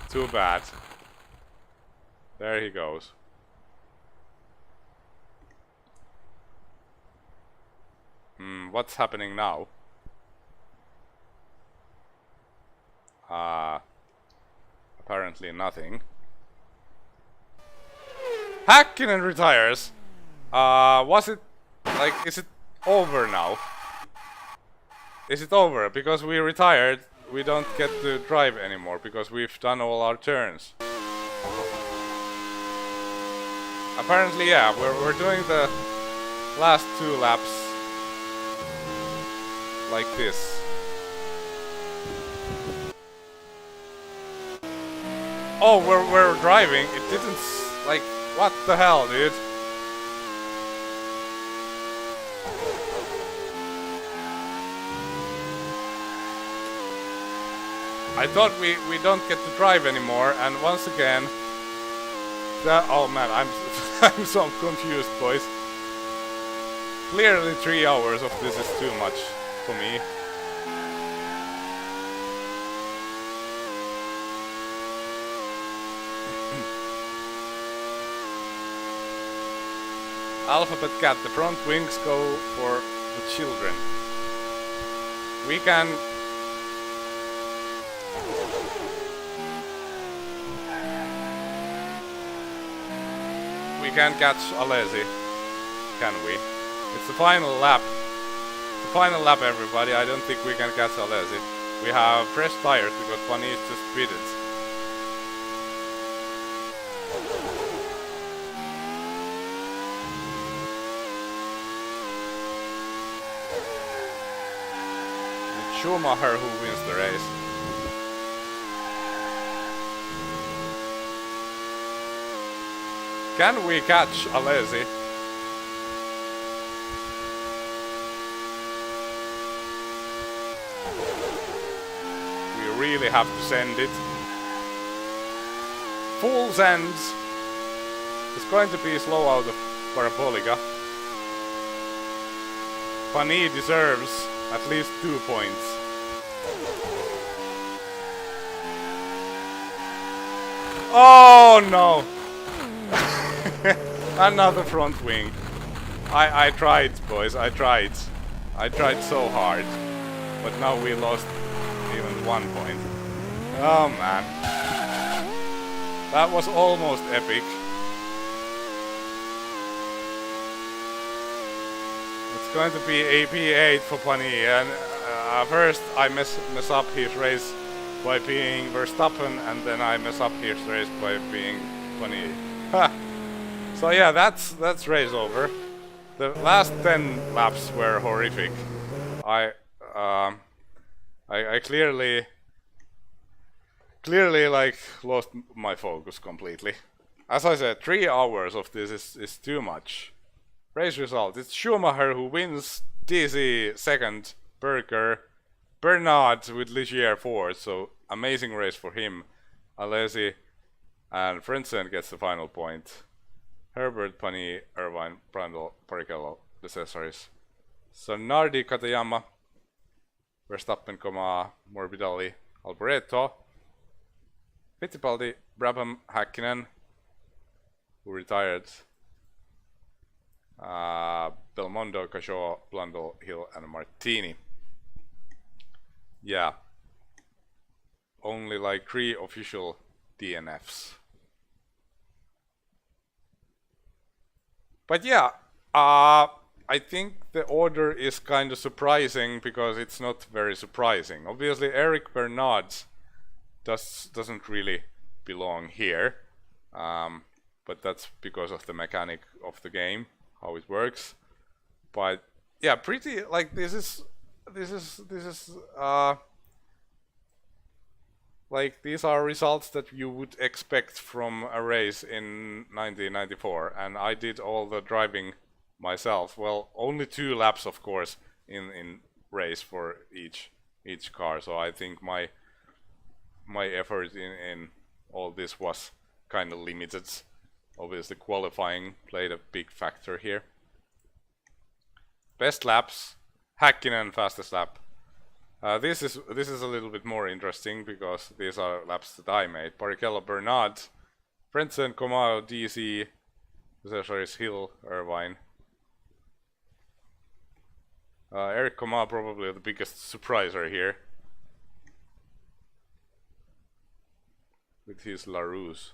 [SPEAKER 1] Too bad. There he goes. What's happening now? Apparently nothing. Häkkinen retires. Was it like, is it over now? Is it over? Because we retired, we don't get to drive anymore because we've done all our turns. Apparently, yeah, we're doing the last 2 laps like this. Oh, we're driving. It didn't like, what the hell, dude? I thought we don't get to drive anymore, and once again, oh man, I'm so confused, boys. Clearly 3 hours of this is too much for me. Alphabet Cat, the front wings go for the children. We can catch Alesi, can we? It's the final lap. The final lap, everybody. I don't think we can catch Alesi. We have fresh tires because Pani is just pitted. It's Schumacher who wins the race. Can we catch Alesi? We really have to send it. Full sends. It's going to be slow out of Parabolica. Pani deserves at least 2 points. Oh no! Another front wing. I tried, boys, I tried. I tried so hard. But now we lost even 1 point. Oh man. That was almost epic. It's going to be a P8 for Pani, and first I mess up his race by being Verstappen, and then I mess up his race by being Pani. So yeah, that's race over. The last 10 laps were horrific. I clearly like lost my focus completely. As I said, 3 hours of this is too much. Race result: it's Schumacher who wins, DC second, Berger, Bernard with Ligier fourth, so amazing race for him. Alesi and Frentzen gets the final point. Herbert, Pani, Irvine, Brandl, Barrichello, the Cesaris. Sonardi, Katayama, Verstappen, Morbidelli, Alboreto, Fittipaldi, Brabham, Häkkinen, who retired, Belmondo, Cajot, Blundell, Hill, and Martini. Yeah. Only like 3 official DNFs. But yeah, I think the order is kind of surprising because it's not very surprising. Obviously, Eric Bernard doesn't really belong here, but that's because of the mechanic of the game, how it works. But yeah, pretty like this is like these are results that you would expect from a race in 1994, and I did all the driving myself. Well, only 2 laps, of course, in race for each car. So I think my effort in all this was kind of limited. Obviously, qualifying played a big factor here. Best laps: Häkkinen fastest lap. This is a little bit more interesting because these are laps that I made. Barrichello, Bernard, Frentzen, Comao, DC, Cesaris, Hill, Irvine. Eric Comao probably the biggest surpriser here with his LaRousse.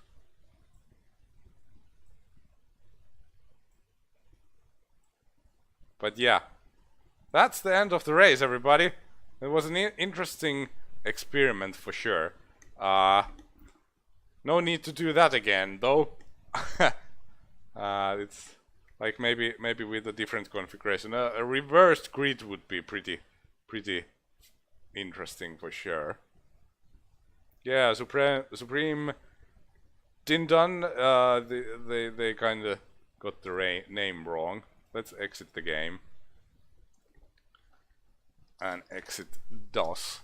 [SPEAKER 1] But yeah, that's the end of the race, everybody. It was an interesting experiment for sure. No need to do that again, though. It's like maybe with a different configuration. A reversed grid would be pretty interesting for sure. Yeah, Supreme Dindon. They kind of got the name wrong. Let's exit the game. And exit DOS,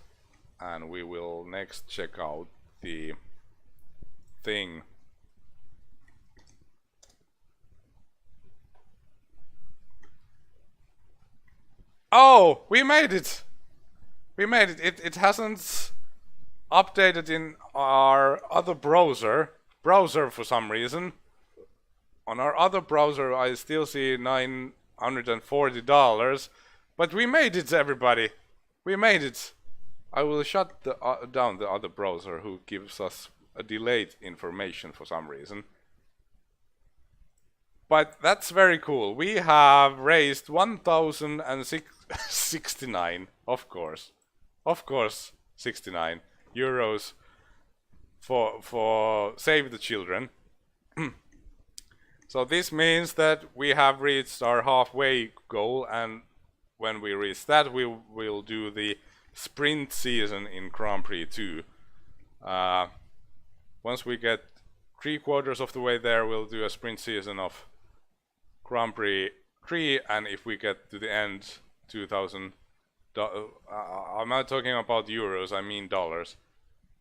[SPEAKER 1] and we will next check out the thing. Oh, we made it! We made it. It hasn't updated in our other browser for some reason. On our other browser I still see $940. But we made it, everybody. We made it. I will shut down the other browser who gives us a delayed information for some reason. But that's very cool. We have raised 1,069, of course. Of course, 69 euros for Save the Children. So this means that we have reached our halfway goal, and when we reach that, we will do the sprint season in Grand Prix 2. Once we get 3/4 of the way there, we'll do a sprint season of Grand Prix 3, and if we get to the end, 2,000. I'm not talking about euros, I mean dollars.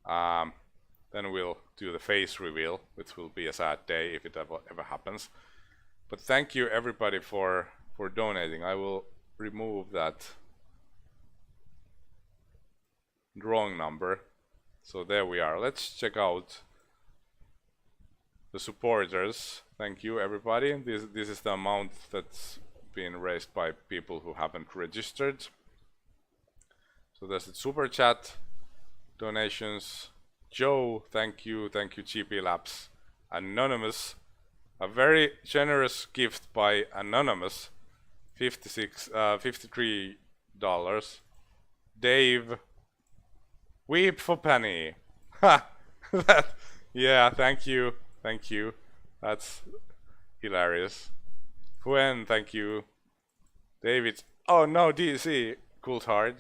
[SPEAKER 1] Then we'll do the face reveal, which will be a sad day if it ever happens. But thank you everybody for donating. I will remove that wrong number. So there we are. Let's check out the supporters. Thank you everybody. This is the amount that's been raised by people who haven't registered. So there's the super chat, donations. Joe, thank you GP Labs. Anonymous, a very generous gift by Anonymous, $53. Dave, weep for penny. Ha! Yeah, thank you. That's hilarious. Fuen, thank you. David, oh no, DC, Coulthard.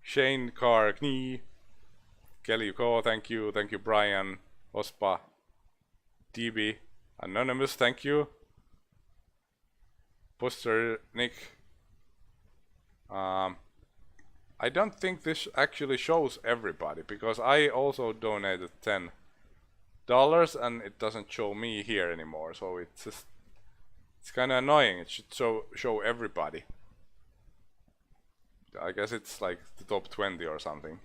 [SPEAKER 1] Shane Carr, Knee. Kelly Ko, thank you Brian, Ospa, DB, Anonymous, thank you. Poster Nick. I don't think this actually shows everybody because I also donated $10 and it doesn't show me here anymore, so it's kind of annoying. It should show everybody. I guess it's like the top 20 or something.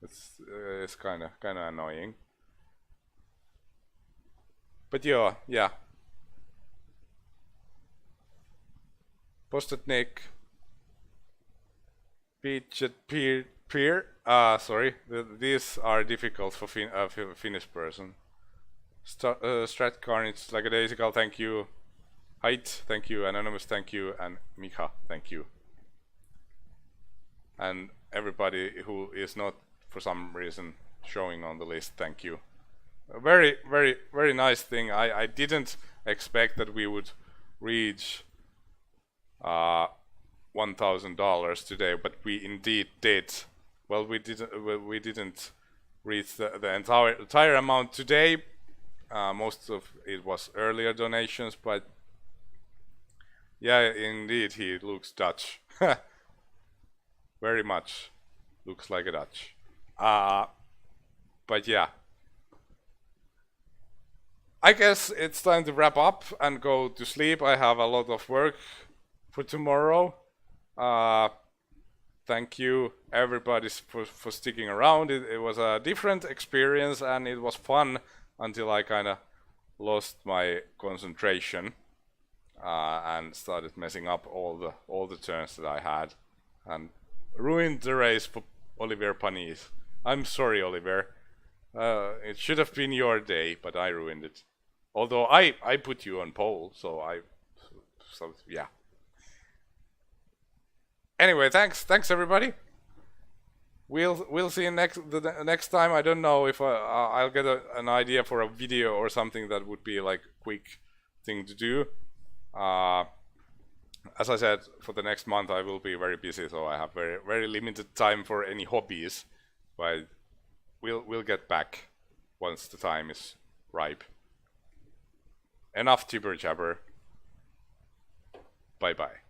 [SPEAKER 1] It's kind of annoying. But yeah. Posted Nick. Peer. Sorry. These are difficult for Finnish person. Strat Carnage, like a daisical, thank you. Height, thank you. Anonymous, thank you. And Mika, thank you. And everybody who is not for some reason showing on the list, thank you. A very nice thing. I didn't expect that we would reach $1,000 today, but we indeed did. Well, we didn't reach the entire amount today. Most of it was earlier donations, but yeah, indeed he looks Dutch. Very much looks like a Dutch. But yeah, I guess it's time to wrap up and go to sleep. I have a lot of work for tomorrow. Thank you everybody for sticking around. It was a different experience and it was fun until I kind of lost my concentration and started messing up all the turns that I had and ruined the race for Oliver Panis. I'm sorry, Oliver. It should have been your day, but I ruined it. Although I put you on pole, so yeah. Anyway, thanks everybody. We'll see you the next time. I don't know if I'll get an idea for a video or something that would be like a quick thing to do. As I said, for the next month I will be very busy, so I have very limited time for any hobbies. But we'll get back once the time is ripe. Enough jibber jabber. Bye bye.